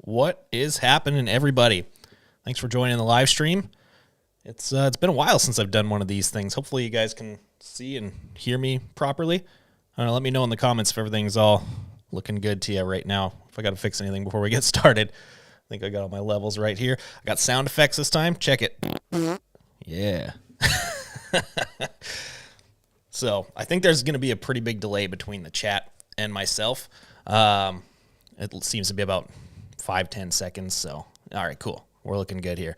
What is happening, everybody? Thanks for joining the live stream. It's been a while since I've done one of these things. Hopefully you guys can see and hear me properly. I don't know, let me know in the comments if everything's all looking good to you right now. If I got to fix anything before we get started. I think I got all my levels right here. I got sound effects this time. Check it. Yeah. So I think there's going to be a pretty big delay between the chat and myself. It seems to be about 5-10 seconds. So, all right, cool. We're looking good here.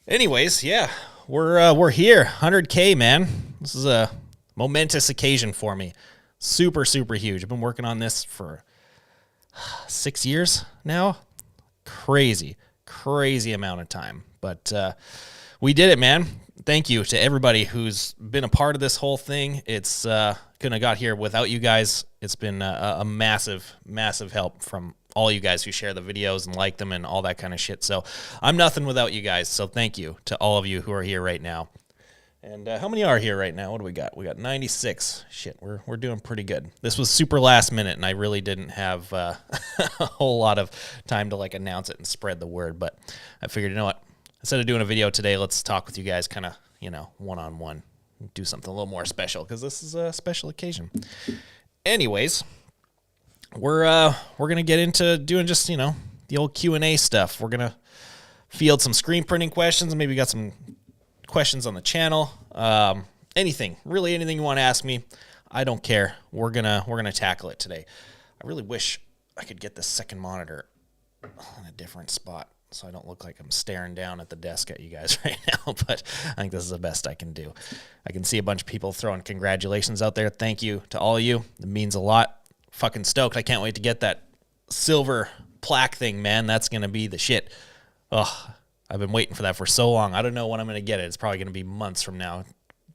Anyways, yeah, we're here. 100K, man. This is a momentous occasion for me. Super, super huge. I've been working on this for 6 years now. Crazy amount of time. But we did it, man. Thank you to everybody who's been a part of this whole thing. It's couldn't have got here without you guys. It's been a massive, massive help from all you guys who share the videos and like them and all that kind of shit. So I'm nothing without you guys. So thank you to all of you who are here right now. And how many are here right now? What do we got? We got 96. Shit, we're doing pretty good. This was super last minute, and I really didn't have a whole lot of time to like announce it and spread the word. But I figured, you know what? Instead of doing a video today, let's talk with you guys kind of, one-on-one. Do something a little more special because this is a special occasion. Anyways, we're going to get into doing just, the old Q&A stuff. We're going to field some screen printing questions, and maybe got some questions on the channel. Anything you want to ask me, I don't care. We're going to tackle it today. I really wish I could get this second monitor in a different spot, so I don't look like I'm staring down at the desk at you guys right now, but I think this is the best I can do. I can see a bunch of people throwing congratulations out there. Thank you to all of you. It means a lot. Fucking stoked. I can't wait to get that silver plaque thing, man. That's going to be the shit. Oh, I've been waiting for that for so long. I don't know when I'm going to get it. It's probably going to be months from now,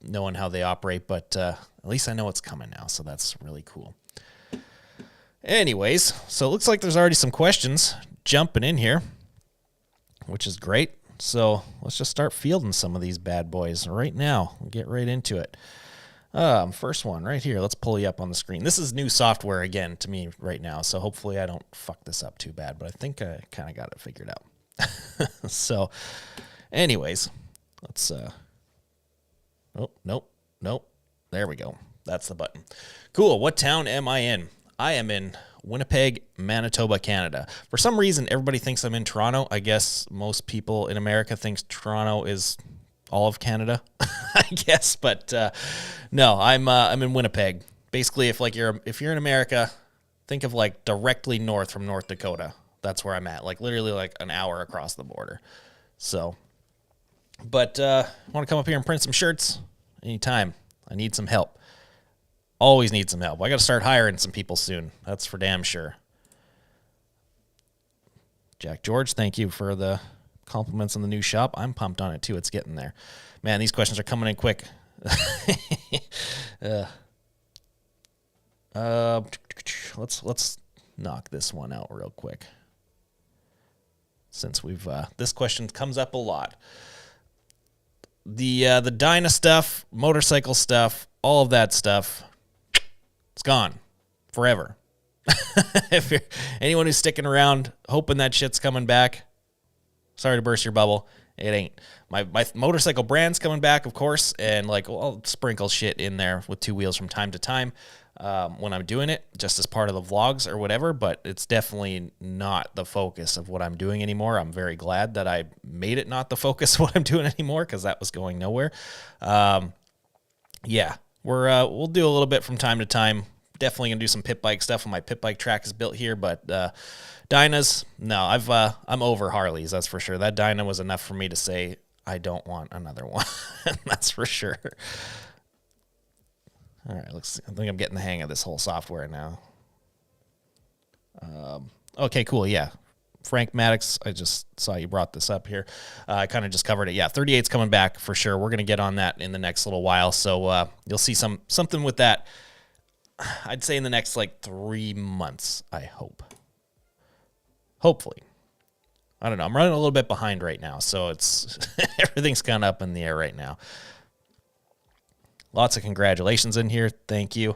knowing how they operate, but at least I know it's coming now, so that's really cool. Anyways, so it looks like there's already some questions jumping in here, which is great. So let's just start fielding some of these bad boys right now. We'll get right into it. First one right here. Let's pull you up on the screen. This is new software again to me right now, so hopefully I don't fuck this up too bad, but I think I kind of got it figured out. So anyways, let's, oh, nope. There we go. That's the button. Cool. What town am I in? I am in Winnipeg, Manitoba, Canada. For some reason, everybody thinks I'm in Toronto. I guess most people in America think Toronto is all of Canada, I guess. But no, I'm in Winnipeg. Basically, if you're in America, think of like directly north from North Dakota. That's where I'm at. Like literally like an hour across the border. So, but want to come up here and print some shirts? Anytime. I need some help. Always need some help. I got to start hiring some people soon. That's for damn sure. Jack George, thank you for the compliments on the new shop. I'm pumped on it too. It's getting there. Man, these questions are coming in quick. Let's knock this one out real quick. Since we've this question comes up a lot. The Dyna stuff, motorcycle stuff, all of that stuff, it's gone forever. If you're anyone who's sticking around hoping that shit's coming back, sorry to burst your bubble. It ain't. My motorcycle brand's coming back, of course, and like I'll sprinkle shit in there with two wheels from time to time when I'm doing it, just as part of the vlogs or whatever, but it's definitely not the focus of what I'm doing anymore. I'm very glad that I made it not the focus of what I'm doing anymore, because that was going nowhere. Yeah, we'll do a little bit from time to time. Definitely gonna do some pit bike stuff when my pit bike track is built here, but Dynas, no, I'm over Harleys, that's for sure. That Dyna was enough for me to say I don't want another one. That's for sure. All right, I think I'm getting the hang of this whole software now. Okay, cool, yeah. Frank Maddox, I just saw you brought this up here. I kind of just covered it. Yeah, 38's coming back for sure. We're going to get on that in the next little while, so you'll see something with that, I'd say in the next, 3 months, I hope. Hopefully. I don't know. I'm running a little bit behind right now, so it's everything's kind of up in the air right now. Lots of congratulations in here. Thank you.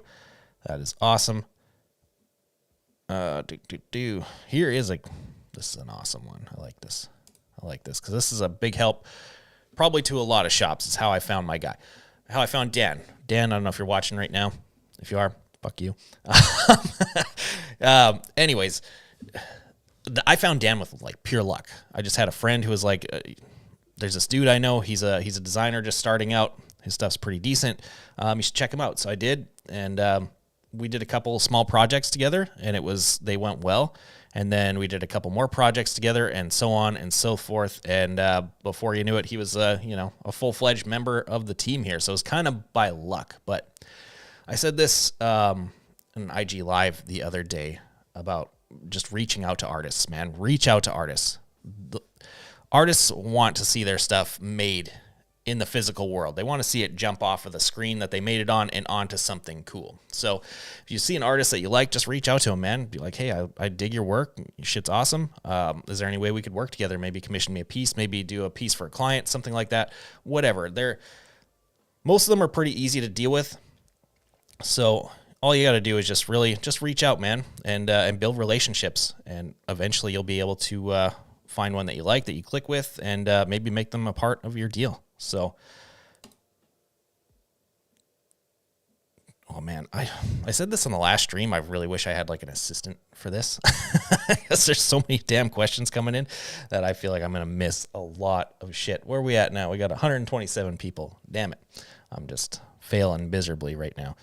That is awesome. Here is the This is an awesome one. I like this. I like this because this is a big help probably to a lot of shops. It's how I found my guy. How I found Dan. Dan, I don't know if you're watching right now. If you are, fuck you. Anyways, I found Dan with like pure luck. I just had a friend who was like, there's this dude I know. He's a designer just starting out. His stuff's pretty decent. You should check him out. So I did, and we did a couple small projects together, and they went well. And then we did a couple more projects together, and so on and so forth. And before you knew it, he was a full-fledged member of the team here. So it was kind of by luck. But I said this in an IG Live the other day about just reaching out to artists, man. Reach out to artists. The artists want to see their stuff made in the physical world. They want to see it jump off of the screen that they made it on and onto something cool. So if you see an artist that you like, just reach out to him, man. Be like, hey, I dig your work. Your shit's awesome. Is there any way we could work together? Maybe commission me a piece, maybe do a piece for a client, something like that. Whatever. Most of them are pretty easy to deal with. So all you got to do is just reach out, man, and build relationships. And eventually you'll be able to find one that you like, that you click with, and maybe make them a part of your deal. So, oh man, I said this on the last stream. I really wish I had like an assistant for this because there's so many damn questions coming in that I feel like I'm going to miss a lot of shit. Where are we at now? We got 127 people. Damn it. I'm just failing miserably right now.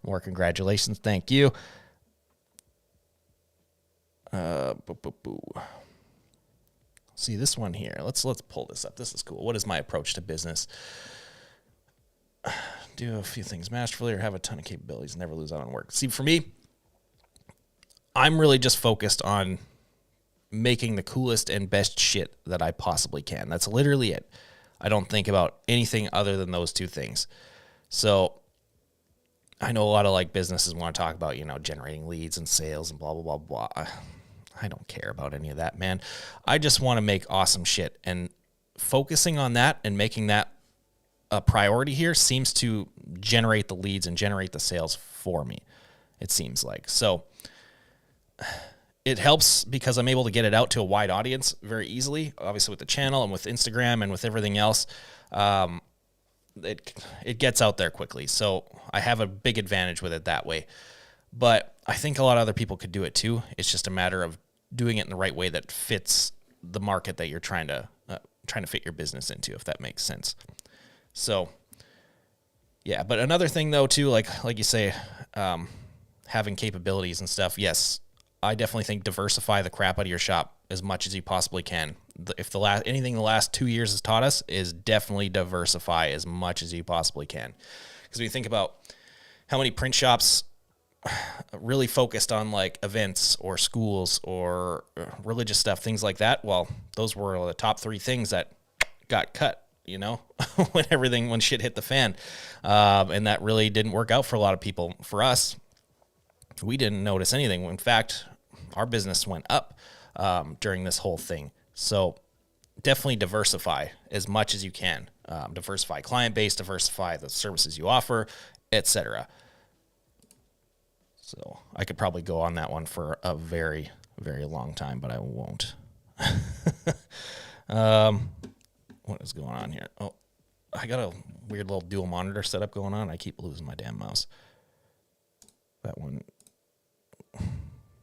More congratulations. Thank you. See this one here. Let's pull this up. This is cool. What is my approach to business? Do a few things masterfully or have a ton of capabilities. Never lose out on work. See, for me, I'm really just focused on making the coolest and best shit that I possibly can. That's literally it. I don't think about anything other than those two things. So I know a lot of like businesses want to talk about, generating leads and sales and blah, blah, blah, blah. I don't care about any of that, man. I just want to make awesome shit, and focusing on that and making that a priority here seems to generate the leads and generate the sales for me, it seems like. So it helps because I'm able to get it out to a wide audience very easily, obviously with the channel and with Instagram and with everything else. It gets out there quickly. So I have a big advantage with it that way. But I think a lot of other people could do it too. It's just a matter of doing it in the right way that fits the market that you're trying to fit your business into, if that makes sense. So, yeah. But another thing though too, like you say, having capabilities and stuff. Yes, I definitely think diversify the crap out of your shop as much as you possibly can. If anything the last 2 years has taught us is definitely diversify as much as you possibly can. Because when you think about how many print shops really focused on like events or schools or religious stuff, things like that. Well, those were the top 3 things that got cut, when shit hit the fan. And that really didn't work out for a lot of people. For us, we didn't notice anything. In fact, our business went up during this whole thing. So definitely diversify as much as you can. Diversify client base, diversify the services you offer, etc. So I could probably go on that one for a very, very long time, but I won't. What is going on here? Oh, I got a weird little dual monitor setup going on. I keep losing my damn mouse. That one.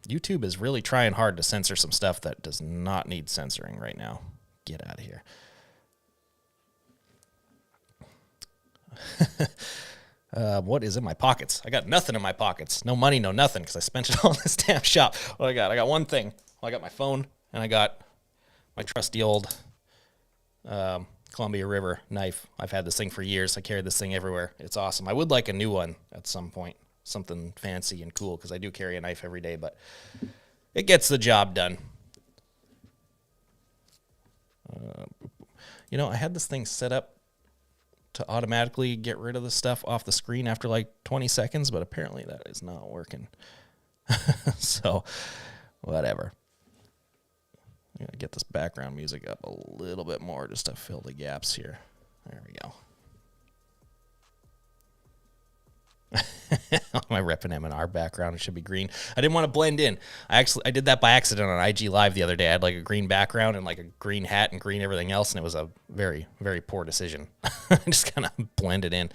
YouTube is really trying hard to censor some stuff that does not need censoring right now. Get out of here. What is in my pockets? I got nothing in my pockets. No money, no nothing, because I spent it all in this damn shop. What I got one thing. I got my phone, and I got my trusty old Columbia River knife. I've had this thing for years. I carry this thing everywhere. It's awesome. I would like a new one at some point, something fancy and cool, because I do carry a knife every day, but it gets the job done. I had this thing set up to automatically get rid of the stuff off the screen after like 20 seconds, but apparently that is not working. So, whatever. I'm going to get this background music up a little bit more just to fill the gaps here. There we go. My rep and M&R background, it should be green. I didn't want to blend in. I did that by accident on IG Live the other day. I had like a green background and like a green hat and green everything else, and it was a very, very poor decision. I just kind of blended in.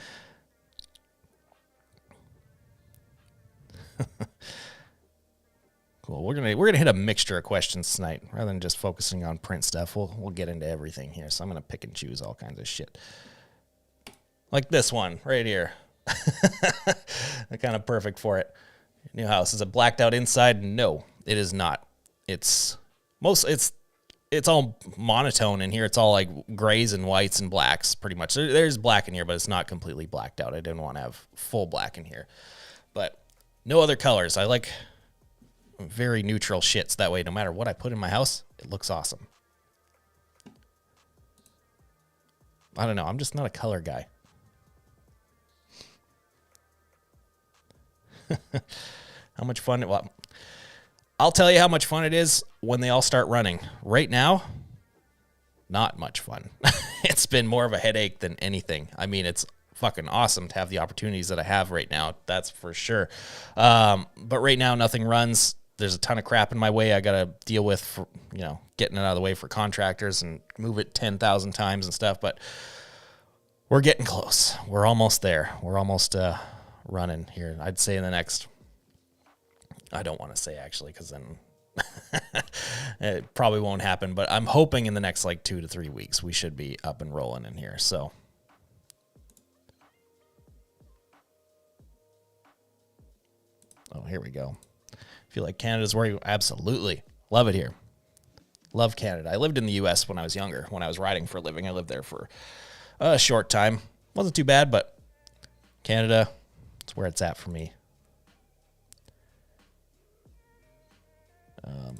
Cool. We're gonna hit a mixture of questions tonight rather than just focusing on print stuff. We'll get into everything here. So I'm gonna pick and choose all kinds of shit. Like this one right here. Kind of perfect for it. New house. Is it blacked out inside? No, it is not. It's all monotone in here. It's all like grays and whites and blacks pretty much. There's black in here, but it's not completely blacked out. I didn't want to have full black in here. But no other colors. I like very neutral shits. That way, no matter what I put in my house, it looks awesome. I don't know. I'm just not a color guy. How much fun? Well, I'll tell you how much fun it is when they all start running. Right now, not much fun. It's been more of a headache than anything. I mean, it's fucking awesome to have the opportunities that I have right now. That's for sure. But right now, nothing runs. There's a ton of crap in my way I got to deal with for, getting it out of the way for contractors and move it 10,000 times and stuff. But we're getting close. We're almost there. We're almost running here. I'd say in the next, I don't want to say actually, because then it probably won't happen, but I'm hoping in the next like 2 to 3 weeks, we should be up and rolling in here. So here we go. Feel like Canada's where you absolutely love it here. Love Canada. I lived in the US when I was younger, when I was riding for a living. I lived there for a short time. Wasn't too bad, but Canada, it's where it's at for me.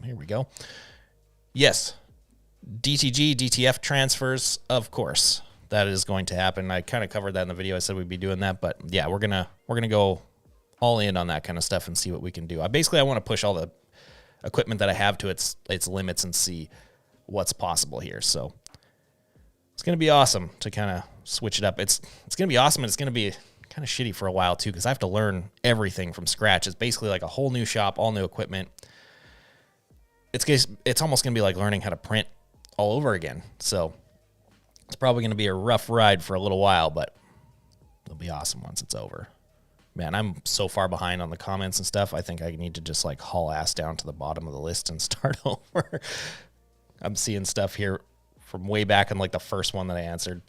Here we go. Yes, DTG, DTF transfers, of course. That is going to happen. I kind of covered that in the video. I said we'd be doing that, but yeah, we're gonna go all in on that kind of stuff and see what we can do. I want to push all the equipment that I have to its limits and see what's possible here. So it's gonna be awesome to kind of switch it up. It's gonna be awesome, and it's gonna be kind of shitty for a while too, because I have to learn everything from scratch. It's basically like a whole new shop, all new equipment. It's almost going to be like learning how to print all over again. So it's probably going to be a rough ride for a little while, but it'll be awesome once it's over. Man, I'm so far behind on the comments and stuff. I think I need to just like haul ass down to the bottom of the list and start over. I'm seeing stuff here from way back in like the first one that I answered.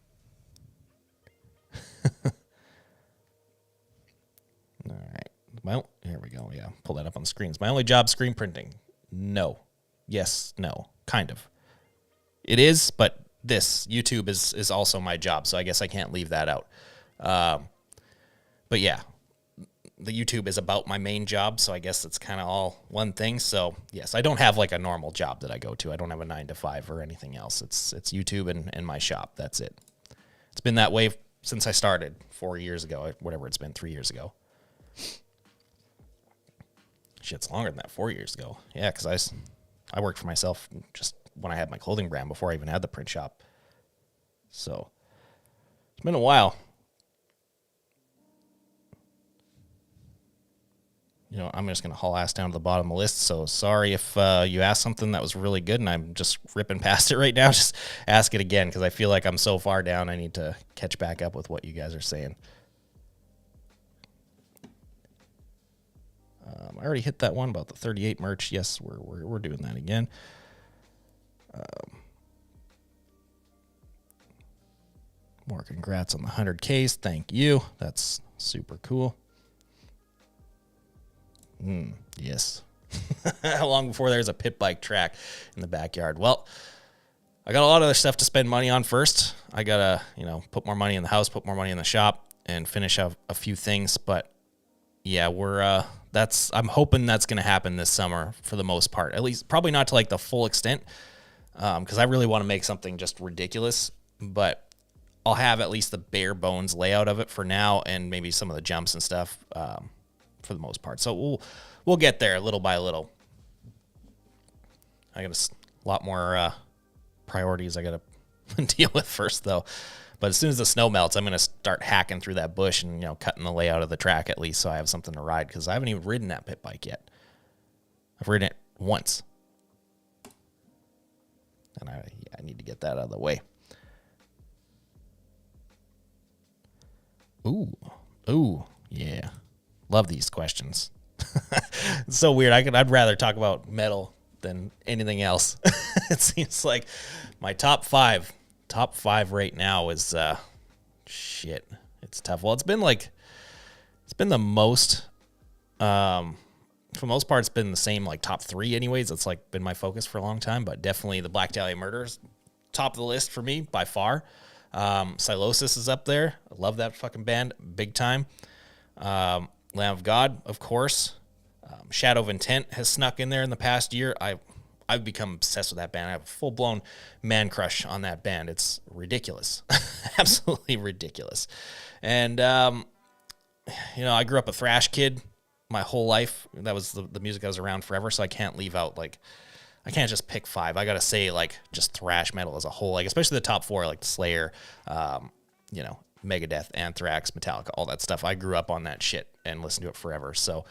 All right. Well, here we go. Yeah, pull that up on the screen. Is my only job screen printing? No. Yes, no, kind of. It is, but this YouTube is also my job, so I guess I can't leave that out. But yeah, the YouTube is about my main job, so I guess it's kind of all one thing. So yes, I don't have like a normal job that I go to. I don't have a 9 to 5 or anything else. It's YouTube and my shop. That's it. It's been that way since I started 4 years ago, whatever it's been, 3 years ago. Shit's longer than that, 4 years ago. Yeah, because I worked for myself just when I had my clothing brand before I even had the print shop. So it's been a while. I'm just going to haul ass down to the bottom of the list. So sorry if you asked something that was really good and I'm just ripping past it right now. Just ask it again, because I feel like I'm so far down. I need to catch back up with what you guys are saying. I already hit that one about the 38 merch. Yes, we're doing that again. More congrats on the 100Ks. Thank you. That's super cool. Yes. How long before there's a pit bike track in the backyard? Well, I got a lot of other stuff to spend money on first. I got to, put more money in the house, put more money in the shop, and finish up a few things. But yeah, I'm hoping that's going to happen this summer for the most part. At least probably not to like the full extent, because I really want to make something just ridiculous. But I'll have at least the bare bones layout of it for now, and maybe some of the jumps and stuff for the most part. So we'll get there little by little. I got a lot more priorities I got to deal with first, though. But as soon as the snow melts, I'm going to start hacking through that bush and, you know, cutting the layout of the track at least so I have something to ride, because I haven't even ridden that pit bike yet. I've ridden it once. And I need to get that out of the way. Ooh, yeah. Love these questions. It's so weird. I'd rather talk about metal than anything else. It seems like my top five right now is shit. It's tough. Well, it's been the most for the most part it's been the same, like top 3 anyways. It's like been my focus for a long time, but definitely the Black Dahlia Murders, top of the list for me by far. Silosis is up there. I love that fucking band big time. Lamb of God, of course. Shadow of Intent has snuck in there in the past year. I've become obsessed with that band. I have a full-blown man crush on that band. It's ridiculous. Absolutely ridiculous. And, you know, I grew up a thrash kid my whole life. That was the music I was around forever, so I can't leave out, like, I can't just pick 5. I got to say, like, just thrash metal as a whole, like, especially the top 4, like Slayer, you know, Megadeth, Anthrax, Metallica, all that stuff. I grew up on that shit and listened to it forever, so,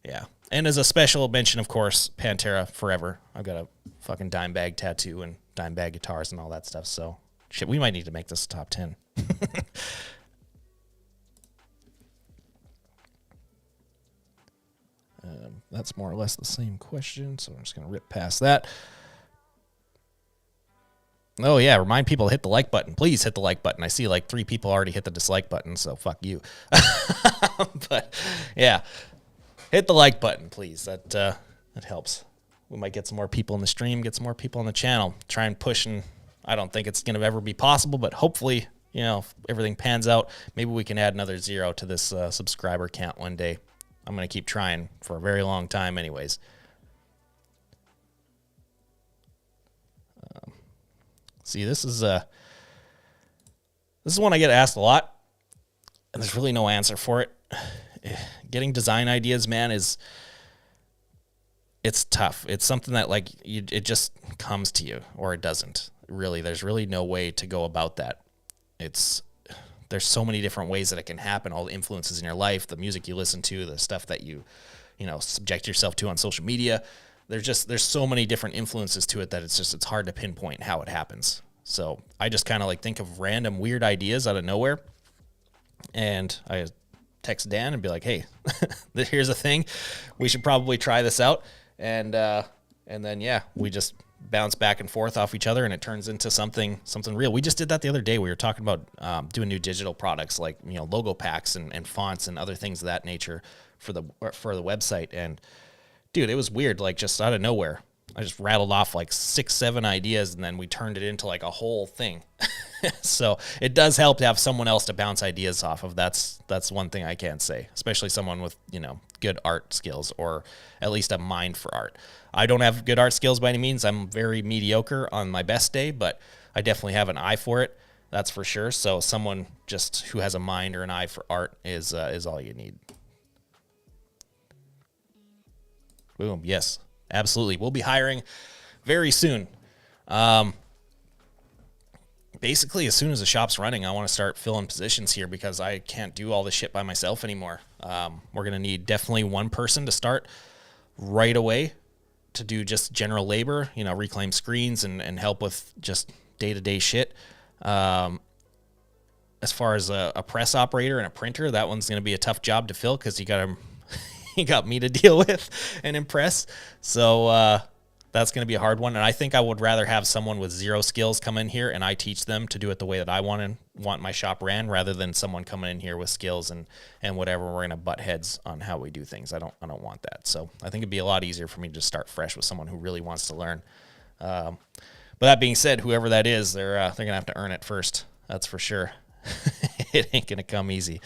yeah. And as a special mention, of course, Pantera forever. I've got a fucking dime bag tattoo and dime bag guitars and all that stuff. So, shit, we might need to make this a top 10. That's more or less the same question, so I'm just going to rip past that. Oh, yeah, remind people to hit the like button. Please hit the like button. I see like 3 people already hit the dislike button, so fuck you. But, yeah. Hit the like button, please. That helps. We might get some more people in the stream, get some more people on the channel. Try and push, and I don't think it's going to ever be possible, but hopefully, you know, if everything pans out, maybe we can add another 0 to this subscriber count one day. I'm going to keep trying for a very long time anyways. See, this is one I get asked a lot, and there's really no answer for it. Getting design ideas, man, it's tough. It's something that, like, it just comes to you, or it doesn't. Really, there's really no way to go about that. There's so many different ways that it can happen. All the influences in your life, the music you listen to, the stuff that you know, subject yourself to on social media. There's so many different influences to it that it's hard to pinpoint how it happens. So I just kind of like think of random weird ideas out of nowhere, and I text Dan and be like, hey, here's a thing. We should probably try this out. And then, yeah, we just bounce back and forth off each other, and it turns into something real. We just did that the other day. We were talking about doing new digital products, like, you know, logo packs and fonts and other things of that nature for the website. And dude, it was weird. Like, just out of nowhere, I just rattled off like 6-7 ideas, and then we turned it into like a whole thing. So it does help to have someone else to bounce ideas off of. That's one thing I can say, especially someone with, you know, good art skills, or at least a mind for art. I don't have good art skills by any means. I'm very mediocre on my best day, but I definitely have an eye for it. That's for sure. So someone just who has a mind or an eye for art is all you need. Boom. Yes, absolutely. We'll be hiring very soon. Basically, as soon as the shop's running, I want to start filling positions here, because I can't do all this shit by myself anymore. We're going to need definitely one person to start right away to do just general labor, you know, reclaim screens and help with just day-to-day shit. As far as a press operator and a printer, that one's going to be a tough job to fill, because you got me to deal with and impress. So that's going to be a hard one. And I think I would rather have someone with 0 skills come in here and I teach them to do it the way that I want my shop ran, rather than someone coming in here with skills and whatever. We're going to butt heads on how we do things. I don't want that. So I think it'd be a lot easier for me to just start fresh with someone who really wants to learn. But that being said, whoever that is, they're going to have to earn it first. That's for sure. It ain't going to come easy.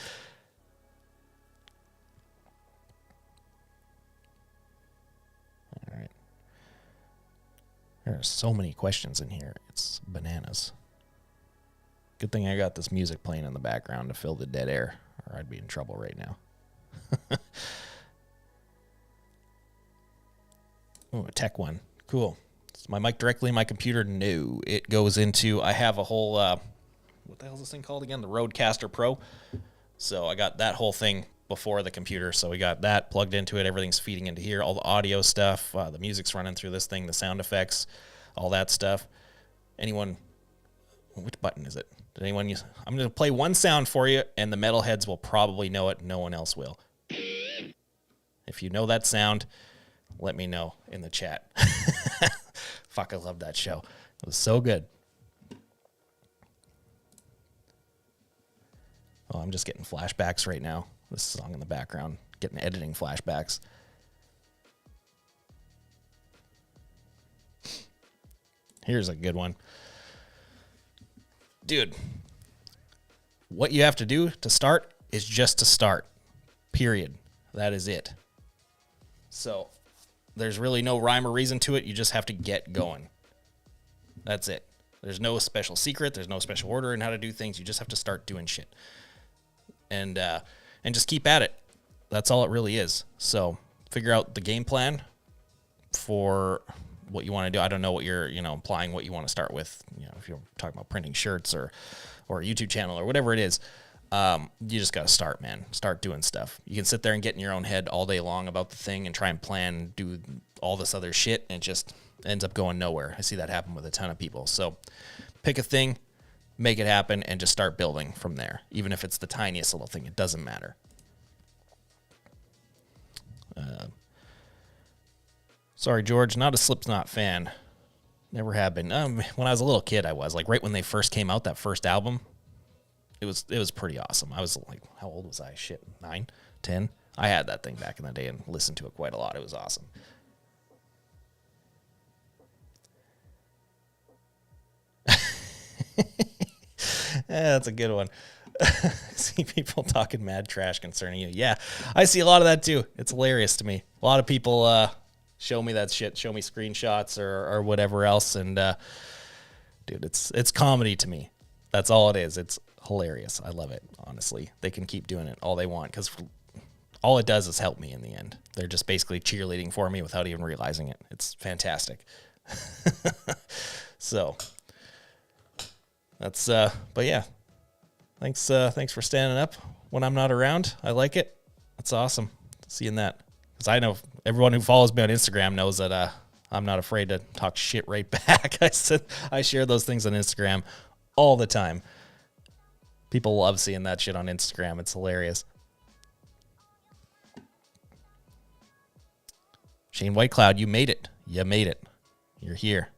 All right. There are so many questions in here. It's bananas. Good thing I got this music playing in the background to fill the dead air, or I'd be in trouble right now. Oh, a tech one. Cool. Is my mic directly in my computer? No. It goes into, I have a whole, what the hell is this thing called again? The Rodecaster Pro. So I got that whole thing before the computer. So we got that plugged into it. Everything's feeding into here. All the audio stuff. The music's running through this thing. The sound effects. All that stuff. Anyone, which button is it? Did anyone use? I'm going to play one sound for you, and the metalheads will probably know it. No one else will. If you know that sound, let me know in the chat. Fuck, I love that show. It was so good. Oh, I'm just getting flashbacks right now. This song in the background. Getting editing flashbacks. Here's a good one. Dude, what you have to do to start is just to start. Period. That is it. So there's really no rhyme or reason to it. You just have to get going. That's it. There's no special secret. There's no special order in how to do things. You just have to start doing shit. And just keep at it. That's all it really is. So figure out the game plan for what you want to do. I don't know what you're, implying what you want to start with. If you're talking about printing shirts or a YouTube channel or whatever it is, you just got to start, man. Start doing stuff. You can sit there and get in your own head all day long about the thing and try and plan, do all this other shit, and it just ends up going nowhere. I see that happen with a ton of people. So pick a thing, make it happen, and just start building from there. Even if it's the tiniest little thing, it doesn't matter. Sorry, George, not a Slipknot fan. Never have been. When I was a little kid, I was. Like, right when they first came out, that first album, it was pretty awesome. I was like, how old was I? Shit, 9, 10? I had that thing back in the day and listened to it quite a lot. It was awesome. That's a good one. See people talking mad trash concerning you. Yeah, I see a lot of that too. It's hilarious to me. A lot of people show me that shit, show me screenshots or whatever else, and dude, it's comedy to me. That's all it is. It's hilarious. I love it, honestly. They can keep doing it all they want because all it does is help me in the end. They're just basically cheerleading for me without even realizing it. It's fantastic. So that's but yeah, thanks for standing up when I'm not around. I like it. That's awesome seeing that, because I know everyone who follows me on Instagram knows that I'm not afraid to talk shit right back. I share those things on Instagram all the time. People love seeing that shit on Instagram. It's hilarious. Shane Whitecloud, you made it. You made it. You're here.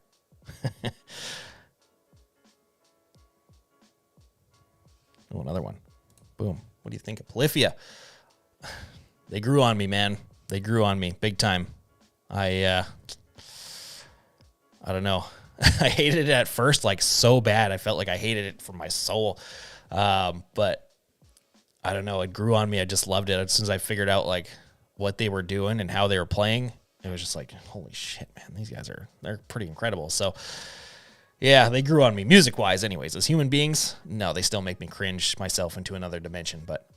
Oh, another one. Boom. What do you think of Polyphia? They grew on me, man. They grew on me big time. I don't know. I hated it at first, like so bad. I felt like I hated it from my soul. But I don't know. It grew on me. I just loved it. As soon as I figured out like what they were doing and how they were playing, it was just like, holy shit, man. These guys they're pretty incredible. So yeah, they grew on me music wise anyways. As human beings, no, they still make me cringe myself into another dimension, but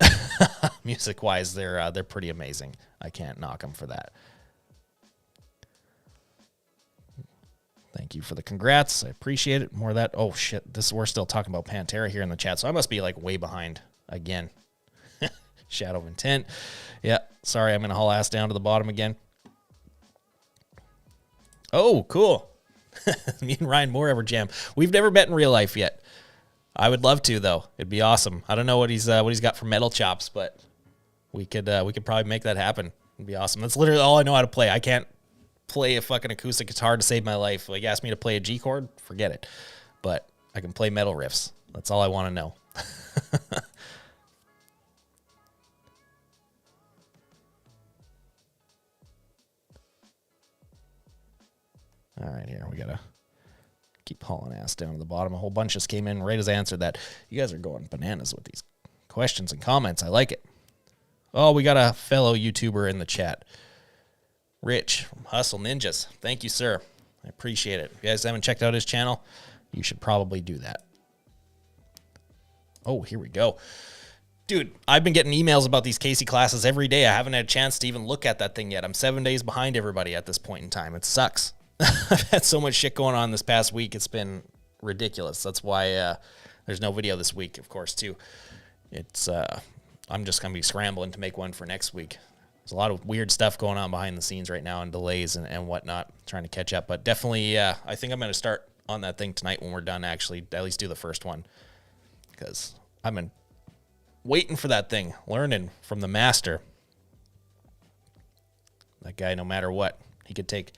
music wise, they're pretty amazing. I can't knock them for that. Thank you for the congrats. I appreciate it. More of that. Oh shit. We're still talking about Pantera here in the chat. So I must be like way behind again. Shadow of Intent. Yeah. Sorry. I'm going to haul ass down to the bottom again. Oh, cool. Me and Ryan Moore ever jam. We've never met in real life yet. I would love to though. It'd be awesome. I don't know what he's got for metal chops, but we could probably make that happen. It'd be awesome. That's literally all I know how to play. I can't play a fucking acoustic guitar to save my life. Like, ask me to play a G chord, forget it. But I can play metal riffs. That's all I want to know. All right, here we gotta keep hauling ass down to the bottom. A whole bunch just came in right as I answered that. You guys are going bananas with these questions and comments. I like it. Oh, we got a fellow YouTuber in the chat. Rich from Hustle Ninjas. Thank you, sir. I appreciate it. If you guys haven't checked out his channel, you should probably do that. Oh, here we go. Dude, I've been getting emails about these Casey classes every day. I haven't had a chance to even look at that thing yet. I'm 7 days behind everybody at this point in time. It sucks. I've had so much shit going on this past week. It's been ridiculous. That's why there's no video this week, of course, too. It's I'm just going to be scrambling to make one for next week. There's a lot of weird stuff going on behind the scenes right now and delays and whatnot, trying to catch up. But definitely, I think I'm going to start on that thing tonight when we're done, actually. At least do the first one. Because I've been waiting for that thing, learning from the master. That guy, no matter what, he could take...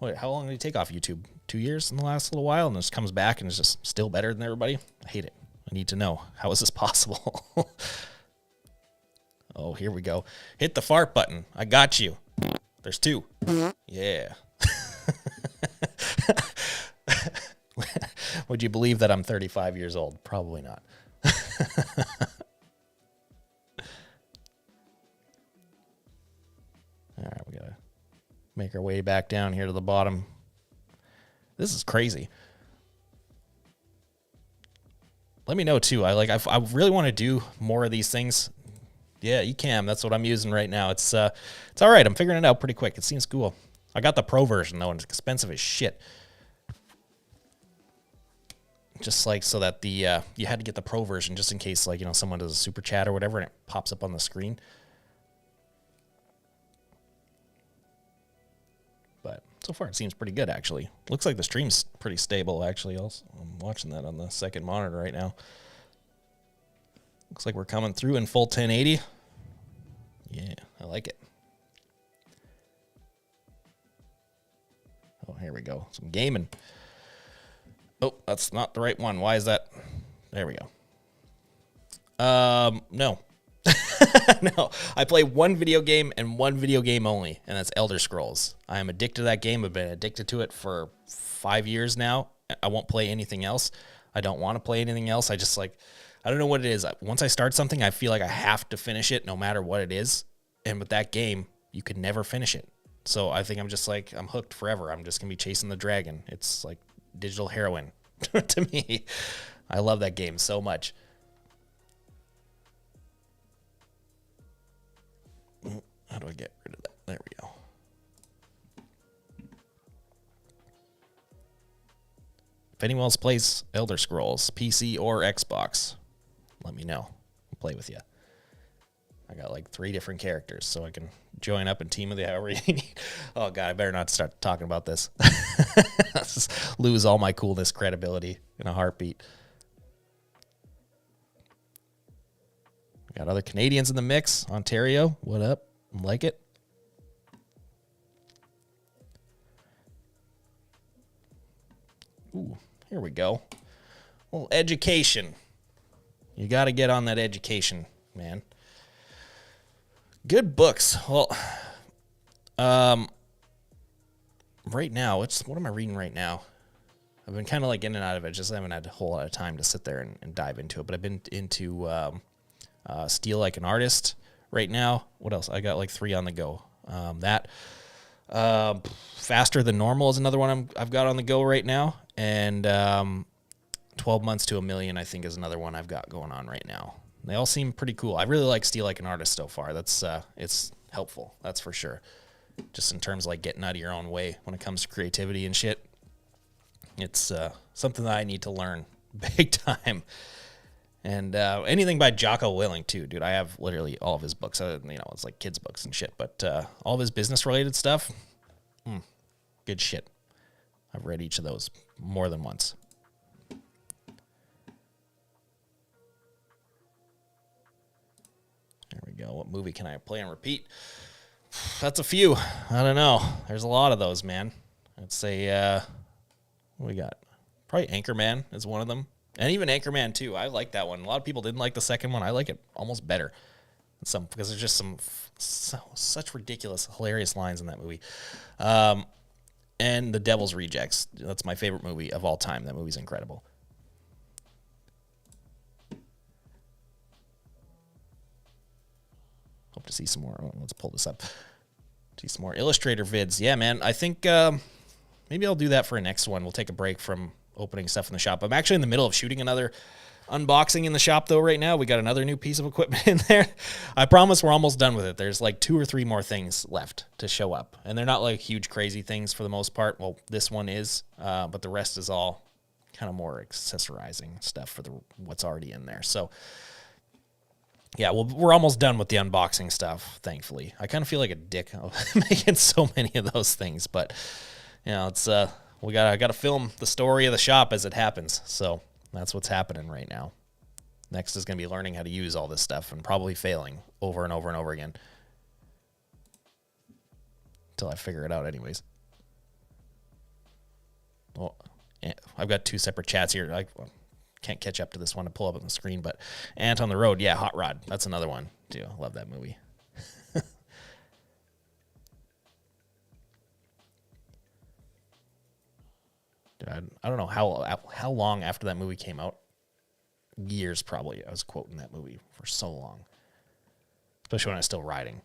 how long did he take off YouTube? 2 years in the last little while, and just comes back and is just still better than everybody? I hate it. I need to know. How is this possible? Oh, here we go. Hit the fart button. I got you. There's 2. Yeah. Would you believe that I'm 35 years old? Probably not. All right, we gotta make our way back down here to the bottom. This is crazy. Let me know too. I really want to do more of these things. Yeah, Ecamm. That's what I'm using right now. It's all right. I'm figuring it out pretty quick. It seems cool. I got the pro version though, and it's expensive as shit. Just like so that the you had to get the pro version just in case, like, you know, someone does a super chat or whatever and it pops up on the screen. But so far it seems pretty good, actually. Looks like the stream's pretty stable, actually. I'm watching that on the second monitor right now. Looks like we're coming through in full 1080. Yeah, I like it. Oh, here we go. Some gaming. Oh, that's not the right one. Why is that? There we go. No. No. I play one video game and one video game only, and that's Elder Scrolls. I am addicted to that game. I've been addicted to it for 5 years now. I won't play anything else. I don't want to play anything else. I just like, I don't know what it is. Once I start something, I feel like I have to finish it no matter what it is. And with that game, you could never finish it. So I think I'm just like, I'm hooked forever. I'm just going to be chasing the dragon. It's like digital heroin to me. I love that game so much. How do I get rid of that? There we go. If anyone else plays Elder Scrolls, PC or Xbox, let me know. I'll play with you. I got like 3 different characters, so I can join up and team with you however you need. Oh, God, I better not start talking about this. I'll just lose all my coolness credibility in a heartbeat. Got other Canadians in the mix. Ontario, what up? Like it? Ooh, here we go. Well, education. You got to get on that education, man. Good books. Well, right now, what am I reading right now? I've been kind of like in and out of it. Just haven't had a whole lot of time to sit there and dive into it. But I've been into Steal Like an Artist right now. What else? I got like 3 on the go. Faster Than Normal is another one I've got on the go right now. And 12 Months to a Million, I think, is another one I've got going on right now. They all seem pretty cool. I really like Steal Like an Artist so far. That's it's helpful, that's for sure. Just in terms of like getting out of your own way when it comes to creativity and shit. It's something that I need to learn big time. And anything by Jocko Willing too, dude. I have literally all of his books. It's like kids' books and shit, but all of his business-related stuff, good shit. I've read each of those more than once. There we go. What movie can I play and repeat? That's a few. I don't know. There's a lot of those, man. I'd say, what we got? Probably Anchorman is one of them. And even Anchorman 2. I like that one. A lot of people didn't like the second one. I like it almost better. Because there's just such ridiculous, hilarious lines in that movie. And The Devil's Rejects. That's my favorite movie of all time. That movie's incredible. Hope to see some more. Let's pull this up. See some more Illustrator vids. Yeah, man. I think maybe I'll do that for a next one. We'll take a break from opening stuff in the shop. I'm actually in the middle of shooting another unboxing in the shop though right now. We got another new piece of equipment in there. I promise we're almost done with it. There's like 2 or 3 more things left to show up, and they're not like huge crazy things for the most part. Well, this one is, but the rest is all kind of more accessorizing stuff for what's already in there. So yeah, well, we're almost done with the unboxing stuff, thankfully. I kind of feel like a dick making so many of those things, but you know, it's I gotta film the story of the shop as it happens. So that's what's happening right now. Next is gonna be learning how to use all this stuff and probably failing over and over and over again until I figure it out, anyways. Well, I've got 2 separate chats here. I can't catch up to this one to pull up on the screen, but Ant on the Road, yeah, Hot Rod. That's another one too. I love that movie. Dude, I don't know how long after that movie came out. Years probably. I was quoting that movie for so long, especially when I was still riding.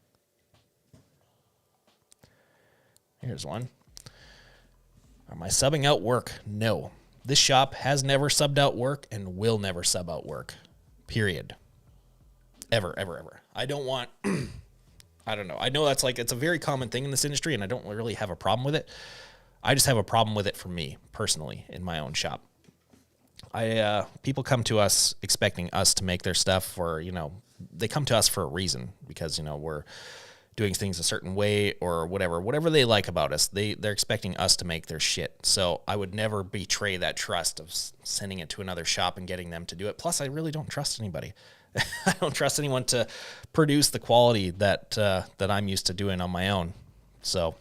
Here's one. Am I subbing out work? No. This shop has never subbed out work and will never sub out work. Period. Ever, ever, ever. I don't want, I don't know. I know that's like, it's a very common thing in this industry, and I don't really have a problem with it. I just have a problem with it for me, personally, in my own shop. People come to us expecting us to make their stuff, or, you know, they come to us for a reason because, you know, we're doing things a certain way or whatever they like about us. They're expecting us to make their shit. So I would never betray that trust of sending it to another shop and getting them to do it. Plus, I really don't trust anybody. I don't trust anyone to produce the quality that I'm used to doing on my own. So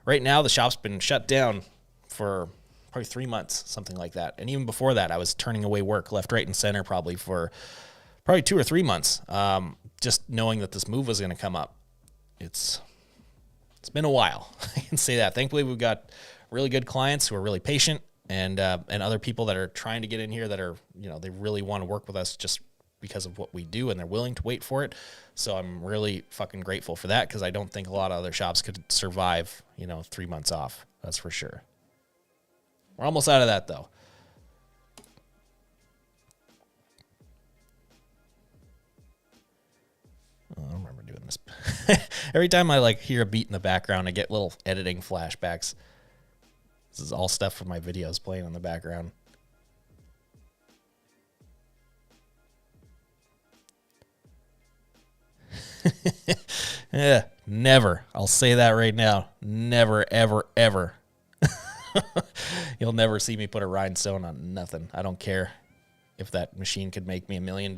right now, the shop's been shut down for probably 3 months, something like that. And even before that, I was turning away work left, right, and center probably for 2 or 3 months, just knowing that this move was going to come up. It's been a while. I can say that. Thankfully, we've got really good clients who are really patient, and other people that are trying to get in here that are, you know, they really want to work with us just because of what we do, and they're willing to wait for it. So I'm really fucking grateful for that, because I don't think a lot of other shops could survive, you know, 3 months off. That's for sure. We're almost out of that, though. I don't remember doing this. Every time I like hear a beat in the background, I get little editing flashbacks. This is all stuff from my videos playing in the background. Yeah, never. I'll say that right now. Never, ever, ever. You'll never see me put a rhinestone on nothing. I don't care if that machine could make me $1 million.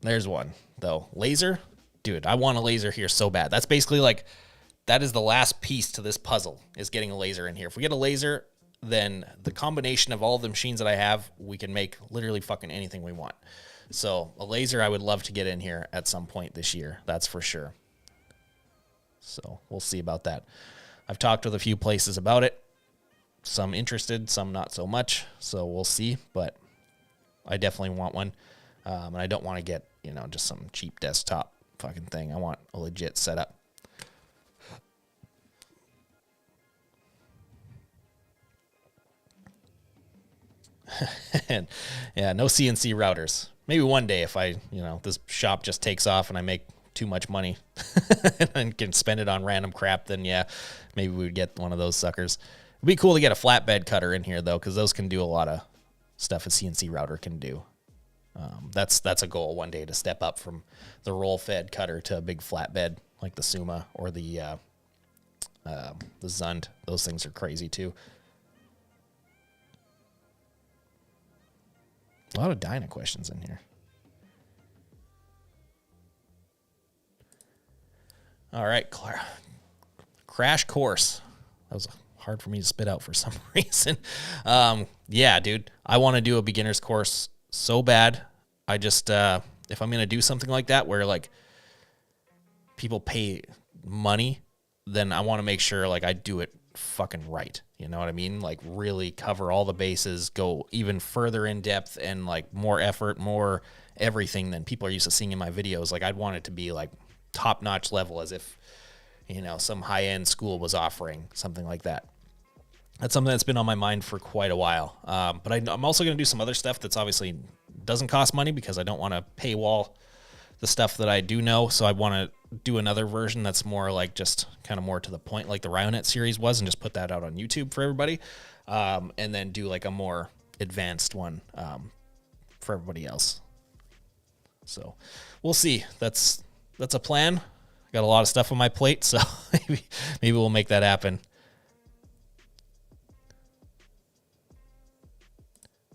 There's one though. Laser, dude, I want a laser here so bad. That's basically like, that is the last piece to this puzzle, is getting a laser in here. If we get a laser, then the combination of all the machines that I have, we can make literally fucking anything we want. So a laser I would love to get in here at some point this year. That's for sure. So we'll see about that. I've talked with a few places about it. Some interested, some not so much. So we'll see, but I definitely want one. And I don't want to get, you know, just some cheap desktop fucking thing. I want a legit setup. And yeah, no CNC routers. Maybe one day if I, you know, this shop just takes off and I make too much money and can spend it on random crap, then yeah, maybe we would get one of those suckers. It'd be cool to get a flatbed cutter in here though, because those can do a lot of stuff a CNC router can do. That's a goal one day, to step up from the roll-fed cutter to a big flatbed like the Suma or the Zund. Those things are crazy too. A lot of Dyna questions in here. All right, Crash Course. That was hard for me to spit out for some reason. Yeah, dude, I want to do a beginner's course so bad. I just, if I'm going to do something like that where like people pay money, then I want to make sure like I do it fucking right. You know what I mean? Like really cover all the bases, go even further in depth, and like more effort, more everything than people are used to seeing in my videos. Like I'd want it to be like top-notch level, as if, you know, some high-end school was offering something like that. That's something that's been on my mind for quite a while. But I'm also going to do some other stuff that's obviously doesn't cost money because I don't want to paywall the stuff that I do know. So I want to do another version that's more like just kind of more to the point, like the Ryonet series was, and just put that out on YouTube for everybody. And then do like a more advanced one for everybody else. So we'll see. That's a plan. I got a lot of stuff on my plate, so maybe we'll make that happen.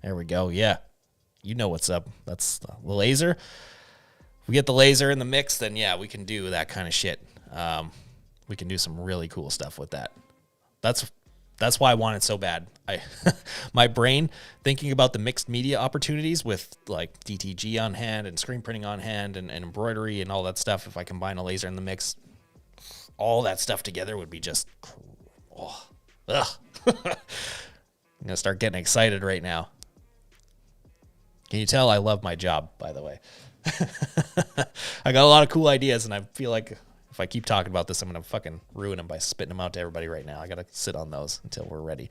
There we go. Yeah. You know what's up. That's the laser. If we get the laser in the mix, then yeah, we can do that kind of shit. We can do some really cool stuff with that. That's why I want it so bad. My brain thinking about the mixed media opportunities with like DTG on hand and screen printing on hand and embroidery and all that stuff. If I combine a laser in the mix, all that stuff together would be just, I'm gonna start getting excited right now. Can you tell I love my job, by the way? I got a lot of cool ideas, and I feel like if I keep talking about this, I'm going to fucking ruin them by spitting them out to everybody right now. I got to sit on those until we're ready.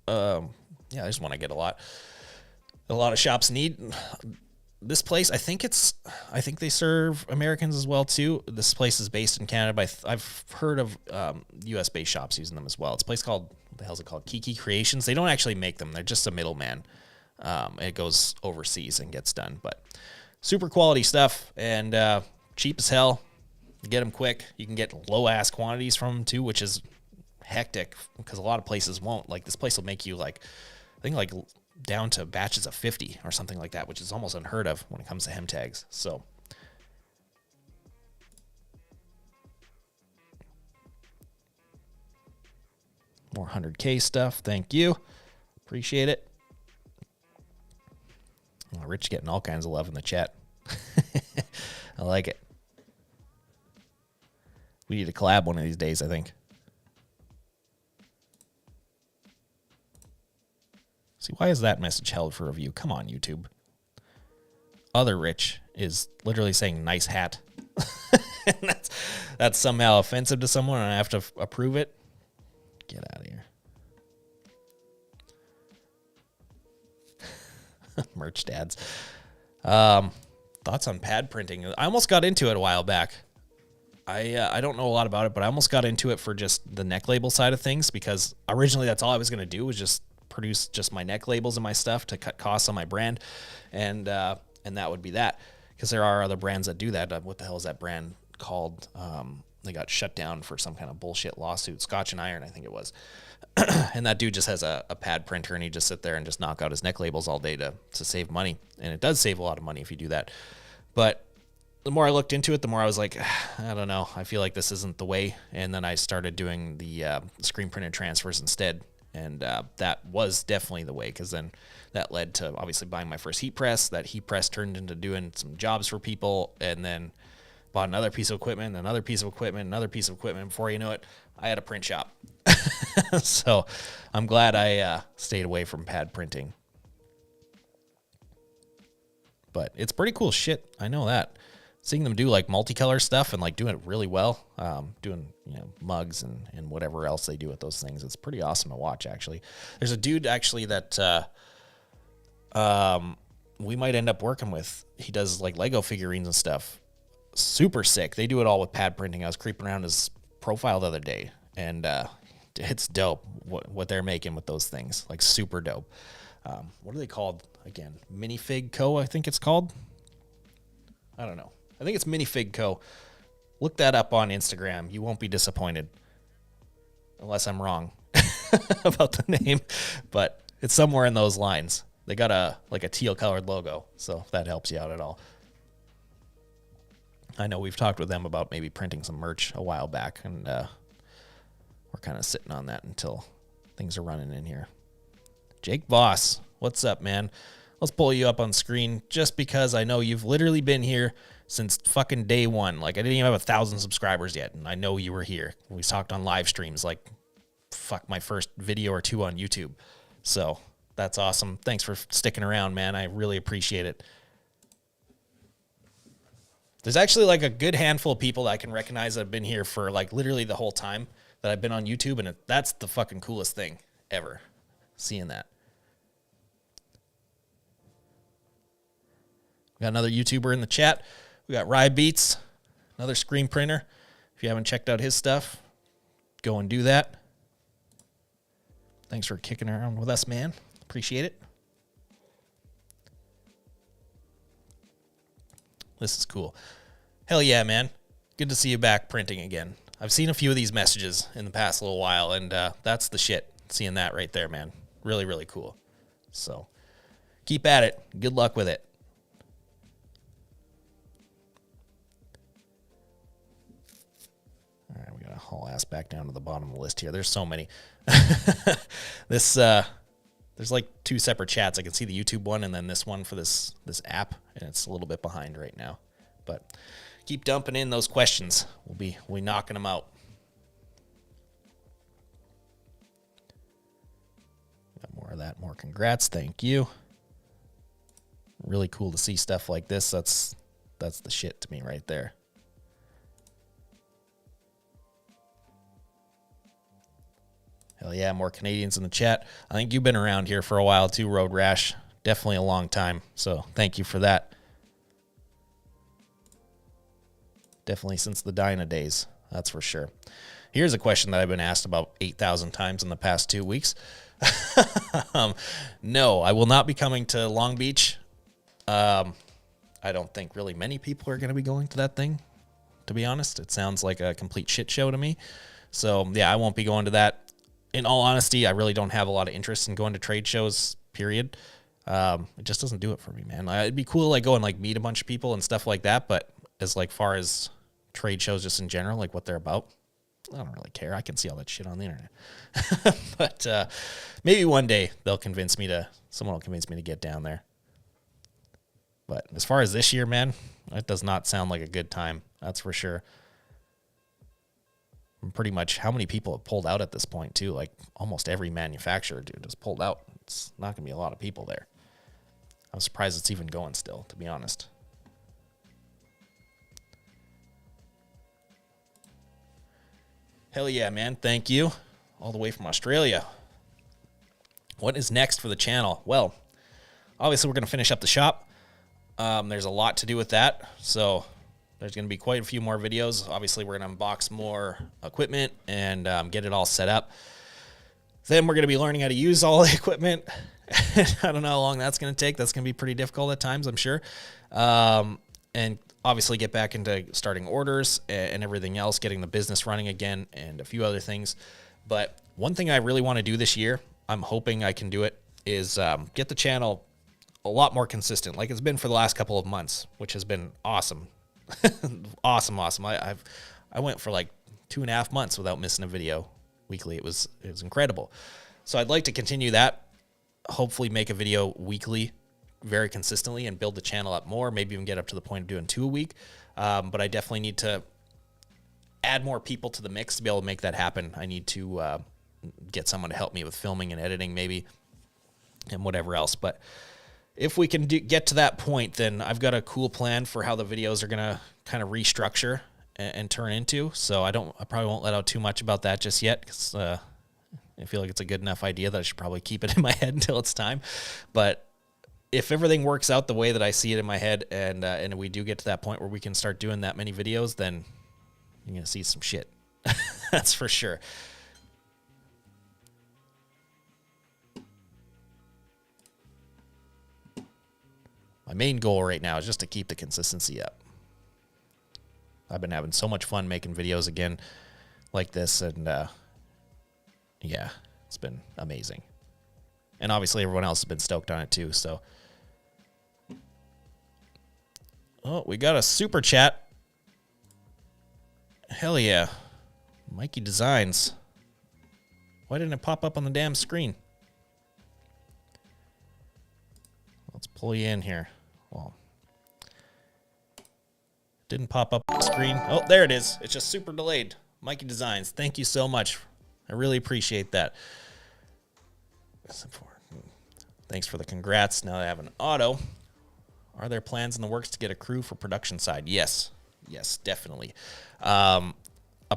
Yeah, I just want to get a lot of shops need this place. I think they serve Americans as well too. This place is based in Canada, but I've heard of US based shops using them as well. It's a place called, what the hell is it called? Kiki Creations. They don't actually make them. They're just a middleman. It goes overseas and gets done, but super quality stuff and cheap as hell. You get them quick. You can get low ass quantities from them too, which is hectic because a lot of places won't. Like this place will make you like, I think like down to batches of 50 or something like that, which is almost unheard of when it comes to hem tags. So more 100K stuff. Thank you. Appreciate it. Oh, Rich getting all kinds of love in the chat. I like it. We need to collab one of these days, I think. See, why is that message held for review? Come on, YouTube. Other Rich is literally saying nice hat. And that's somehow offensive to someone and I have to approve it. Get out of here. Merch dads. Thoughts on pad printing. I almost got into it a while back. I don't know a lot about it, but I almost got into it for just the neck label side of things because originally that's all I was going to do was just produce just my neck labels and my stuff to cut costs on my brand. And that would be that because there are other brands that do that. What the hell is that brand called? They got shut down for some kind of bullshit lawsuit. Scotch and Iron, I think it was. And that dude just has a pad printer and he just sit there and just knock out his neck labels all day to save money. And it does save a lot of money if you do that. But the more I looked into it, the more I was like, I don't know. I feel like this isn't the way. And then I started doing the screen printed transfers instead. And that was definitely the way because then that led to obviously buying my first heat press. That heat press turned into doing some jobs for people and then bought another piece of equipment, another piece of equipment, another piece of equipment. Before you know it, I had a print shop. So I'm glad I stayed away from pad printing. But it's pretty cool shit. I know that. Seeing them do like multicolor stuff and like doing it really well, doing mugs and whatever else they do with those things, it's pretty awesome to watch. Actually, there's a dude actually that we might end up working with. He does like Lego figurines and stuff. Super sick. They do it all with pad printing. I was creeping around his profile the other day, and it's dope what they're making with those things. Like super dope. What are they called again? Minifig Co. I think it's called. I don't know. I think it's Minifig Co. Look that up on Instagram. You won't be disappointed. Unless I'm wrong about the name. But it's somewhere in those lines. They got a teal colored logo. So if that helps you out at all. I know we've talked with them about maybe printing some merch a while back. And we're kind of sitting on that until things are running in here. Jake Voss, what's up, man? Let's pull you up on screen just because I know you've literally been here since fucking day one. Like, I didn't even have 1,000 subscribers yet, and I know you were here. We talked on live streams, like, my first video or two on YouTube. So, that's awesome. Thanks for sticking around, man. I really appreciate it. There's actually like a good handful of people that I can recognize that have been here for like literally the whole time that I've been on YouTube, and that's the fucking coolest thing ever, seeing that. We got another YouTuber in the chat. We got Rye Beats, another screen printer. If you haven't checked out his stuff, go and do that. Thanks for kicking around with us, man. Appreciate it. This is cool. Hell yeah, man. Good to see you back printing again. I've seen a few of these messages in the past little while, and that's the shit. Seeing that right there, man. Really, really cool. So keep at it. Good luck with it. All right, we got to haul ass back down to the bottom of the list here. There's so many. There's like 2 separate chats. I can see the YouTube one and then this one for this app, and it's a little bit behind right now. But keep dumping in those questions. We'll be knocking them out. Got more of that, more congrats. Thank you. Really cool to see stuff like this. That's the shit to me right there. Hell yeah, more Canadians in the chat. I think you've been around here for a while too, Road Rash. Definitely a long time. So thank you for that. Definitely since the Dyna days. That's for sure. Here's a question that I've been asked about 8,000 times in the past 2 weeks. No, I will not be coming to Long Beach. I don't think really many people are going to be going to that thing, to be honest. It sounds like a complete shit show to me. So yeah, I won't be going to that. In all honesty, I really don't have a lot of interest in going to trade shows, period. It just doesn't do it for me, man. It'd be cool to like go and like meet a bunch of people and stuff like that, but as like far as trade shows just in general, like what they're about, I don't really care. I can see all that shit on the internet. But maybe one day someone will convince me to get down there. But as far as this year, man, that does not sound like a good time. That's for sure. And pretty much how many people have pulled out at this point too? Like almost every manufacturer, dude, has pulled out. It's not going to be a lot of people there. I'm surprised it's even going still, to be honest. Hell yeah, man. Thank you. All the way from Australia. What is next for the channel? Well, obviously we're going to finish up the shop. There's a lot to do with that. So there's going to be quite a few more videos. Obviously, we're going to unbox more equipment and get it all set up. Then we're going to be learning how to use all the equipment. I don't know how long that's going to take. That's going to be pretty difficult at times, I'm sure. And obviously get back into starting orders and everything else, getting the business running again, and a few other things. But one thing I really want to do this year, I'm hoping I can do it, is get the channel a lot more consistent, like it's been for the last couple of months, which has been awesome. awesome. I went for like 2.5 months without missing a video weekly. It was incredible. So I'd like to continue that. Hopefully make a video weekly very consistently and build the channel up more, maybe even get up to the point of doing 2 a week. But I definitely need to add more people to the mix to be able to make that happen. I need to get someone to help me with filming and editing maybe and whatever else. But if we can get to that point, then I've got a cool plan for how the videos are going to kind of restructure and turn into. So I probably won't let out too much about that just yet, because I feel like it's a good enough idea that I should probably keep it in my head until it's time. But if everything works out the way that I see it in my head, and we do get to that point where we can start doing that many videos, then you're going to see some shit. That's for sure. My main goal right now is just to keep the consistency up. I've been having so much fun making videos again like this, and yeah, it's been amazing. And obviously everyone else has been stoked on it too, so. Oh, we got a super chat. Hell yeah. Mikey Designs. Why didn't it pop up on the damn screen? Let's pull you in here. Well, didn't pop up on the screen. Oh, there it is. It's just super delayed. Mikey Designs, thank you so much. I really appreciate that. Thanks for the congrats. Now I have an auto. Are there plans in the works to get a crew for production side? Yes. Yes, definitely. A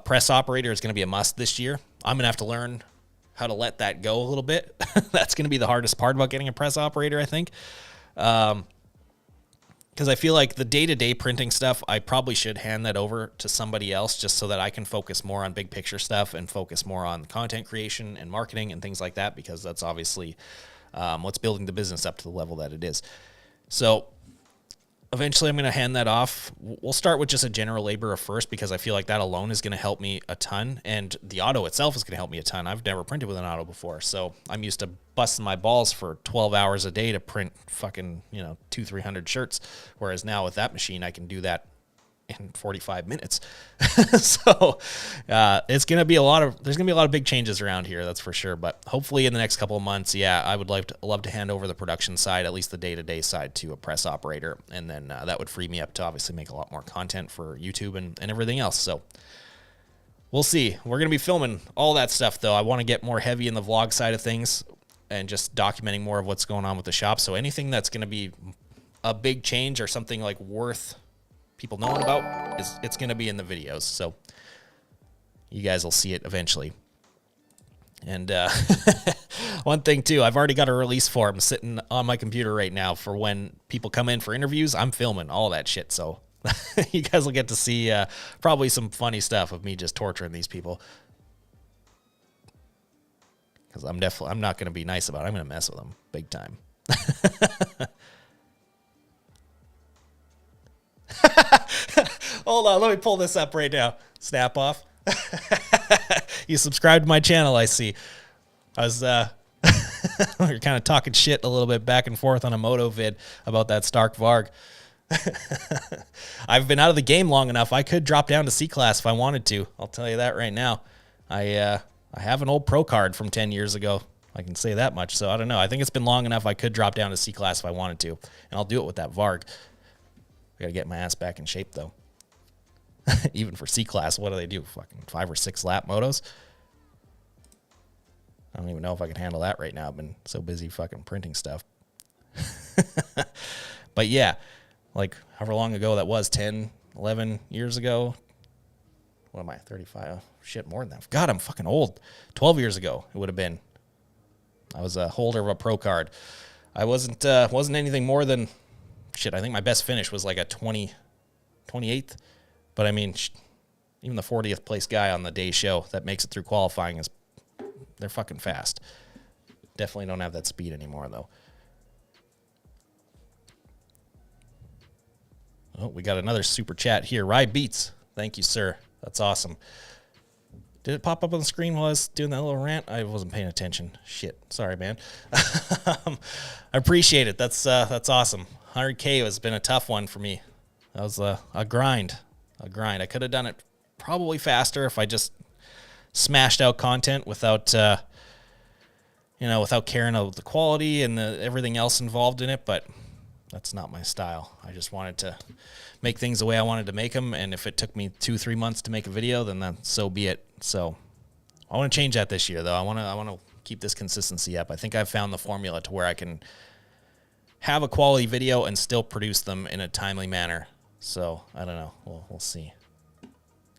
press operator is going to be a must this year. I'm going to have to learn how to let that go a little bit. That's going to be the hardest part about getting a press operator, I think. Because I feel like the day-to-day printing stuff, I probably should hand that over to somebody else just so that I can focus more on big picture stuff and focus more on content creation and marketing and things like that, because that's obviously what's building the business up to the level that it is. So eventually I'm going to hand that off. We'll start with just a general laborer first, because I feel like that alone is going to help me a ton. And the auto itself is going to help me a ton. I've never printed with an auto before. So I'm used to busting my balls for 12 hours a day to print fucking, 200-300 shirts. Whereas now with that machine, I can do that in 45 minutes. So it's going to be there's going to be a lot of big changes around here. That's for sure. But hopefully in the next couple of months, I would love to hand over the production side, at least the day-to-day side, to a press operator. And then that would free me up to obviously make a lot more content for YouTube and everything else. So we'll see. We're going to be filming all that stuff though. I want to get more heavy in the vlog side of things and just documenting more of what's going on with the shop. So anything that's going to be a big change or something like worth people knowing about, it's going to be in the videos. So you guys will see it eventually. And one thing too, I've already got a release form sitting on my computer right now for when people come in for interviews. I'm filming all that shit. So you guys will get to see probably some funny stuff of me just torturing these people. Because I'm not going to be nice about it. I'm going to mess with them big time. Hold on, let me pull this up right now. Snap off. You subscribed to my channel, I see. I was we were kind of talking shit a little bit back and forth on a moto vid about that Stark Varg. I've been out of the game long enough. I could drop down to C class if I wanted to. I'll tell you that right now. I have an old pro card from 10 years ago. I can say that much. So I don't know. I think it's been long enough. I could drop down to C class if I wanted to, and I'll do it with that Varg. I got to get my ass back in shape though. Even for C class, what do they do? Fucking 5 or 6 lap motos? I don't even know if I can handle that right now. I've been so busy fucking printing stuff. But yeah, like however long ago that was, 10, 11 years ago. What am I, 35? Oh, shit, more than that. God, I'm fucking old. 12 years ago it would have been. I was a holder of a pro card. I wasn't anything more than, shit, I think my best finish was like a 28th. But I mean, even the 40th place guy on the day show that makes it through qualifying they're fucking fast. Definitely don't have that speed anymore though. Oh, we got another super chat here. Rye Beats. Thank you, sir. That's awesome. Did it pop up on the screen while I was doing that little rant? I wasn't paying attention. Shit. Sorry, man. I appreciate it. That's awesome. 100K has been a tough one for me. That was a grind. I could have done it probably faster if I just smashed out content without caring about the quality and everything else involved in it. But that's not my style. I just wanted to make things the way I wanted to make them. And if it took me 2-3 months to make a video, then so be it. So I want to change that this year though. I want to keep this consistency up. I think I've found the formula to where I can have a quality video and still produce them in a timely manner. So I don't know. We'll see.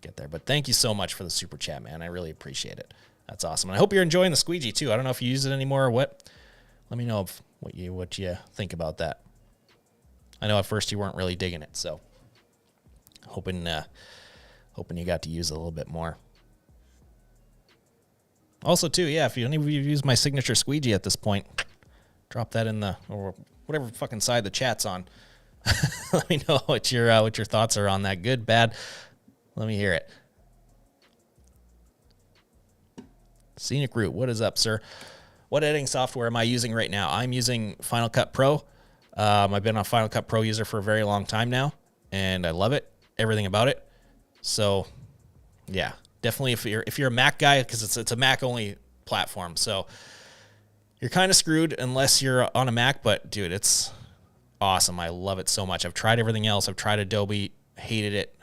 Get there. But thank you so much for the super chat, man. I really appreciate it. That's awesome. And I hope you're enjoying the Squeegee too. I don't know if you use it anymore or what. Let me know what you think about that. I know at first you weren't really digging it, so hoping you got to use it a little bit more. Also too, yeah, if any of you use my signature Squeegee at this point, drop that in or whatever fucking side the chat's on. Let me know what your thoughts are on that. Good, bad. Let me hear it. Scenic Route, what is up, sir? What editing software am I using right now? I'm using Final Cut Pro. I've been a Final Cut Pro user for a very long time now, and I love it. Everything about it. So, yeah, definitely if you're a Mac guy, because it's a Mac only platform, so you're kind of screwed unless you're on a Mac. But dude, it's awesome. I love it so much. I've tried everything else. I've tried Adobe, hated it.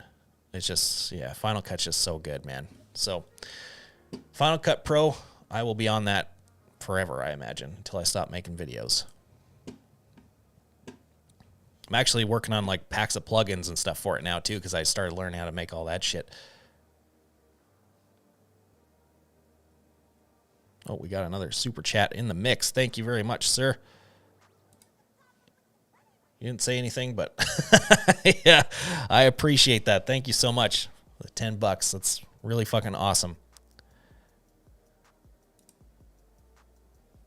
It's just, yeah, Final Cut's just so good, man. So Final Cut Pro, I will be on that forever, I imagine, until I stop making videos. I'm actually working on like packs of plugins and stuff for it now too, because I started learning how to make all that shit. Oh, we got another super chat in the mix. Thank you very much, sir. You didn't say anything, but yeah, I appreciate that. Thank you so much. The $10. That's really fucking awesome.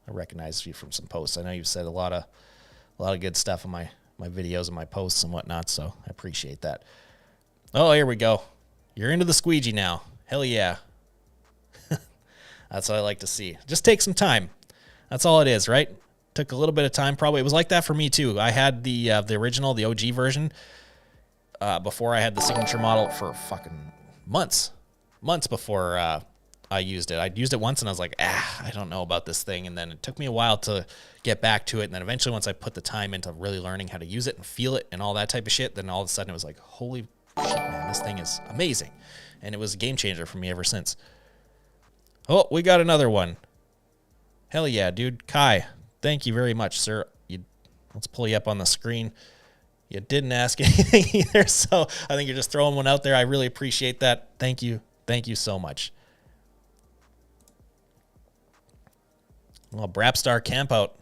I recognize you from some posts. I know you've said a lot of good stuff in my videos and my posts and whatnot, so I appreciate that. Oh, here we go. You're into the squeegee now. Hell yeah. That's what I like to see. Just take some time. That's all it is, right? Took a little bit of time probably. It was like that for me too. I had the original, the OG version, before I had the signature model for fucking months before I used it. I used it once and I was like, I don't know about this thing. And then it took me a while to get back to it. And then eventually once I put the time into really learning how to use it and feel it and all that type of shit, then all of a sudden it was like, holy shit, man, this thing is amazing. And it was a game changer for me ever since. Oh, we got another one. Hell yeah, dude. Kai, thank you very much, sir. Let's pull you up on the screen. You didn't ask anything either, so I think you're just throwing one out there. I really appreciate that. Thank you. Thank you so much. Well, Brapstar Campout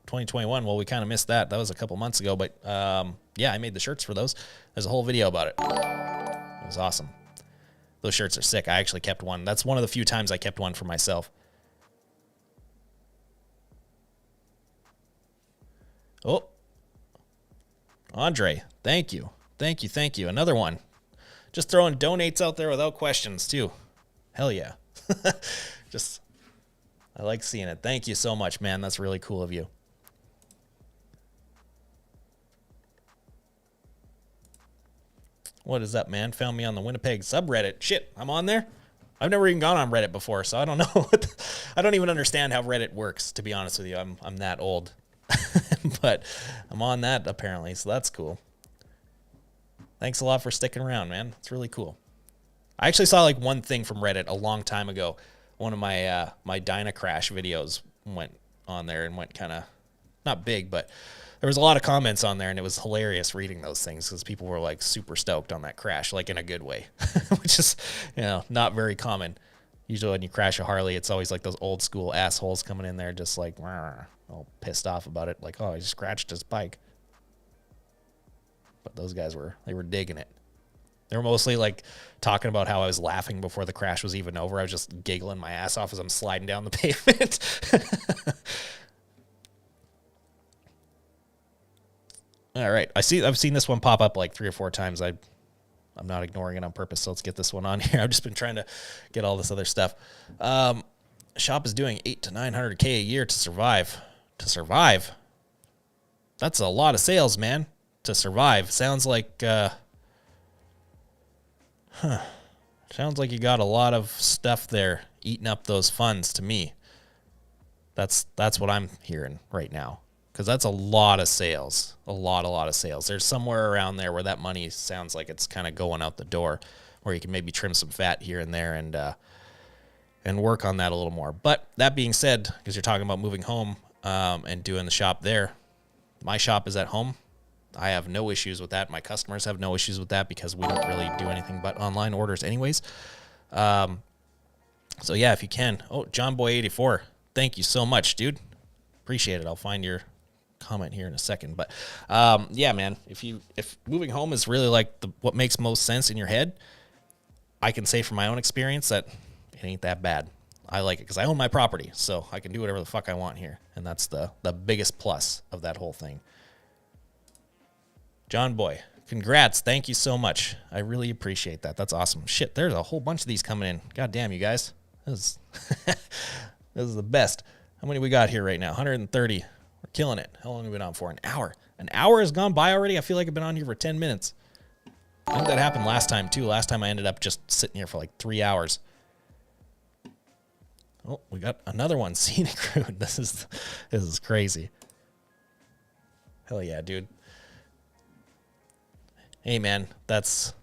2021. Well, we kind of missed that. That was a couple months ago, but yeah, I made the shirts for those. There's a whole video about it. It was awesome. Those shirts are sick. I actually kept one. That's one of the few times I kept one for myself. Oh, Andre, thank you. Thank you. Thank you. Another one. Just throwing donates out there without questions, too. Hell yeah. I like seeing it. Thank you so much, man. That's really cool of you. What is up, man? Found me on the Winnipeg subreddit. Shit, I'm on there? I've never even gone on Reddit before, so I don't know. I don't even understand how Reddit works, to be honest with you. I'm that old. But I'm on that, apparently, so that's cool. Thanks a lot for sticking around, man. It's really cool. I actually saw like one thing from Reddit a long time ago. One of my my Dyna Crash videos went on there and went kind of, not big, but there was a lot of comments on there, and it was hilarious reading those things because people were like super stoked on that crash, like in a good way, which is, not very common. Usually when you crash a Harley, it's always like those old school assholes coming in there just like all pissed off about it, like, oh, he scratched his bike. But those guys they were digging it. They were mostly like talking about how I was laughing before the crash was even over. I was just giggling my ass off as I'm sliding down the pavement. All right. I've seen this one pop up like 3 or 4 times. I'm not ignoring it on purpose, so let's get this one on here. I've just been trying to get all this other stuff. Shop is doing 800 to 900K a year to survive. To survive? That's a lot of sales, man. To survive. Sounds like sounds like you got a lot of stuff there eating up those funds to me. That's what I'm hearing right now. Because that's a lot of sales. A lot of sales. There's somewhere around there where that money sounds like it's kind of going out the door, where you can maybe trim some fat here and there and work on that a little more. But that being said, because you're talking about moving home and doing the shop there, my shop is at home. I have no issues with that. My customers have no issues with that because we don't really do anything but online orders anyways. So yeah, if you can. Oh, JohnBoy84, thank you so much, dude. Appreciate it. I'll find your comment here in a second. But yeah, man, if moving home is really like what makes most sense in your head, I can say from my own experience that it ain't that bad. I like it because I own my property, so I can do whatever the fuck I want here. And that's the biggest plus of that whole thing. John Boy, congrats. Thank you so much. I really appreciate that. That's awesome. Shit, there's a whole bunch of these coming in. God damn, you guys. This is the best. How many we got here right now? 130. We're killing it. How long have we been on for? An hour. An hour has gone by already? I feel like I've been on here for 10 minutes. I think that happened last time, too. Last time I ended up just sitting here for like 3 hours. Oh, we got another one. Scenic Route. This is crazy. Hell yeah, dude. Hey, man, that's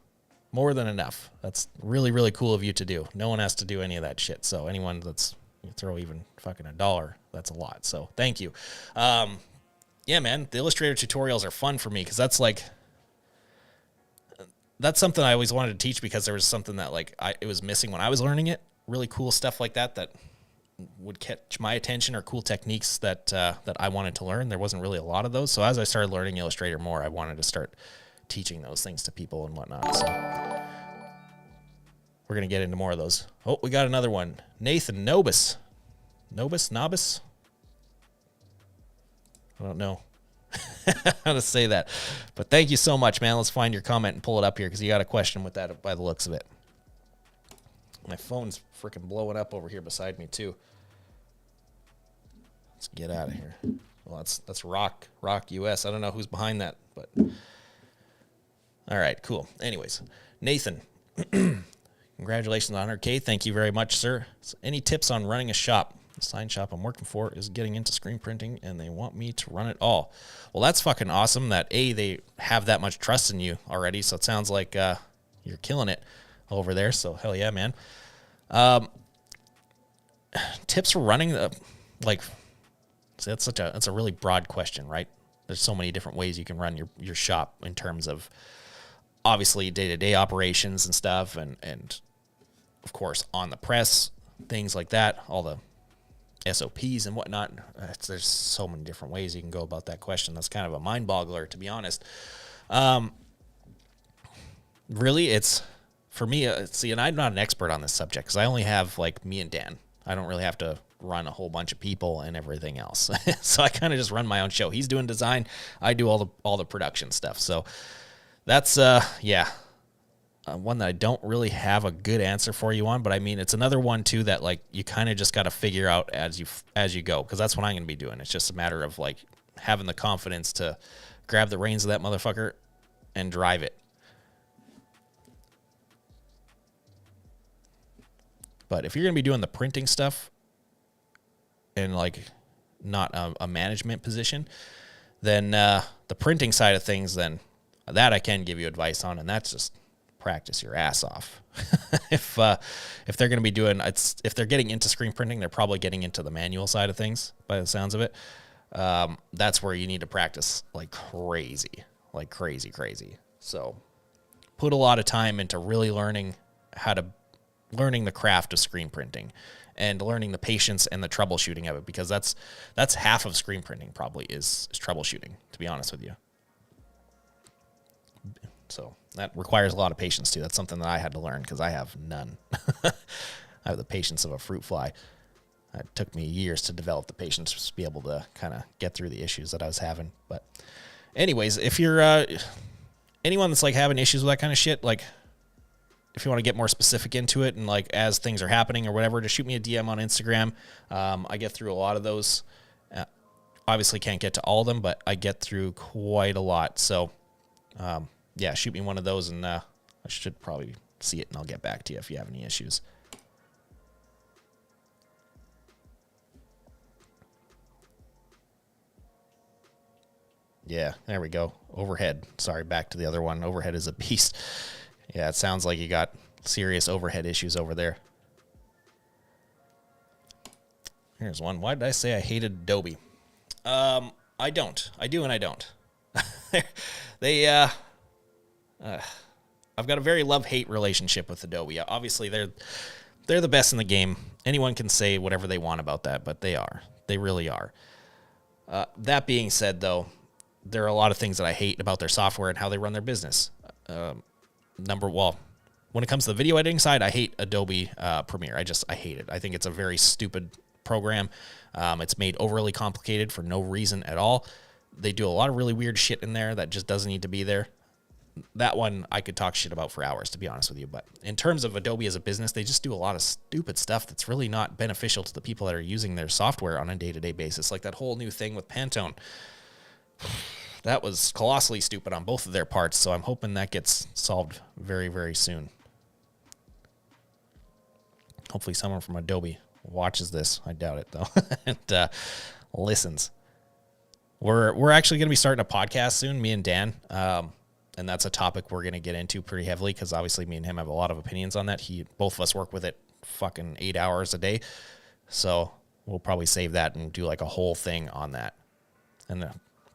more than enough. That's really, really cool of you to do. No one has to do any of that shit. So anyone you throw even fucking $1, that's a lot. So thank you. Yeah, yeah, man, the Illustrator tutorials are fun for me because that's something I always wanted to teach because there was something that it was missing when I was learning it. Really cool stuff like that would catch my attention, or cool techniques that I wanted to learn. There wasn't really a lot of those. So as I started learning Illustrator more, I wanted to start teaching those things to people and whatnot. So we're going to get into more of those. Oh, we got another one. Nathan Nobis. Nobis? I don't know how to say that. But thank you so much, man. Let's find your comment and pull it up here because you got a question with that by the looks of it. My phone's freaking blowing up over here beside me, too. Let's get out of here. Well, that's Rock US. I don't know who's behind that, but all right, cool. Anyways, Nathan, congratulations on 100K. Thank you very much, sir. So any tips on running a shop? The sign shop I'm working for is getting into screen printing, and they want me to run it all. Well, that's fucking awesome that, A, they have that much trust in you already, so it sounds like you're killing it over there, so hell yeah, man. Tips for running that's a really broad question, right? There's so many different ways you can run your shop in terms of obviously day-to-day operations and stuff, and of course on the press, things like that, all the SOPs and whatnot. There's so many different ways you can go about that question. That's kind of a mind boggler, to be honest. Really, it's for me, see, and I'm not an expert on this subject because I only have me and Dan. I don't really have to run a whole bunch of people and everything else. So I kind of just run my own show. He's doing design. I do all the production stuff. So that's, one that I don't really have a good answer for you on, but I mean, it's another one too that you kind of just got to figure out as you go, because that's what I'm going to be doing. It's just a matter of having the confidence to grab the reins of that motherfucker and drive it. But if you're going to be doing the printing stuff and not a management position, then the printing side of things, then that I can give you advice on, and that's just practice your ass off. If they're going to be doing, if they're getting into screen printing, they're probably getting into the manual side of things by the sounds of it. That's where you need to practice like crazy. So put a lot of time into really learning the craft of screen printing and learning the patience and the troubleshooting of it, because that's half of screen printing probably is troubleshooting, to be honest with you. So that requires a lot of patience too. That's something that I had to learn because I have none. I have the patience of a fruit fly. It took me years to develop the patience to be able to kind of get through the issues that I was having. But anyways, if you're anyone that's having issues with that kind of shit, if you want to get more specific into it and as things are happening or whatever, just shoot me a DM on Instagram. I get through a lot of those. Obviously can't get to all of them, but I get through quite a lot. So yeah, shoot me one of those and I should probably see it and I'll get back to you if you have any issues. Yeah, there we go. Overhead. Sorry, back to the other one. Overhead is a beast. Yeah, it sounds like you got serious overhead issues over there. Here's one. Why did I say I hated Adobe? I don't. I do and I don't. I've got a very love-hate relationship with Adobe. Obviously, they're the best in the game. Anyone can say whatever they want about that, but they are. They really are. That being said, though, there are a lot of things that I hate about their software and how they run their business. When it comes to the video editing side, I hate Adobe Premiere. I hate it. I think it's a very stupid program. It's made overly complicated for no reason at all. They do a lot of really weird shit in there that just doesn't need to be there. That one I could talk shit about for hours, to be honest with you. But in terms of Adobe as a business, they just do a lot of stupid stuff that's really not beneficial to the people that are using their software on a day-to-day basis. Like that whole new thing with Pantone. That was colossally stupid on both of their parts, so I'm hoping that gets solved very, very soon. Hopefully someone from Adobe watches this. I doubt it, though, and listens. We're actually going to be starting a podcast soon, me and Dan, and that's a topic we're going to get into pretty heavily because obviously me and him have a lot of opinions on that. Both of us work with it fucking 8 hours a day, so we'll probably save that and do like a whole thing on that. And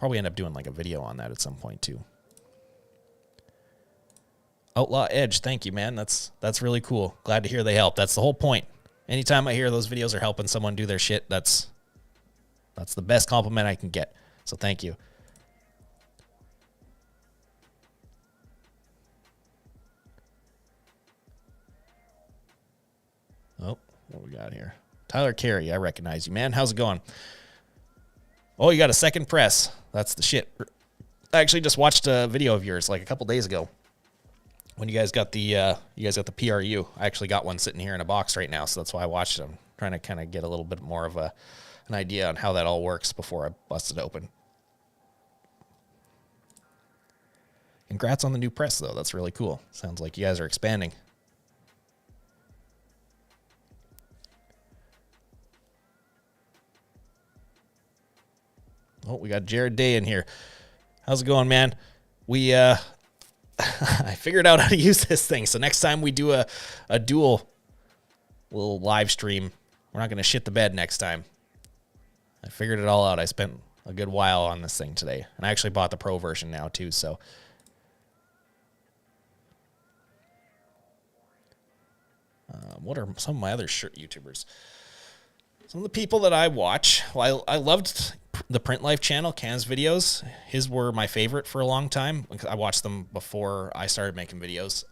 Probably end up doing like a video on that at some point too. Outlaw Edge, thank you, man. That's really cool. Glad to hear they help. That's the whole point. Anytime I hear those videos are helping someone do their shit, that's the best compliment I can get. So thank you. Oh, what we got here? Tyler Carey, I recognize you, man. How's it going? Oh, you got a second press. That's the shit. I actually just watched a video of yours like a couple days ago when you guys got the PRU. I actually got one sitting here in a box right now, so that's why I watched it. I'm trying to kind of get a little bit more of an idea on how that all works before I bust it open. Congrats on the new press, though. That's really cool. Sounds like you guys are expanding. Oh, we got Jared Day in here. How's it going, man? We I figured out how to use this thing. So next time we do a dual little live stream, we're not going to shit the bed next time. I figured it all out. I spent a good while on this thing today. And I actually bought the pro version now too, so what are some of my other shirt YouTubers? Some of the people that I watch, well, I loved the Print Life channel, Can's videos. His were my favorite for a long time. I watched them before I started making videos.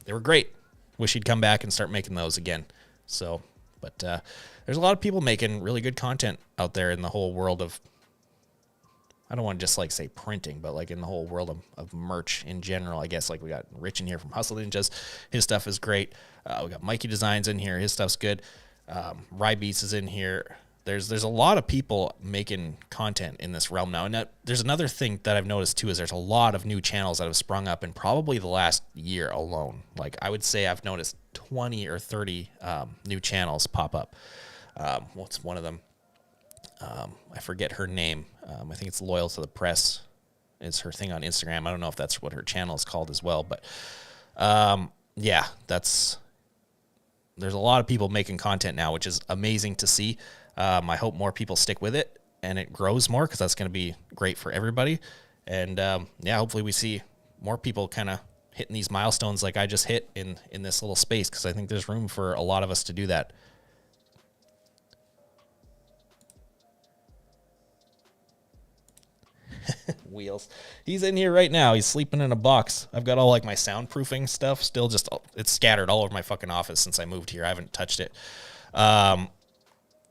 They were great. Wish he'd come back and start making those again. So, but there's a lot of people making really good content out there in the whole world of, I don't want to just like say printing, but like in the whole world of merch in general, I guess. Like we got Rich in here from Hustle Ninjas. His stuff is great. We got Mikey Designs in here. His stuff's good. Rybeats is in here. There's a lot of people making content in this realm now. And there's another thing that I've noticed too, is there's a lot of new channels that have sprung up in probably the last year alone. Like I would say I've noticed 20 or 30 new channels pop up. What's one of them? I forget her name. I think it's Loyal to the Press is her thing on Instagram. I don't know if that's what her channel is called as well, but yeah, there's a lot of people making content now, which is amazing to see. I hope more people stick with it and it grows more, because that's going to be great for everybody. And yeah, hopefully we see more people kind of hitting these milestones like I just hit in this little space, because I think there's room for a lot of us to do that. Wheels. He's in here right now. He's sleeping in a box. I've got all like my soundproofing stuff still just, it's scattered all over my fucking office since I moved here. I haven't touched it.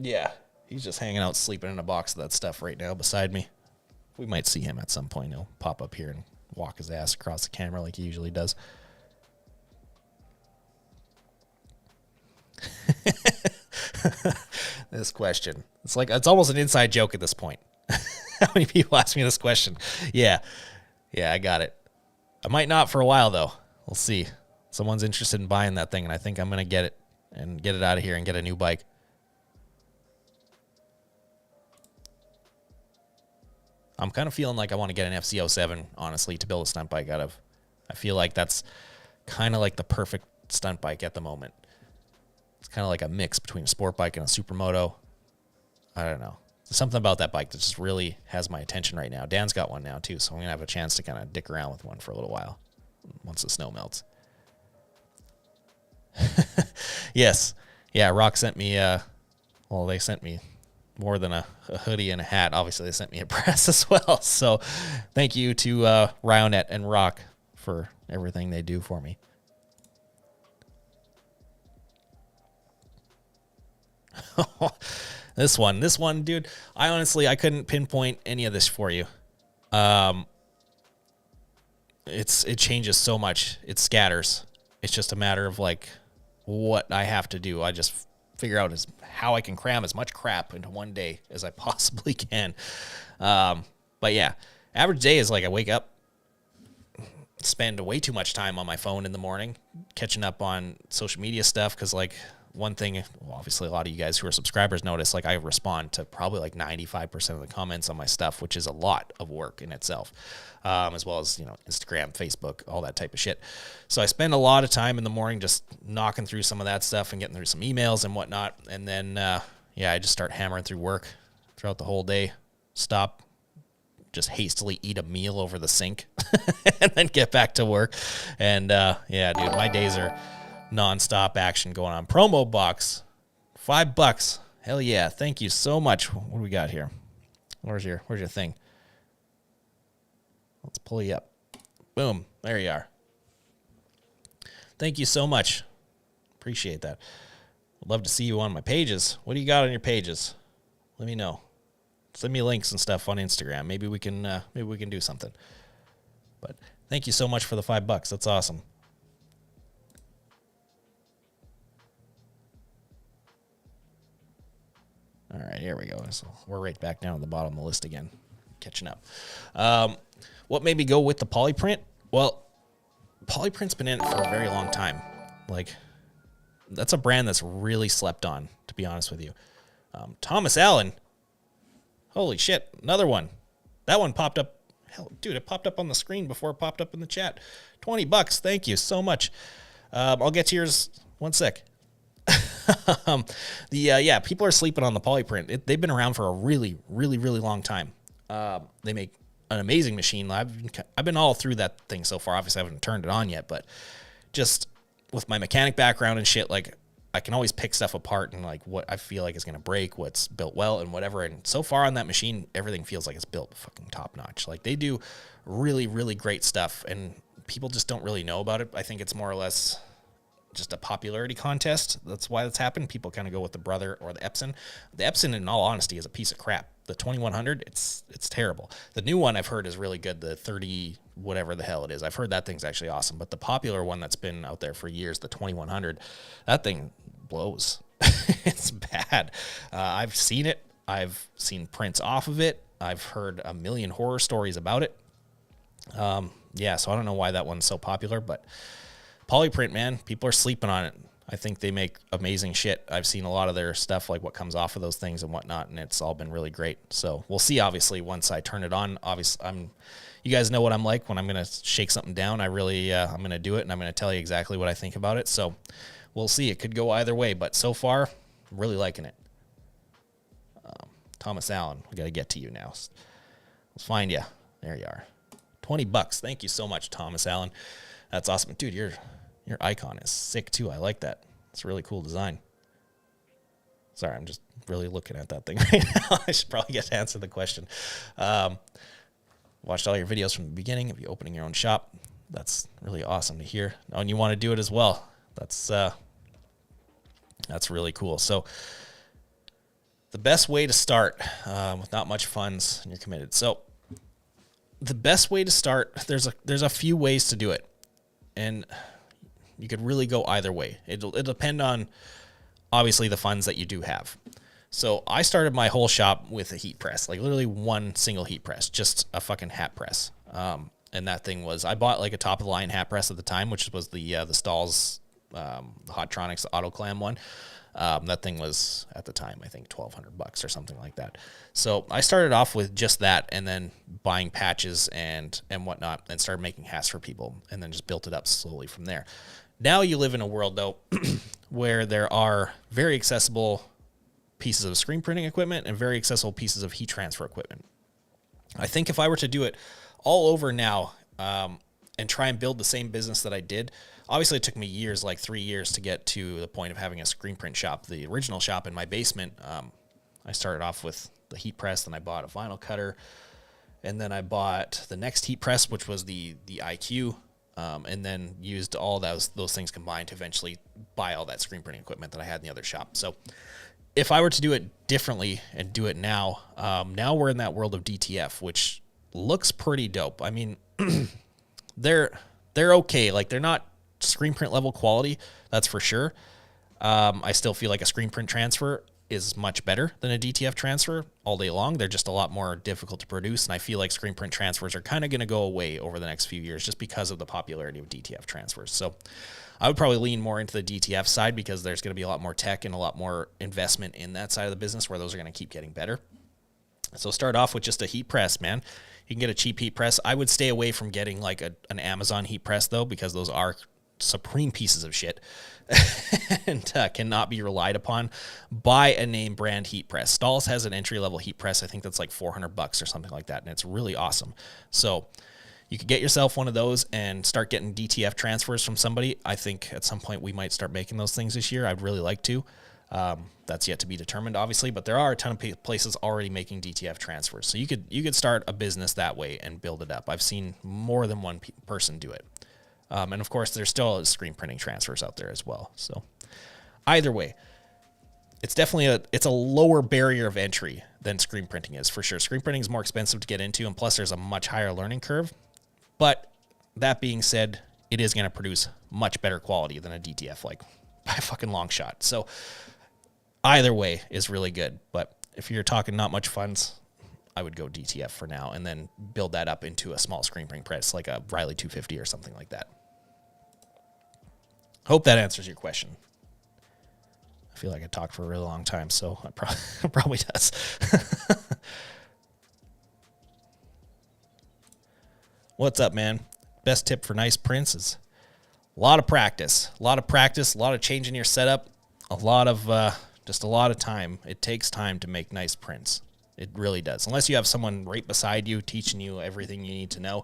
Yeah, he's just hanging out, sleeping in a box of that stuff right now beside me. We might see him at some point. He'll pop up here and walk his ass across the camera like he usually does. This question. It's almost an inside joke at this point. How many people ask me this question? Yeah, I got it. I might not for a while, though. We'll see. Someone's interested in buying that thing, and I think I'm going to get it and get it out of here and get a new bike. I'm kind of feeling like I want to get an FC07, honestly, to build a stunt bike out of. I feel like that's kind of like the perfect stunt bike at the moment. It's kind of like a mix between a sport bike and a supermoto. I don't know. There's something about that bike that just really has my attention right now. Dan's got one now, too, so I'm going to have a chance to kind of dick around with one for a little while once the snow melts. Yes. Yeah, Rock sent me, well, they sent me more than a hoodie and a hat. Obviously, they sent me a press as well. So thank you to Ryonet and Rock for everything they do for me. This one, dude, I couldn't pinpoint any of this for you. It changes so much. It scatters. It's just a matter of like what I have to do. I just figure out how I can cram as much crap into one day as I possibly can. But yeah, average day is like I wake up, spend way too much time on my phone in the morning, catching up on social media stuff. Cause like one thing, well, obviously a lot of you guys who are subscribers notice, like I respond to probably like 95% of the comments on my stuff, which is a lot of work in itself. As well as, Instagram, Facebook, all that type of shit. So I spend a lot of time in the morning just knocking through some of that stuff and getting through some emails and whatnot. And then, I just start hammering through work throughout the whole day, stop, just hastily eat a meal over the sink and then get back to work. And yeah, dude, my days are nonstop action going on. Promo box, $5. Hell yeah. Thank you so much. What do we got here? Where's your thing? Let's pull you up. Boom. There you are. Thank you so much. Appreciate that. I'd love to see you on my pages. What do you got on your pages? Let me know. Send me links and stuff on Instagram. Maybe we can do something. But thank you so much for the $5. That's awesome. All right, here we go. So we're right back down at the bottom of the list again, catching up. What made me go with the polyprint? Well, polyprint's been in it for a very long time. Like, that's a brand that's really slept on, to be honest with you. Thomas Allen. Holy shit, another one. That one popped up. Hell, dude, it popped up on the screen before it popped up in the chat. $20. Thank you so much. I'll get to yours one sec. Yeah, people are sleeping on the polyprint. They've been around for a really, really, really long time. They make an amazing machine. I've been all through that thing so far. Obviously, I haven't turned it on yet, but just with my mechanic background and shit, like, I can always pick stuff apart and like what I feel like is going to break, what's built well and whatever. And so far on that machine, everything feels like it's built fucking top notch. Like, they do really, really great stuff and people just don't really know about it. I think it's more or less just a popularity contest. That's why that's happened. People kind of go with the Brother or the Epson. The Epson, in all honesty, is a piece of crap. The 2100, it's terrible. The new one I've heard is really good. The 30, whatever the hell it is. I've heard that thing's actually awesome. But the popular one that's been out there for years, the 2100, that thing blows. It's bad. I've seen it. I've seen prints off of it. I've heard a million horror stories about it. Yeah, so I don't know why that one's so popular, but polyprint, man, people are sleeping on it. I think they make amazing shit. I've seen a lot of their stuff, like what comes off of those things and whatnot, and it's all been really great. So we'll see, obviously, once I turn it on. Obviously, you guys know what I'm like when I'm going to shake something down. I'm going to do it, and I'm going to tell you exactly what I think about it. So we'll see. It could go either way, but so far, I'm really liking it. Thomas Allen, we got to get to you now. Let's find you. There you are. $20. Thank you so much, Thomas Allen. That's awesome. Dude, your icon is sick, too. I like that. It's a really cool design. Sorry, I'm just really looking at that thing right now. I should probably get to answer the question. Watched all your videos from the beginning of you opening your own shop. That's really awesome to hear. Oh, and you want to do it as well. That's really cool. So the best way to start with not much funds and you're committed. So the best way to start, there's a few ways to do it. And you could really go either way. It'll depend on, obviously, the funds that you do have. So I started my whole shop with a heat press, like literally one single heat press, just a fucking hat press. And that thing was, I bought like a top-of-the-line hat press at the time, which was the Stahls, the Hottronics Autoclam one. That thing was, at the time, I think $1,200 or something like that. So I started off with just that and then buying patches and whatnot and started making hats for people and then just built it up slowly from there. Now you live in a world, though, where there are very accessible pieces of screen printing equipment and very accessible pieces of heat transfer equipment. I think if I were to do it all over now and try and build the same business that I did, obviously it took me years, like 3 years, to get to the point of having a screen print shop. The original shop in my basement, I started off with the heat press, then I bought a vinyl cutter, and then I bought the next heat press, which was the IQ, and then used all those things combined to eventually buy all that screen printing equipment that I had in the other shop. So if I were to do it differently and do it now, now we're in that world of DTF, which looks pretty dope. I mean, they're okay. Like, they're not screen print level quality, that's for sure. I still feel like a screen print transfer is much better than a DTF transfer all day long. They're just a lot more difficult to produce, and I feel like screen print transfers are kind of going to go away over the next few years just because of the popularity of DTF transfers. So I would probably lean more into the DTF side because there's going to be a lot more tech and a lot more investment in that side of the business where those are going to keep getting better. So start off with just a heat press, man. You can get a cheap heat press. I would stay away from getting like an Amazon heat press, though, because those are supreme pieces of shit. and cannot be relied upon, buy a name brand heat press. Stahls has an entry level heat press. I think that's like $400 or something like that, and it's really awesome. So you could get yourself one of those and start getting DTF transfers from somebody. I think at some point we might start making those things this year. I'd really like to. That's yet to be determined, obviously, but there are a ton of places already making DTF transfers. So you could start a business that way and build it up. I've seen more than one person do it. And of course, there's still screen printing transfers out there as well. So either way, it's definitely a lower barrier of entry than screen printing is, for sure. Screen printing is more expensive to get into, and plus there's a much higher learning curve. But that being said, it is going to produce much better quality than a DTF, like by a fucking long shot. So either way is really good. But if you're talking not much funds, I would go DTF for now and then build that up into a small screen print press, like a Riley 250 or something like that. Hope that answers your question. I feel like I talked for a really long time, so it probably does. What's up, man? Best tip for nice prints is a lot of practice. A lot of changing your setup, just a lot of time. It takes time to make nice prints. It really does. Unless you have someone right beside you teaching you everything you need to know,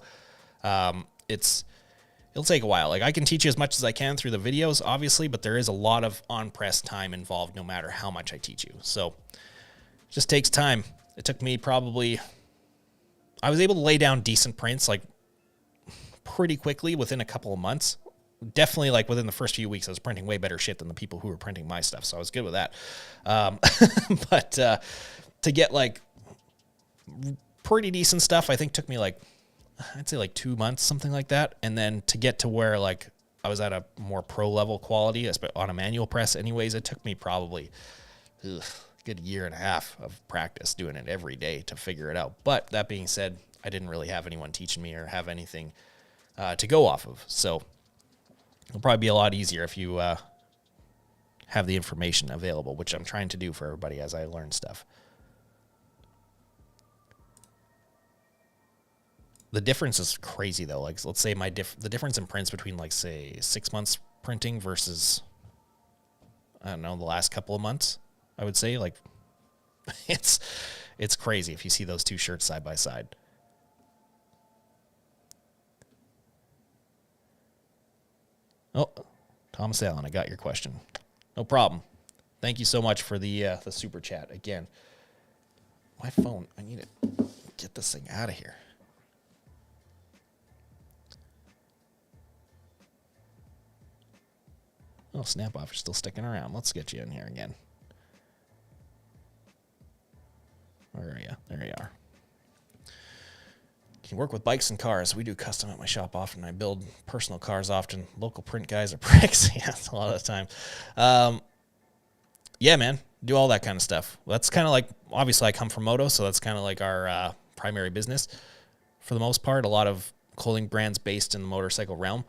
it'll take a while. Like, I can teach you as much as I can through the videos, obviously, but there is a lot of on-press time involved no matter how much I teach you. So it just takes time. It took me I was able to lay down decent prints, like, pretty quickly within a couple of months. Definitely, like, within the first few weeks, I was printing way better shit than the people who were printing my stuff, so I was good with that. But to get, like, pretty decent stuff, I think took me, like, I'd say, like, 2 months, something like that. And then to get to where, like, I was at a more pro-level quality on a manual press anyways, it took me probably a good year and a half of practice doing it every day to figure it out. But that being said, I didn't really have anyone teaching me or have anything to go off of. So it'll probably be a lot easier if you have the information available, which I'm trying to do for everybody as I learn stuff. The difference is crazy, though. Like, let's say the difference in prints between, like, say, 6 months printing versus, I don't know, the last couple of months, I would say, like, it's crazy if you see those two shirts side by side. Oh, Thomas Allen, I got your question. No problem. Thank you so much for the super chat again. My phone, I need to get this thing out of here. Oh, Snap Off is still sticking around. Let's get you in here again. Where are you? There you are. Can you work with bikes and cars? We do custom at my shop often. I build personal cars often. Local print guys are pricks. Yeah, that's a lot of the time. Yeah, man. Do all that kind of stuff. That's kind of like, obviously I come from moto, so that's kind of like our primary business for the most part. A lot of clothing brands based in the motorcycle realm.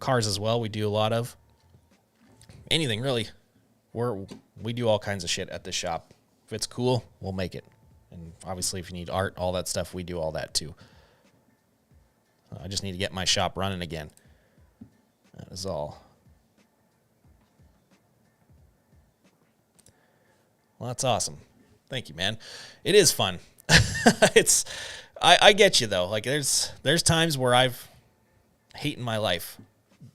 Cars as well, we do a lot of. Anything, really. We do all kinds of shit at this shop. If it's cool, we'll make it. And obviously, if you need art, all that stuff, we do all that too. I just need to get my shop running again. That is all. Well, that's awesome. Thank you, man. It is fun. I get you, though. Like, there's times where I've hated my life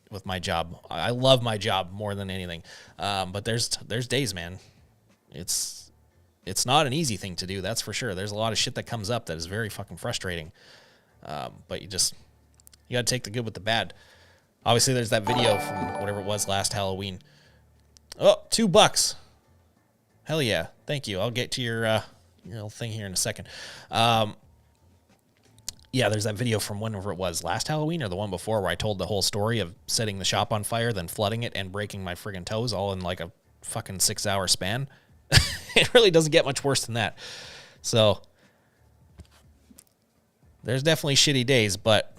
with my job. I love my job more than anything. But there's days, man. It's not an easy thing to do, that's for sure. There's a lot of shit that comes up that is very fucking frustrating. But you got to take the good with the bad. Obviously, there's that video from whatever it was last Halloween. Oh, $2. Hell yeah. Thank you. I'll get to your little thing here in a second. Yeah, there's that video from whenever it was, last Halloween or the one before, where I told the whole story of setting the shop on fire, then flooding it and breaking my friggin' toes all in like a fucking 6-hour span. It really doesn't get much worse than that. So there's definitely shitty days, but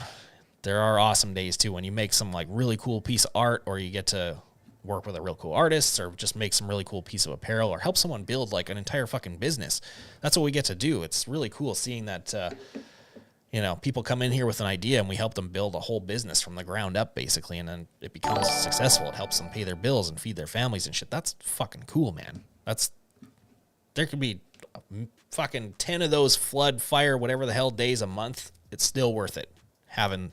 there are awesome days too when you make some like really cool piece of art, or you get to work with a real cool artist, or just make some really cool piece of apparel, or help someone build like an entire fucking business. That's what we get to do. It's really cool seeing that people come in here with an idea and we help them build a whole business from the ground up, basically, and then it becomes successful. It helps them pay their bills and feed their families and shit. That's fucking cool, man. There could be fucking 10 of those flood, fire, whatever the hell days a month. It's still worth it having,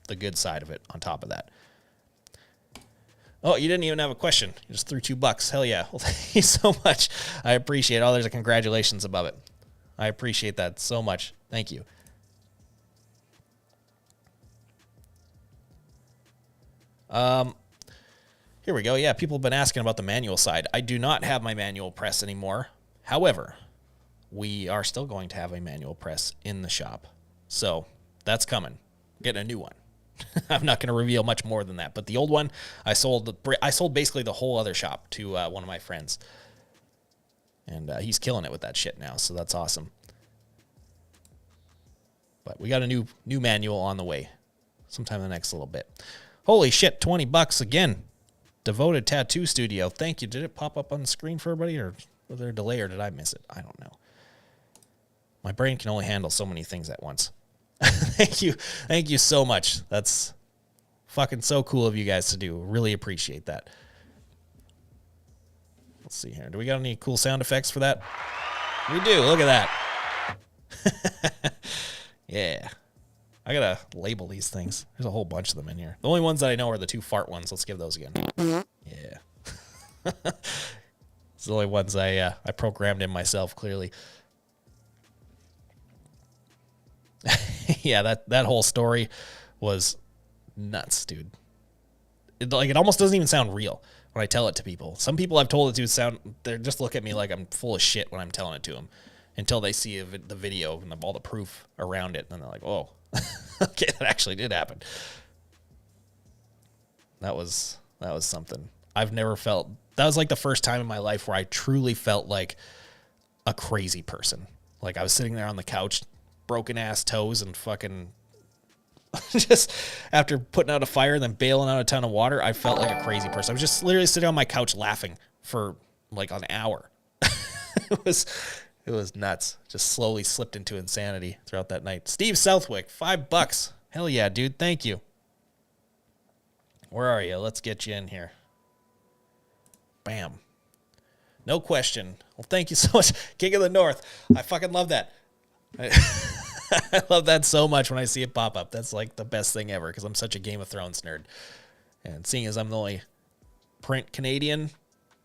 the good side of it on top of that. Oh, you didn't even have a question. You just threw $2. Hell yeah. Well, thank you so much. I appreciate it. Oh, there's a congratulations above it. I appreciate that so much. Thank you. Here we go. Yeah, people have been asking about the manual side. I do not have my manual press anymore. However, we are still going to have a manual press in the shop. So that's coming. Getting a new one. I'm not going to reveal much more than that. But the old one, I sold basically the whole other shop to one of my friends. And he's killing it with that shit now. So that's awesome. But we got a new manual on the way sometime in the next little bit. Holy shit, $20 again. Devoted Tattoo Studio. Thank you. Did it pop up on the screen for everybody, or was there a delay, or did I miss it? I don't know. My brain can only handle so many things at once. Thank you. Thank you so much. That's fucking so cool of you guys to do. Really appreciate that. Let's see here. Do we got any cool sound effects for that? We do. Look at that. Yeah. I gotta label these things. There's a whole bunch of them in here. The only ones that I know are the 2 fart ones. Let's give those again. Yeah. It's the only ones I programmed in myself, clearly. Yeah, that whole story was nuts, dude. It almost doesn't even sound real when I tell it to people. Some people I've told it to they just look at me like I'm full of shit when I'm telling it to them until they see the video and all the proof around it. And they're like, oh, okay, that actually did happen. That was something. I've never felt, that was like the first time in my life where I truly felt like a crazy person. Like I was sitting there on the couch, broken ass toes and fucking just after putting out a fire and then bailing out a ton of water, I felt like a crazy person. I was just literally sitting on my couch laughing for like an hour. It was nuts. Just slowly slipped into insanity throughout that night. Steve Southwick, $5. Hell yeah, dude. Thank you. Where are you? Let's get you in here. Bam. No question. Well, thank you so much. King of the North. I fucking love that. I love that so much when I see it pop up. That's like the best thing ever because I'm such a Game of Thrones nerd. And seeing as I'm the only print Canadian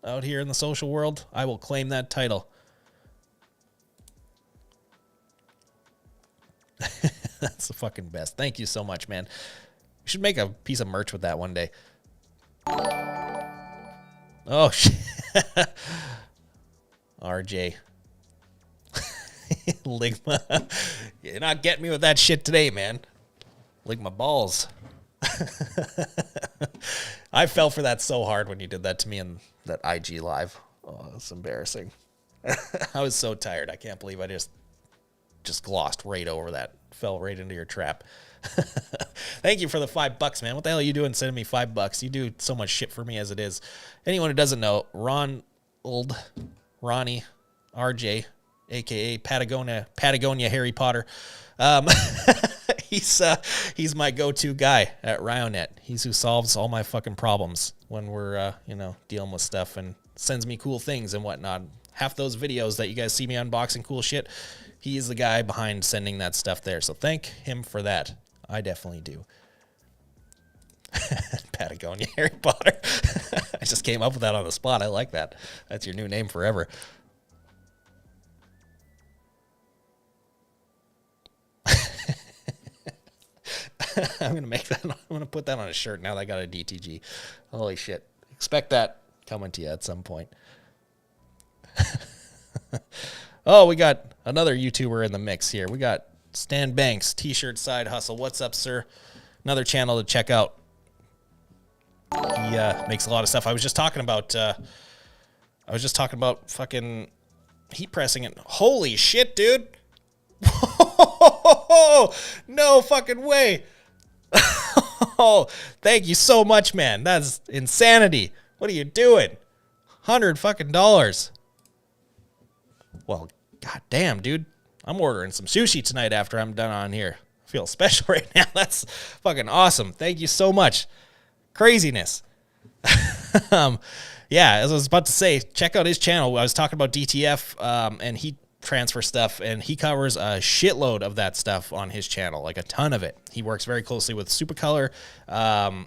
out here in the social world, I will claim that title. That's the fucking best. Thank you so much, man. We should make a piece of merch with that one day. Oh, shit. RJ. Ligma. You're not getting me with that shit today, man. Ligma balls. I fell for that so hard when you did that to me in that IG live. Oh, that's embarrassing. I was so tired. I can't believe I just glossed right over that. Fell right into your trap. Thank you for the $5, man. What the hell are you doing sending me $5? You do so much shit for me as it is. Anyone who doesn't know, Ronnie, RJ, a.k.a. Patagonia Harry Potter. He's my go-to guy at Ryonet. He's who solves all my fucking problems when we're, dealing with stuff and sends me cool things and whatnot. Half those videos that you guys see me unboxing cool shit, he is the guy behind sending that stuff there. So thank him for that. I definitely do. Patagonia Harry Potter. I just came up with that on the spot. I like that. That's your new name forever. I'm going to make that. I'm going to put that on a shirt now that I got a DTG. Holy shit. Expect that coming to you at some point. Oh, we got another YouTuber in the mix here. We got Stan Banks, T-shirt side hustle. What's up, sir? Another channel to check out. He makes a lot of stuff. I was just talking about fucking heat pressing it. Holy shit, dude. No fucking way. Oh, thank you so much, man. That's insanity. What are you doing? $100 fucking dollars. Well, goddamn, dude. I'm ordering some sushi tonight after I'm done on here. feel special right now. That's fucking awesome. Thank you so much. Craziness. Yeah, as I was about to say, check out his channel. I was talking about DTF and heat transfer stuff, and he covers a shitload of that stuff on his channel, like a ton of it. He works very closely with Supercolor and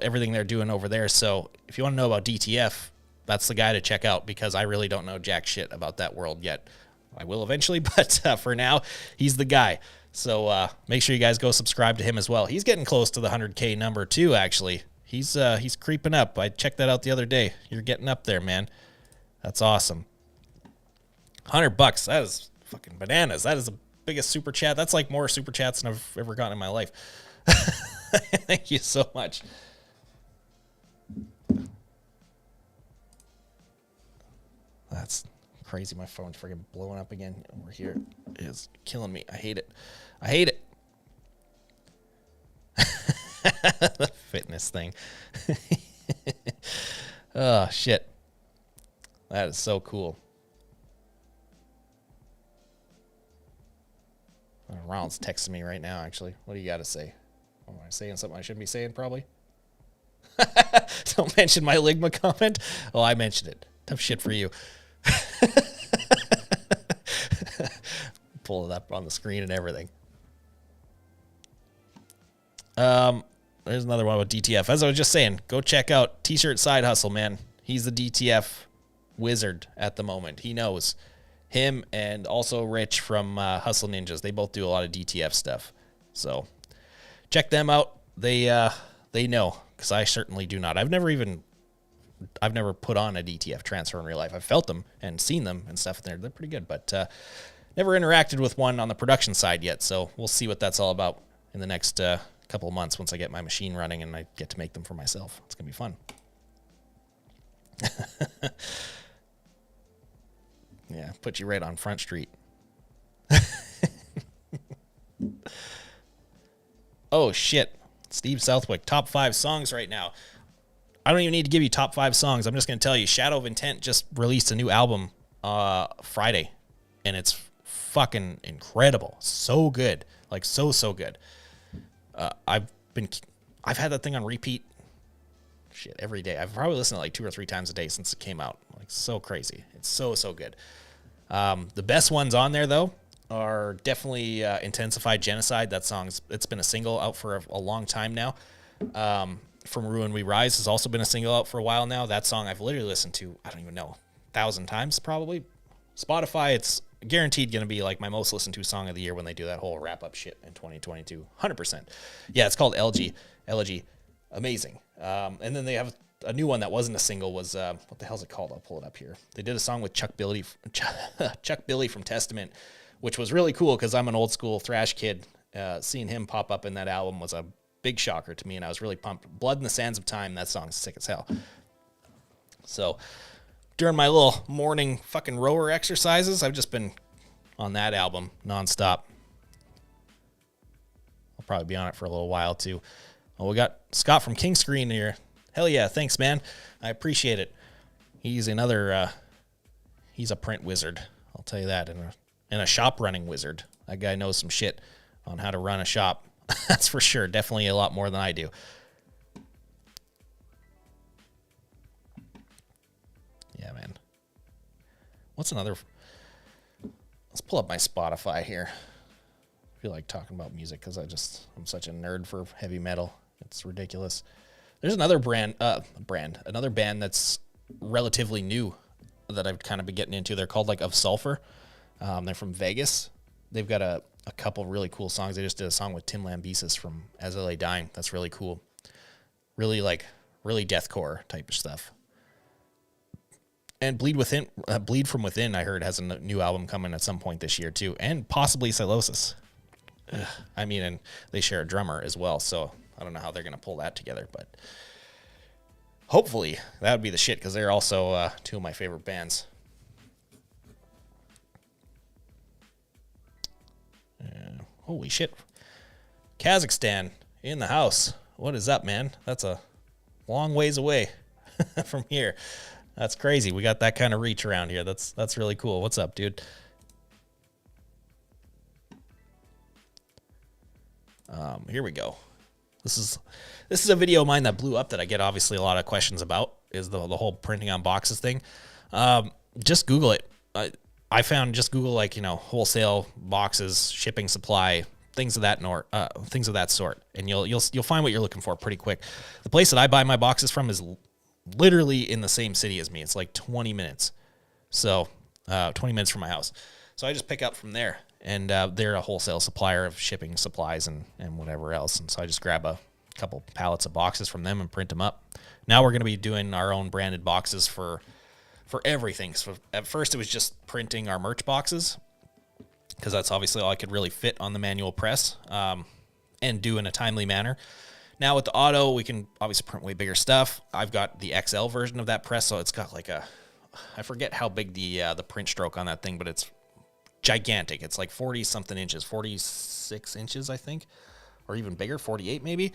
everything they're doing over there. So if you want to know about DTF, that's the guy to check out, because I really don't know jack shit about that world yet. I will eventually, but for now, he's the guy. So make sure you guys go subscribe to him as well. He's getting close to the 100K number too, actually. He's creeping up. I checked that out the other day. You're getting up there, man. That's awesome. $100. That is fucking bananas. That is the biggest super chat. That's like more super chats than I've ever gotten in my life. Thank you so much. That's crazy. My phone's freaking blowing up again over here. It is killing me. I hate it. I hate it. The fitness thing. Oh, shit. That is so cool. Ronald's texting me right now, actually. What do you got to say? Am I saying something I shouldn't be saying, probably? Don't mention my Ligma comment. Oh, I mentioned it. Tough shit for you. Pull it up on the screen and everything. There's another one about DTF. As I was just saying, go check out T-Shirt Side Hustle, man. He's the DTF wizard at the moment. He knows. Him and also Rich from Hustle Ninjas. They both do a lot of DTF stuff. So check them out. They know, because I certainly do not. I've never put on a DTF transfer in real life. I've felt them and seen them and stuff. They're pretty good, but never interacted with one on the production side yet. So we'll see what that's all about in the next couple of months once I get my machine running and I get to make them for myself. It's going to be fun. Yeah, put you right on Front Street. Oh, shit. Steve Southwick, top 5 songs right now. I don't even need to give you top 5 songs. I'm just going to tell you, Shadow of Intent just released a new album Friday, and it's fucking incredible. So good. Like, so good. I've had that thing on repeat shit every day. I've probably listened to it like 2 or 3 times a day since it came out. Like, so crazy. It's so good. The best ones on there, though, are definitely Intensified Genocide. That song's, it's been a single out for a long time now. From Ruin We Rise has also been a single out for a while now. That song I've literally listened to, I don't even know, 1,000 times probably. Spotify, it's guaranteed going to be like my most listened to song of the year when they do that whole wrap-up shit in 2022. 100%. Yeah, it's called Elegy. Amazing. And then they have a new one that wasn't a single, was what the hell's it called? I'll pull it up here. They did a song with Chuck Billy from Testament, which was really cool because I'm an old school thrash kid. Seeing him pop up in that album was a big shocker to me, and I was really pumped. Blood in the Sands of Time, that song's sick as hell. So during my little morning fucking rower exercises, I've just been on that album nonstop. I'll probably be on it for a little while too. Oh, we got Scott from King Screen here. Hell yeah, thanks, man. I appreciate it. He's another, he's a print wizard, I'll tell you that, and a shop running wizard. That guy knows some shit on how to run a shop. That's for sure. Definitely a lot more than I do. Yeah, man. What's another? Let's pull up my Spotify here. I feel like talking about music because I'm such a nerd for heavy metal. It's ridiculous. There's another another band that's relatively new that I've kind of been getting into. They're called like Of Sulfur. They're from Vegas. They've got a couple really cool songs. They just did a song with Tim Lambesis from As I Lay Dying. That's really cool. Really deathcore type of stuff. And Bleed From Within, I heard, has a new album coming at some point this year too, and possibly Silosis. I mean, and they share a drummer as well, so I don't know how they're gonna pull that together, but hopefully that would be the shit because they're also 2 of my favorite bands. Holy shit. Kazakhstan in the house. What is up, man? That's a long ways away from here. That's crazy. We got that kind of reach around here. That's really cool. What's up, dude? Here we go. This is a video of mine that blew up that I get obviously a lot of questions about, is the whole printing on boxes thing. Just Google it. I found, just Google, like, wholesale boxes, shipping supply, things of that sort, and you'll find what you're looking for pretty quick. The place that I buy my boxes from is literally in the same city as me. It's like 20 minutes. So 20 minutes from my house. So I just pick up from there, and they're a wholesale supplier of shipping supplies and whatever else. And so I just grab a couple pallets of boxes from them and print them up. Now we're going to be doing our own branded boxes for everything. So at first it was just printing our merch boxes, because that's obviously all I could really fit on the manual press and do in a timely manner. Now with the auto, we can obviously print way bigger stuff. I've got the XL version of that press, so it's got like I forget how big the print stroke on that thing, but it's gigantic. It's like 40-something inches, 46 inches, I think, or even bigger, 48 maybe.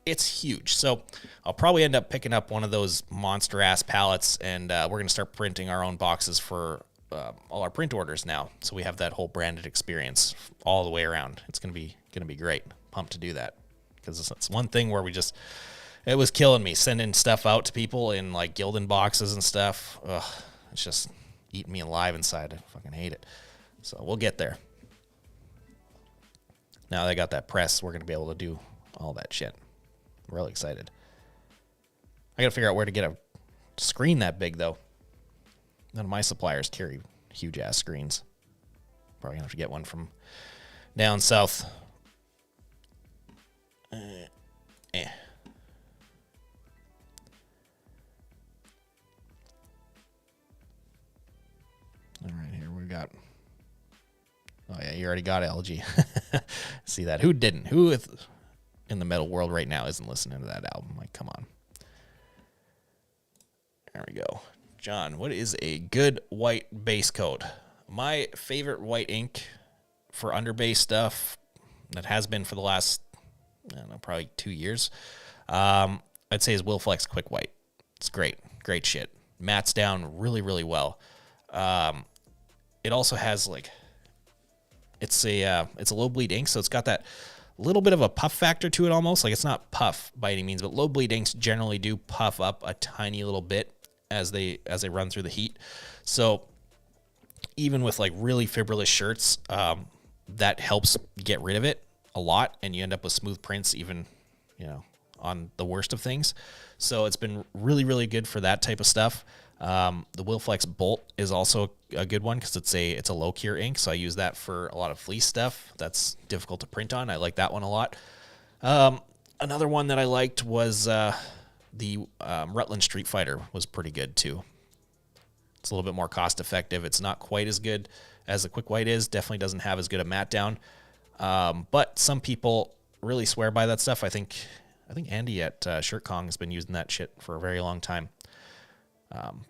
It's huge. So I'll probably end up picking up one of those monster-ass pallets, and we're going to start printing our own boxes for all our print orders now. So we have that whole branded experience all the way around. It's going to be great. Pumped to do that, because it's one thing where it was killing me sending stuff out to people in like Gildan boxes and stuff. Ugh, it's just eating me alive inside. I fucking hate it. So we'll get there. Now they got that press, we're going to be able to do all that shit. I'm really excited. I got to figure out where to get a screen that big, though. None of my suppliers carry huge-ass screens. Probably going to have to get one from down south. All right, here we got... Oh, yeah, you already got LG. See that? Who didn't? Who in the metal world right now isn't listening to that album? Like, come on. There we go. John, what is a good white base coat? My favorite white ink for underbase stuff, that has been for the last, I don't know, probably 2 years, I'd say is Willflex Quick White. It's great. Great shit. Mats down really, really well. It also has, like... It's a low bleed ink, so it's got that little bit of a puff factor to it almost. Like, it's not puff by any means, but low bleed inks generally do puff up a tiny little bit as they run through the heat. So even with like really fibrillous shirts, that helps get rid of it a lot, and you end up with smooth prints even, on the worst of things. So it's been really, really good for that type of stuff. The Willflex Bolt is also a good one because it's a low cure ink, so I use that for a lot of fleece stuff that's difficult to print on. I like that one a lot. Another one that I liked was the Rutland Street Fighter was pretty good too. It's a little bit more cost effective. It's not quite as good as the Quick White is. Definitely doesn't have as good a matte down. But some people really swear by that stuff. I think Andy at Shirt Kong has been using that shit for a very long time.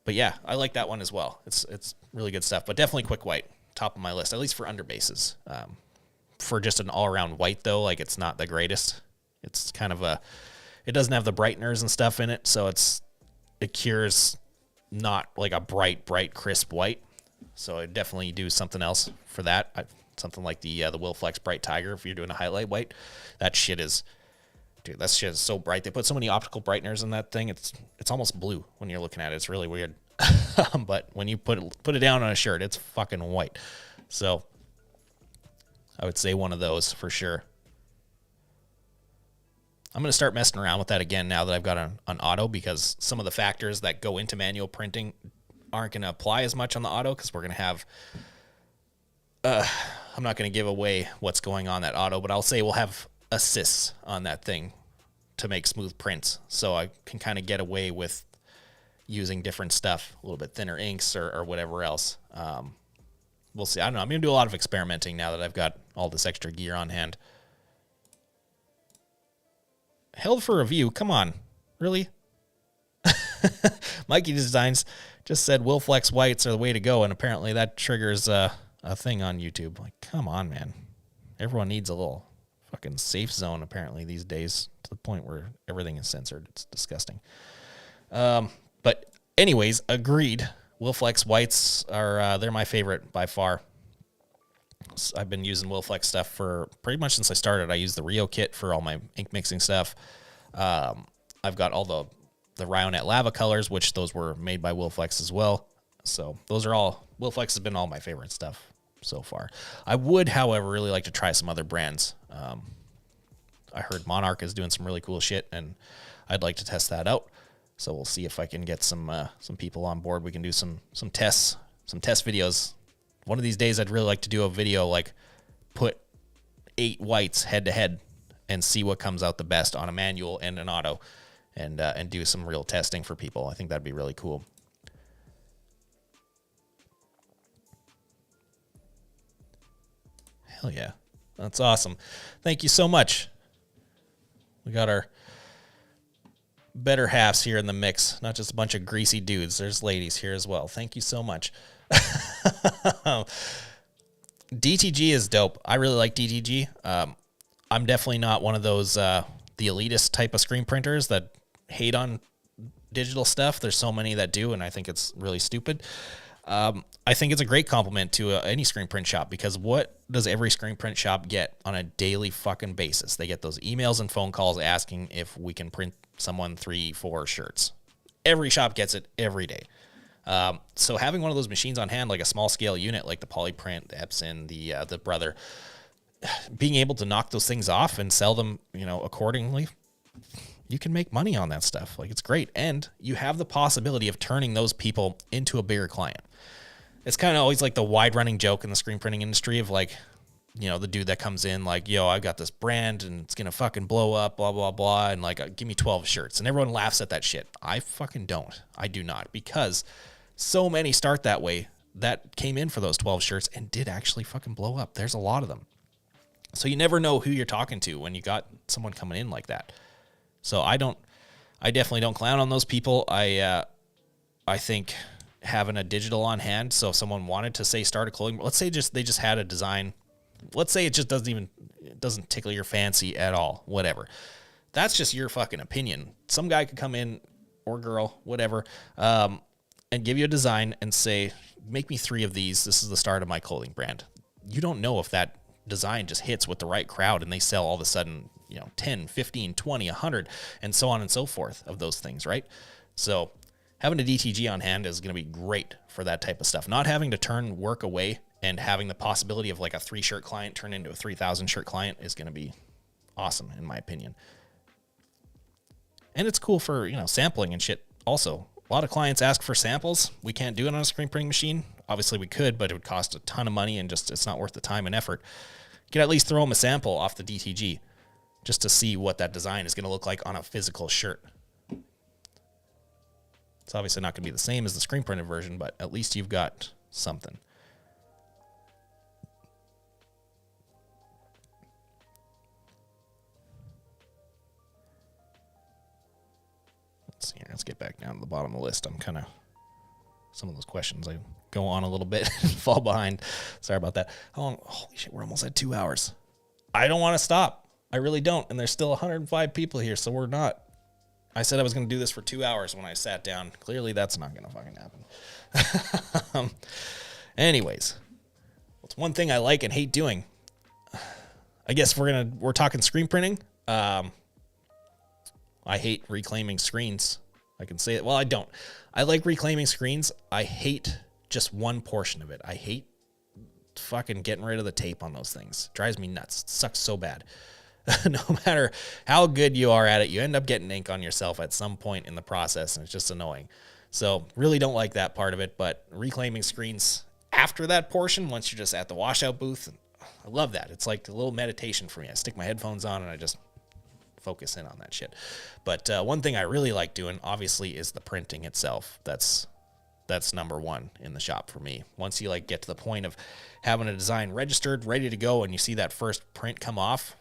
But yeah, I like that one as well. It's really good stuff, but definitely Quick White, top of my list, at least for underbases. For just an all-around white though, like, it's not the greatest. It's kind of it doesn't have the brighteners and stuff in it, so it cures not like a bright, crisp white. So I definitely do something else for that. Something like the Willflex Bright Tiger if you're doing a highlight white. That shit is... Dude, that shit is so bright. They put so many optical brighteners in that thing. It's almost blue when you're looking at it. It's really weird. But when you put it down on a shirt, it's fucking white. So I would say one of those for sure. I'm going to start messing around with that again now that I've got an auto, because some of the factors that go into manual printing aren't going to apply as much on the auto, because we're going to have... I'm not going to give away what's going on that auto, but I'll say we'll have assists on that thing to make smooth prints, so I can kind of get away with using different stuff, a little bit thinner inks or whatever else. We'll see. I don't know. I'm going to do a lot of experimenting now that I've got all this extra gear on hand. Held for review. Come on. Really? Mikey Designs just said Willflex whites are the way to go, and apparently that triggers a thing on YouTube. Like, come on, man. Everyone needs a little fucking safe zone apparently these days, to the point where everything is censored. It's disgusting. But anyways, agreed. Willflex whites are they're my favorite by far. I've been using WillFlex stuff for pretty much since I started. I use the Rio kit for all my ink mixing stuff. I've got all the Ryonet Lava colors, which those were made by WillFlex as well. So those are all, WillFlex has been all my favorite stuff so far. I would, however, really like to try some other brands. I heard Monarch is doing some really cool shit, and I'd like to test that out. So we'll see if I can get some people on board. We can do some tests, some test videos. One of these days, I'd really like to do a video like put 8 whites head to head and see what comes out the best on a manual and an auto, and do some real testing for people. I think that'd be really cool. Hell yeah, that's awesome. Thank you so much. We got our better halves here in the mix, not just a bunch of greasy dudes. There's ladies here as well. Thank you so much. DTG is dope. I really like DTG. I'm definitely not one of those the elitist type of screen printers that hate on digital stuff. There's so many that do, and I think it's really stupid. I think it's a great compliment to any screen print shop, because what does every screen print shop get on a daily fucking basis? They get those emails and phone calls asking if we can print someone 3-4 shirts. Every shop gets it every day. So having one of those machines on hand, like a small scale unit, like the Polyprint, the Epson, the Brother, being able to knock those things off and sell them, accordingly, you can make money on that stuff. Like, it's great. And you have the possibility of turning those people into a bigger client. It's kind of always like the wide running joke in the screen printing industry of like, the dude that comes in like, yo, I got this brand and it's going to fucking blow up, blah, blah, blah. And like, give me 12 shirts. And everyone laughs at that shit. I fucking don't. I do not, because so many start that way that came in for those 12 shirts and did actually fucking blow up. There's a lot of them. So you never know who you're talking to when you got someone coming in like that. So I definitely don't clown on those people. I think having a digital on hand, so if someone wanted to say start a clothing, let's say they just had a design, let's say it just doesn't tickle your fancy at all, whatever. That's just your fucking opinion. Some guy could come in, or girl, whatever, and give you a design and say, make me 3 of these. This is the start of my clothing brand. You don't know if that design just hits with the right crowd and they sell all of a sudden, 10, 15, 20, 100, and so on and so forth of those things, right? So having a DTG on hand is going to be great for that type of stuff. Not having to turn work away and having the possibility of like a 3-shirt client turn into a 3,000 shirt client is going to be awesome, in my opinion. And it's cool for, sampling and shit. Also, a lot of clients ask for samples. We can't do it on a screen printing machine. Obviously we could, but it would cost a ton of money and just, it's not worth the time and effort. You can at least throw them a sample off the DTG just to see what that design is going to look like on a physical shirt. It's obviously not going to be the same as the screen printed version, but at least you've got something. Let's see here. Let's get back down to the bottom of the list. I'm kind of, some of those questions, I go on a little bit and fall behind. Sorry about that. How long? Holy shit, we're almost at 2 hours. I don't want to stop. I really don't. And there's still 105 people here, so we're not. I said I was going to do this for 2 hours when I sat down. Clearly, that's not going to fucking happen. Anyways, what's one thing I like and hate doing? I guess we're talking screen printing. I hate reclaiming screens. I can say it. Well, I don't. I like reclaiming screens. I hate just one portion of it. I hate fucking getting rid of the tape on those things. Drives me nuts. It sucks so bad. No matter how good you are at it, you end up getting ink on yourself at some point in the process, and it's just annoying. So really don't like that part of it, but reclaiming screens after that portion, once you're just at the washout booth, I love that. It's like a little meditation for me. I stick my headphones on and I just focus in on that shit. But one thing I really like doing, obviously, is the printing itself. That's number one in the shop for me. Once you like get to the point of having a design registered, ready to go, and you see that first print come off,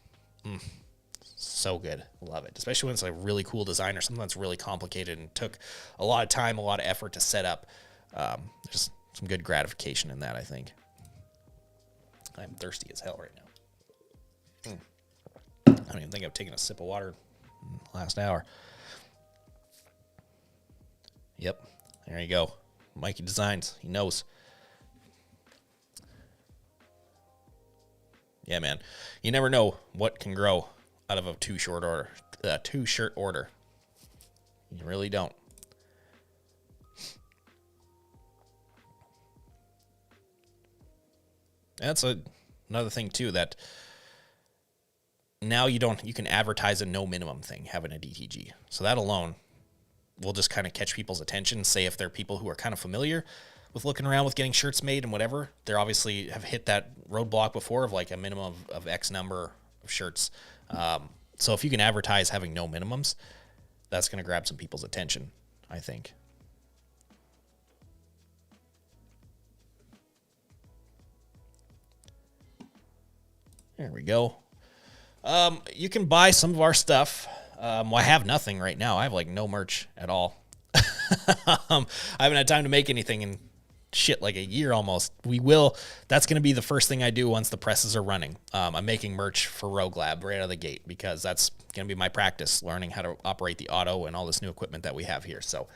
so good. Love it. Especially when it's like a really cool design or something that's really complicated and took a lot of time, a lot of effort to set up. There's some good gratification in that, I think. I'm thirsty as hell right now. I don't even think I've taken a sip of water in the last hour. Yep. There you go. Mikey Designs. He knows. Yeah, man. You never know what can grow out of a two shirt order. You really don't. That's another thing too, that now you can advertise a no minimum thing having a DTG. So that alone will just kind of catch people's attention. Say if they're people who are kind of familiar with looking around with getting shirts made and whatever, they're obviously have hit that roadblock before of like a minimum of X number of shirts. So if you can advertise having no minimums, that's going to grab some people's attention, I think. There we go. You can buy some of our stuff. Well, I have nothing right now. I have like no merch at all. I haven't had time to make anything in like a year almost. That's going to be the first thing I do once the presses are running. I'm making merch for Rogue Lab right out of the gate because that's going to be my practice, learning how to operate the auto and all this new equipment that we have here. So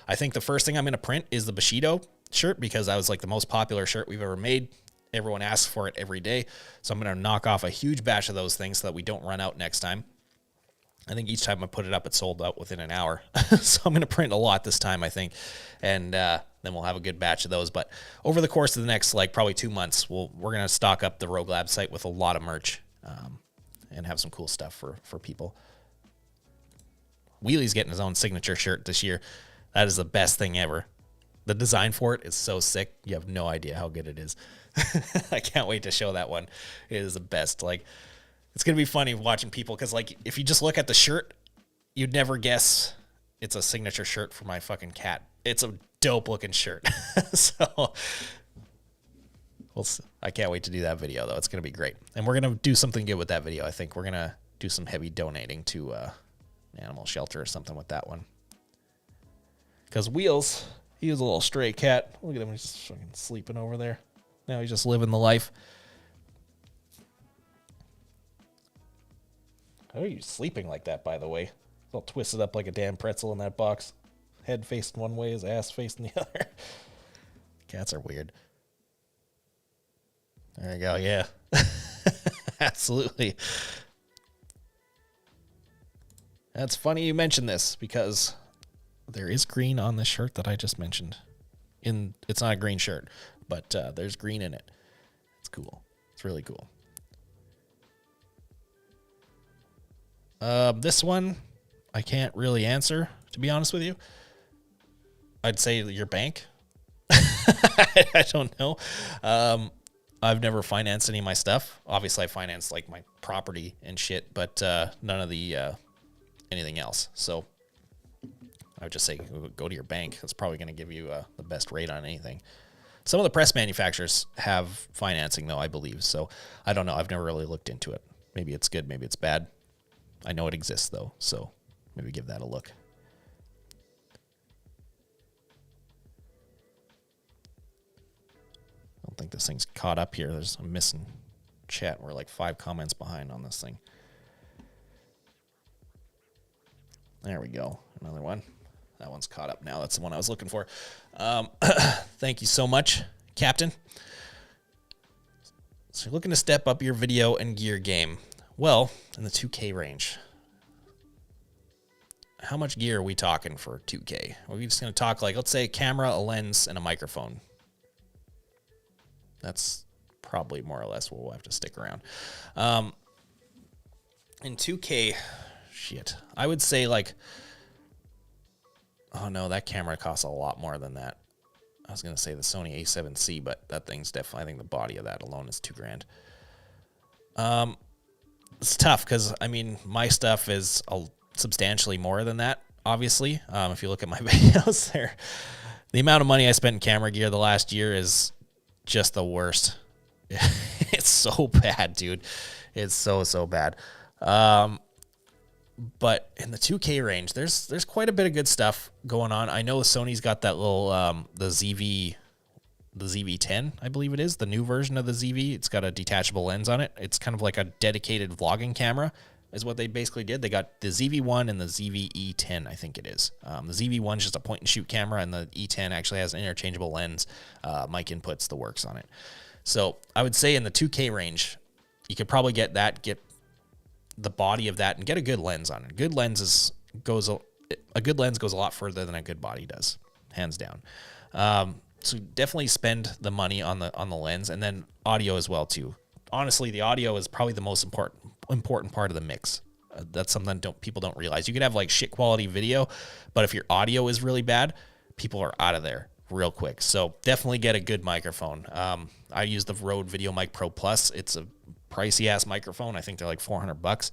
I think the first thing I'm going to print is the Bushido shirt because that was like the most popular shirt we've ever made. Everyone asks for it every day. So I'm going to knock off a huge batch of those things so that we don't run out next time. I think each time I put it up, it sold out within an hour. So I'm going to print a lot this time, I think. And then we'll have a good batch of those. But over the course of the next, like, probably 2 months, we're going to stock up the Rogue Lab site with a lot of merch and have some cool stuff for people. Wheelie's getting his own signature shirt this year. That is the best thing ever. The design for it is so sick. You have no idea how good it is. I can't wait to show that one. It is the best. Like, it's going to be funny watching people because, like, if you just look at the shirt, you'd never guess it's a signature shirt for my fucking cat. It's a dope-looking shirt. So, I can't wait to do that video, though. It's going to be great. And we're going to do something good with that video, I think. We're going to do some heavy donating to an animal shelter or something with that one. Because Wheels, he was a little stray cat. Look at him. He's just fucking sleeping over there. Now he's just living the life. How are you sleeping like that, by the way? It's all twisted up like a damn pretzel in that box. Head facing one way, his ass facing the other. Cats are weird. There you go, yeah. Absolutely. That's funny you mentioned this, because there is green on this shirt that I just mentioned. It's not a green shirt, but there's green in it. It's cool. It's really cool. This one, I can't really answer, to be honest with you. I'd say your bank. I don't know. I've never financed any of my stuff. Obviously, I financed like my property and shit, but none of the anything else. So I would just say go to your bank. That's probably going to give you the best rate on anything. Some of the press manufacturers have financing, though, I believe. So I don't know. I've never really looked into it. Maybe it's good. Maybe it's bad. I know it exists, though, so maybe give that a look. I don't think this thing's caught up here. I'm missing chat. We're like 5 comments behind on this thing. There we go. Another one. That one's caught up now. That's the one I was looking for. Thank you so much, Captain. So you're looking to step up your video and gear game. Well, in the 2K range. How much gear are we talking for 2K? Are we just going to talk like, let's say a camera, a lens, and a microphone? That's probably more or less where we'll have to stick around. In 2K, shit, I would say like, oh no, that camera costs a lot more than that. I was going to say the Sony A7C, but that thing's definitely, I think the body of that alone is $2,000. It's tough because, I mean, my stuff is substantially more than that, obviously. If you look at my videos there, the amount of money I spent in camera gear the last year is just the worst. It's so bad, dude. It's so bad. But in the 2K range, there's quite a bit of good stuff going on. I know Sony's got that little the ZV-10, I believe it is, the new version of the ZV. It's got a detachable lens on it. It's kind of like a dedicated vlogging camera is what they basically did. They got the ZV-1 and the ZV-E10, I think it is. The ZV-1 is just a point-and-shoot camera, and the E10 actually has an interchangeable lens, mic inputs, the works on it. So I would say in the 2K range, you could probably get the body of that and get a good lens on it. A good lens goes a lot further than a good body does, hands down. So definitely spend the money on the lens, and then audio as well too. Honestly, the audio is probably the most important part of the mix. That's something people don't realize. You could have like shit quality video, but if your audio is really bad, people are out of there real quick. So definitely get a good microphone. I use the Rode Video Mic Pro Plus. It's a pricey ass microphone. I think they're like $400.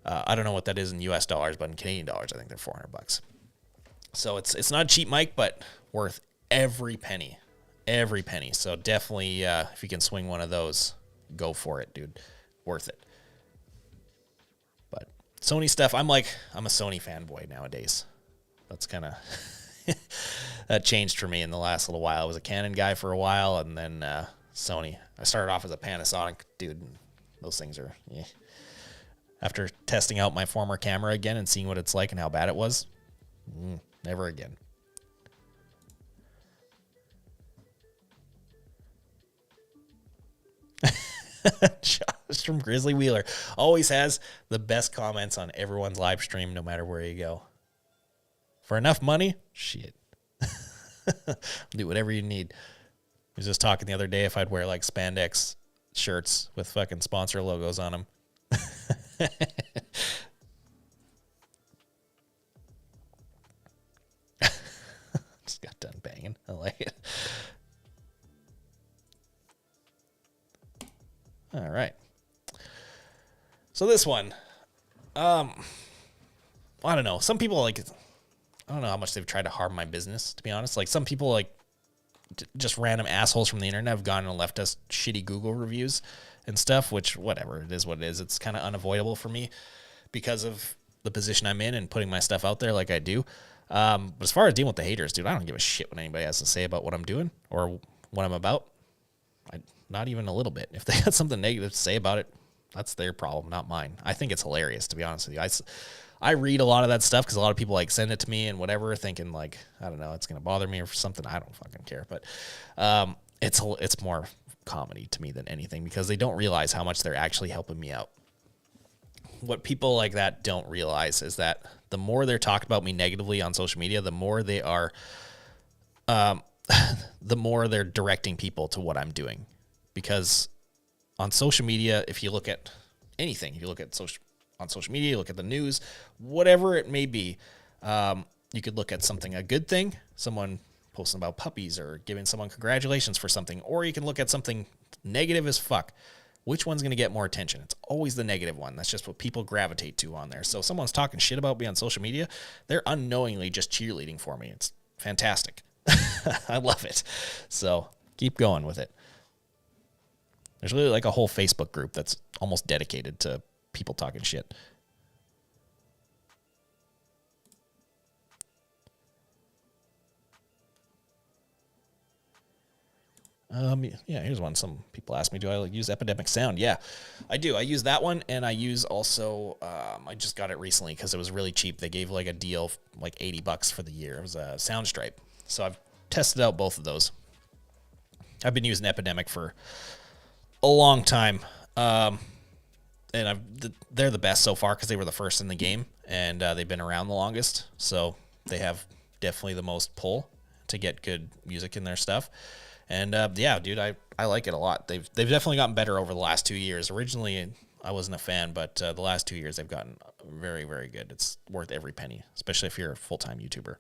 I don't know what that is in US dollars, but in Canadian dollars, I think they're $400. So it's not a cheap mic, but worth every penny. So definitely, if you can swing one of those, go for it, dude. Worth it. But Sony stuff, I'm a Sony fanboy nowadays. That's kind of that changed for me in the last little while. I was a Canon guy for a while, and then Sony. I started off as a Panasonic dude. And those things are, yeah. After testing out my former camera again and seeing what it's like and how bad it was, never again. Josh from Grizzly Wheeler always has the best comments on everyone's live stream, no matter where you go. For enough money, shit. Do whatever you need. I was just talking the other day if I'd wear like spandex shirts with fucking sponsor logos on them. Just got done banging. I like it. All right. So this one, I don't know. Some people I don't know how much they've tried to harm my business, to be honest. Like some people just random assholes from the internet have gone and left us shitty Google reviews and stuff, which whatever, it is what it is. It's kind of unavoidable for me because of the position I'm in and putting my stuff out there like I do. But as far as dealing with the haters, dude, I don't give a shit what anybody has to say about what I'm doing or what I'm about. Not even a little bit. If they got something negative to say about it, that's their problem, not mine. I think it's hilarious, to be honest with you. I read a lot of that stuff because a lot of people send it to me and whatever, thinking I don't know, it's going to bother me or something. I don't fucking care. But it's more comedy to me than anything because they don't realize how much they're actually helping me out. What people like that don't realize is that the more they're talking about me negatively on social media, the more they are, the more they're directing people to what I'm doing. Because on social media, if you look at anything, if you look at on social media, you look at the news, whatever it may be, you could look at a good thing, someone posting about puppies or giving someone congratulations for something, or you can look at something negative as fuck. Which one's going to get more attention? It's always the negative one. That's just what people gravitate to on there. So if someone's talking shit about me on social media, they're unknowingly just cheerleading for me. It's fantastic. I love it. So keep going with it. There's really a whole Facebook group that's almost dedicated to people talking shit. Yeah, here's one. Some people ask me, do I use Epidemic Sound? Yeah, I do. I use that one, and I use also, I just got it recently because it was really cheap. They gave a deal, $80 for the year. It was a Soundstripe. So I've tested out both of those. I've been using Epidemic for a long time, and they're the best so far because they were the first in the game, and they've been around the longest, so they have definitely the most pull to get good music in their stuff. And yeah, dude, I like it a lot. They've definitely gotten better over the last 2 years. Originally, I wasn't a fan, but the last 2 years they've gotten very, very good. It's worth every penny, especially if you're a full-time YouTuber.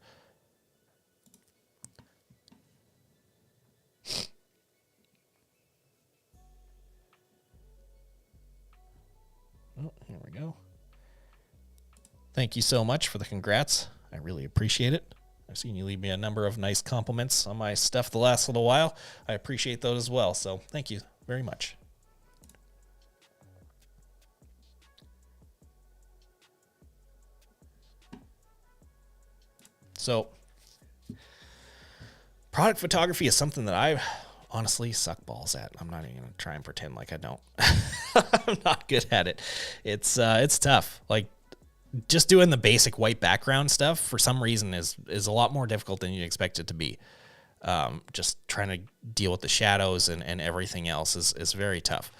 Oh, here we go. Thank you so much for the congrats. I really appreciate it. I've seen you leave me a number of nice compliments on my stuff the last little while. I appreciate those as well. So thank you very much. So product photography is something that I honestly suck balls at. I'm not even going to try and pretend like I don't. I'm not good at it. It's tough. Just doing the basic white background stuff for some reason is a lot more difficult than you'd expect it to be. Just trying to deal with the shadows and everything else is very tough.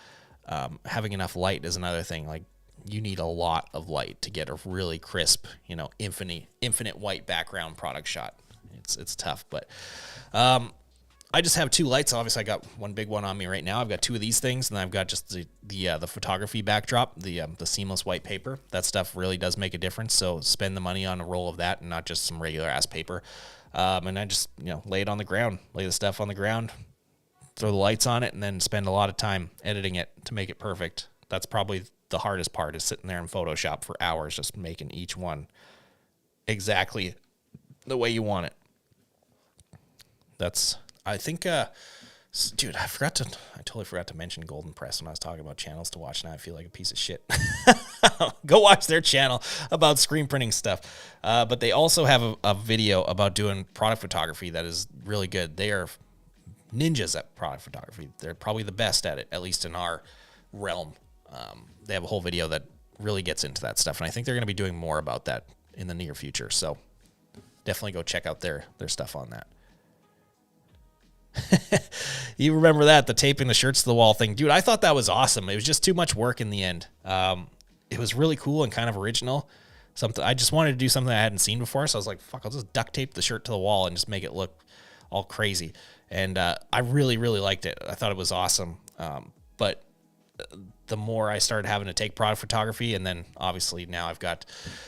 Having enough light is another thing. Like, you need a lot of light to get a really crisp, infinite white background product shot. It's tough, but I just have 2 lights. Obviously, I got one big one on me right now. I've got 2 of these things, and then I've got just the photography backdrop, the seamless white paper. That stuff really does make a difference. So spend the money on a roll of that and not just some regular ass paper. And I just lay it on the ground, lay the stuff on the ground, throw the lights on it, and then spend a lot of time editing it to make it perfect. That's probably the hardest part, is sitting there in Photoshop for hours just making each one exactly the way you want it. I think, dude, I totally forgot to mention Golden Press when I was talking about channels to watch. Now I feel like a piece of shit. Go watch their channel about screen printing stuff. But they also have a video about doing product photography that is really good. They are ninjas at product photography. They're probably the best at it, at least in our realm. They have a whole video that really gets into that stuff, and I think they're going to be doing more about that in the near future. So definitely go check out their stuff on that. You remember that, the taping the shirts to the wall thing? Dude, I thought that was awesome. It was just too much work in the end. It was really cool and kind of original. I just wanted to do something I hadn't seen before, so I was like, fuck, I'll just duct tape the shirt to the wall and just make it look all crazy. And I really, really liked it. I thought it was awesome. But the more I started having to take product photography, and then obviously now I've got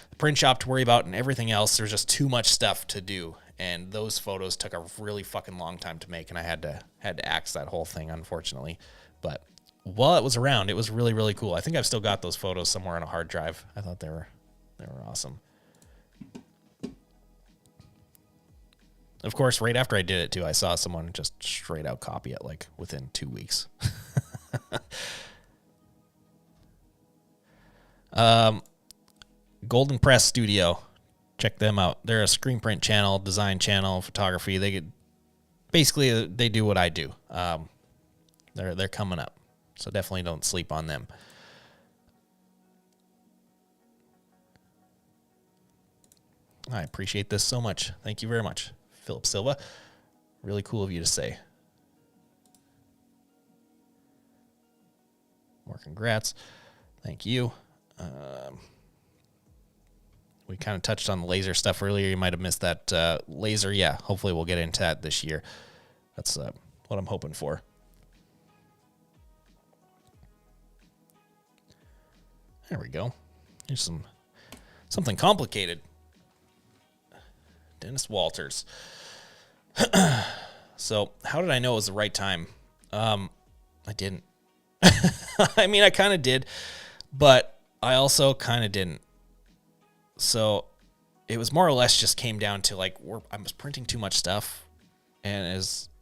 the print shop to worry about and everything else, there's just too much stuff to do. And those photos took a really fucking long time to make, and I had to axe that whole thing, unfortunately. But while it was around, it was really, really cool. I think I've still got those photos somewhere on a hard drive. I thought they were awesome. Of course, right after I did it too, I saw someone just straight out copy it like within 2 weeks. Golden Press Studio. Check them out. They're a screen print channel, design channel, photography. They do what I do. They're coming up, so definitely don't sleep on them. I appreciate this so much. Thank you very much, Philip Silva. Really cool of you to say. More congrats. Thank you. We kind of touched on the laser stuff earlier. You might have missed that laser. Yeah, hopefully we'll get into that this year. That's what I'm hoping for. There we go. Here's something complicated. Dennis Walters. So how did I know it was the right time? I didn't. I mean, I kind of did, but I also kind of didn't. So it was more or less just came down to like I was printing too much stuff, and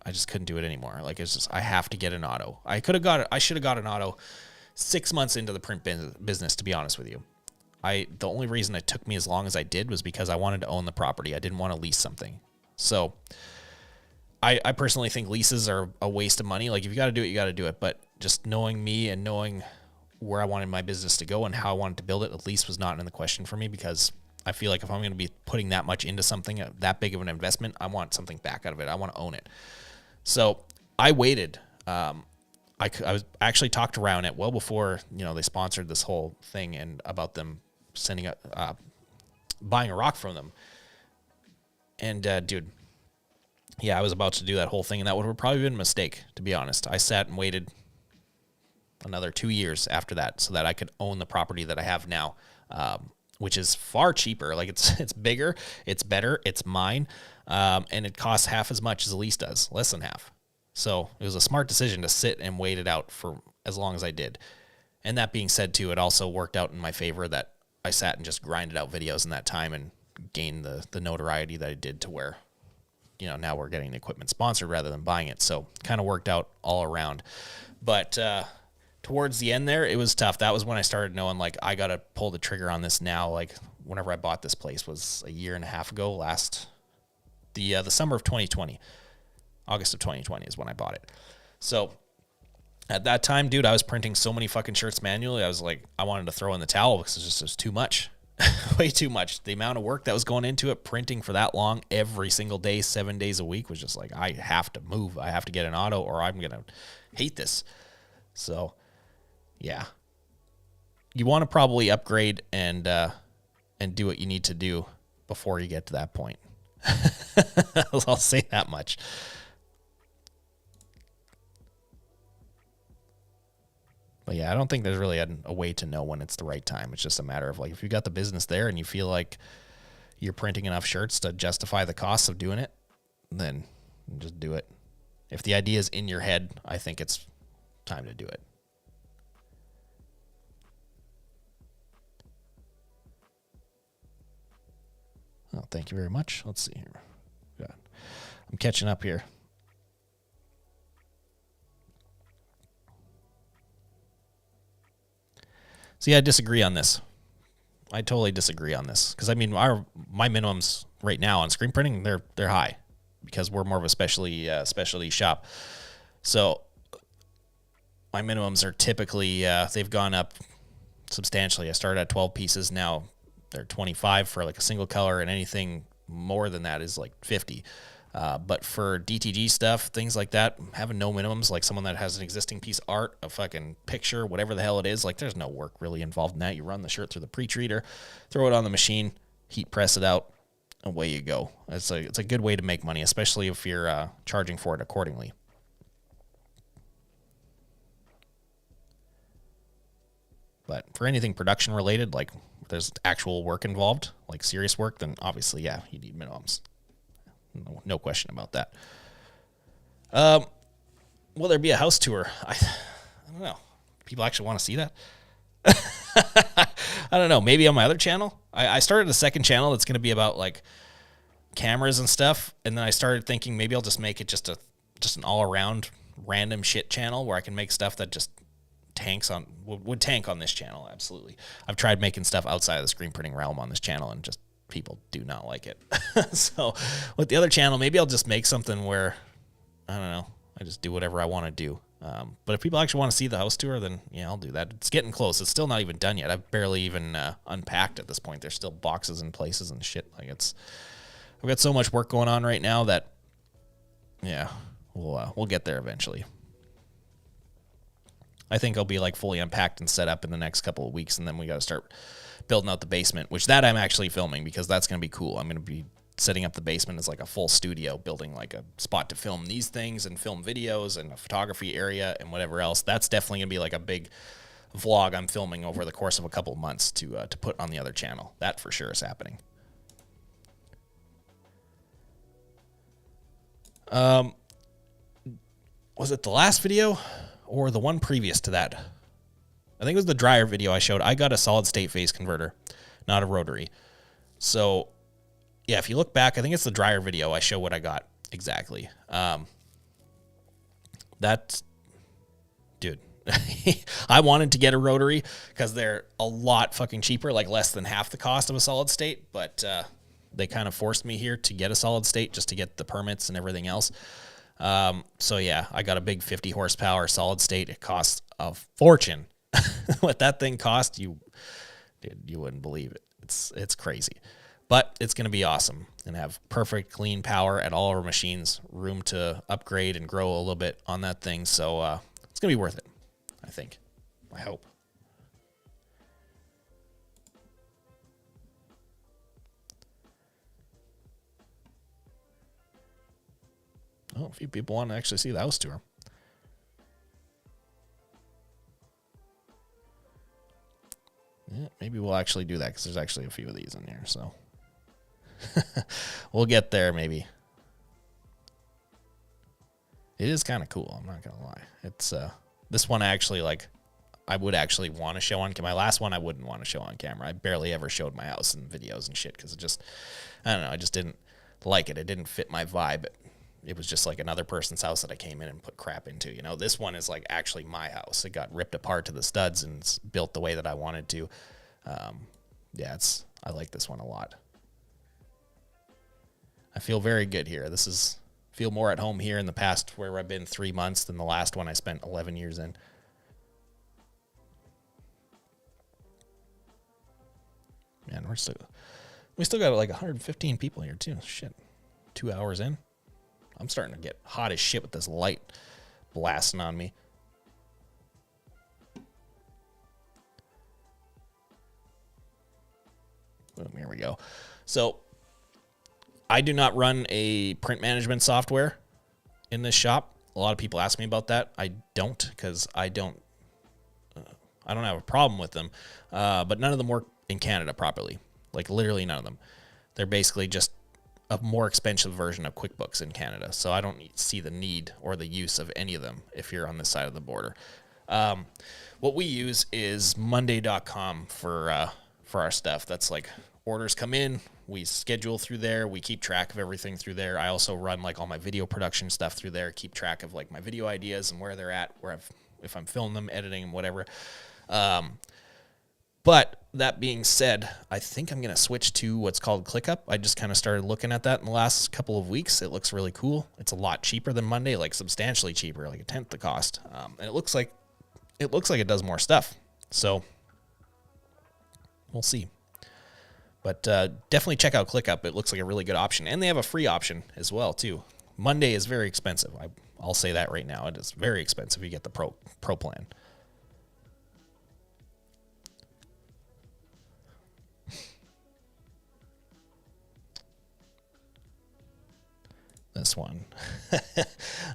I just couldn't do it anymore. Like, it's just, I have to get an auto. I should have got an auto 6 months into the print business, to be honest with you. The only reason it took me as long as I did was because I wanted to own the property. I didn't want to lease something. So I personally think leases are a waste of money. Like, if you got to do it, you got to do it. But just knowing me and knowing where I wanted my business to go and how I wanted to build it, a lease was not in the question for me, because I feel like if I'm going to be putting that much into something, that big of an investment, I want something back out of it. I want to own it. So I waited. I was actually talked around it well before, they sponsored this whole thing, and about them buying a rock from them. And dude, yeah, I was about to do that whole thing, and that would have probably been a mistake, to be honest. I sat and waited another 2 years after that so that I could own the property that I have now, which is far cheaper. Like, it's bigger, it's better, it's mine, and it costs half as much as a lease does, less than half. So it was a smart decision to sit and wait it out for as long as I did. And that being said, too, it also worked out in my favor that I sat and just grinded out videos in that time and gained the notoriety that I did, to where, now we're getting the equipment sponsored rather than buying it. So kind of worked out all around. But towards the end there, it was tough. That was when I started knowing, like, I got to pull the trigger on this now. Like, whenever I bought this place was a year and a half ago, the summer of 2020. August of 2020 is when I bought it. So at that time, dude, I was printing so many fucking shirts manually. I was like, I wanted to throw in the towel because it was too much. Way too much. The amount of work that was going into it, printing for that long every single day, 7 days a week, was just like, I have to move. I have to get an auto or I'm going to hate this. So yeah, you want to probably upgrade and do what you need to do before you get to that point. I'll say that much. But yeah, I don't think there's really a way to know when it's the right time. It's just a matter of like, if you got the business there and you feel like you're printing enough shirts to justify the costs of doing it, then just do it. If the idea is in your head, I think it's time to do it. Oh, thank you very much. Let's see here. Yeah. I'm catching up here. See, I disagree on this. I totally disagree on this because I mean, my minimums right now on screen printing they're high because we're more of a specialty shop. So my minimums are typically they've gone up substantially. I started at 12 pieces, now they're 25 for like a single color, and anything more than that is like 50. But for DTG stuff, things like that, having no minimums, like someone that has an existing piece of art, a fucking picture, whatever the hell it is, like there's no work really involved in that. You run the shirt through the pre-treater, throw it on the machine, heat press it out, away you go. It's a good way to make money, especially if you're charging for it accordingly. But for anything production related, like there's actual work involved, like serious work, then obviously, yeah, you need minimums. No question about that. Will there be a house tour? I don't know. People actually want to see that? I don't know. Maybe on my other channel. I started a second channel that's going to be about like cameras and stuff, and then I started thinking maybe I'll just make it just an all-around random shit channel where I can make stuff that just would tank on this channel. Absolutely. I've tried making stuff outside of the screen printing realm on this channel, and just people do not like it. So with the other channel, maybe I'll just make something where, I don't know, I just do whatever I want to do. But if people actually want to see the house tour, then yeah, I'll do that. It's getting close. It's still not even done yet. I've barely even unpacked at this point. There's still boxes and places and shit. Like I've got so much work going on right now that, yeah, we'll get there eventually. I think I'll be like fully unpacked and set up in the next couple of weeks, and then we got to start building out the basement, which that I'm actually filming because that's going to be cool. I'm going to be setting up the basement as like a full studio, building like a spot to film these things and film videos and a photography area and whatever else. That's definitely going to be like a big vlog I'm filming over the course of a couple of months to put on the other channel. That for sure is happening. Was it the last video or the one previous to that? I think it was the dryer video I showed. I got a solid state phase converter, not a rotary. So yeah, if you look back, I think it's the dryer video. I show what I got exactly. Dude, I wanted to get a rotary because they're a lot fucking cheaper, like less than half the cost of a solid state. But they kind of forced me here to get a solid state just to get the permits and everything else. So yeah, I got a big 50 horsepower solid state. It costs a fortune. What that thing cost, you wouldn't believe it. It's crazy. But it's going to be awesome and have perfect clean power at all our machines, room to upgrade and grow a little bit on that thing. So it's going to be worth it, I think. I hope. Oh, a few people want to actually see the house tour. Yeah, maybe we'll actually do that because there's actually a few of these in here, so we'll get there maybe. It is kind of cool, I'm not gonna lie. It's this one actually, like, I would actually want to show on camera. My last one I wouldn't want to show on camera. I barely ever showed my house in videos and shit because it just, I don't know, I just didn't like it. It didn't fit my vibe. It was just like another person's house that I came in and put crap into, you know. This one is like actually my house. It got ripped apart to the studs and it's built the way that I wanted to. Yeah, I like this one a lot. I feel very good here. Feel more at home here in the past where I've been 3 months than the last one I spent 11 years in. Man, we still got like 115 people here too. Shit, 2 hours in. I'm starting to get hot as shit with this light blasting on me. Boom, here we go. So I do not run a print management software in this shop. A lot of people ask me about that. I don't, because I don't have a problem with them, but none of them work in Canada properly. Like literally none of them. They're basically just a more expensive version of QuickBooks in Canada. So I don't see the need or the use of any of them if you're on this side of the border. What we use is Monday.com for our stuff. That's like orders come in, we schedule through there, we keep track of everything through there. I also run like all my video production stuff through there, keep track of like my video ideas and where they're at, if I'm filming them, editing them, whatever. But that being said, I think I'm going to switch to what's called ClickUp. I just kind of started looking at that in the last couple of weeks. It looks really cool. It's a lot cheaper than Monday, like substantially cheaper, like a tenth the cost. And it looks like it does more stuff. So we'll see. But definitely check out ClickUp. It looks like a really good option. And they have a free option as well, too. Monday is very expensive. I'll say that right now. It is very expensive. You get the pro plan. This one.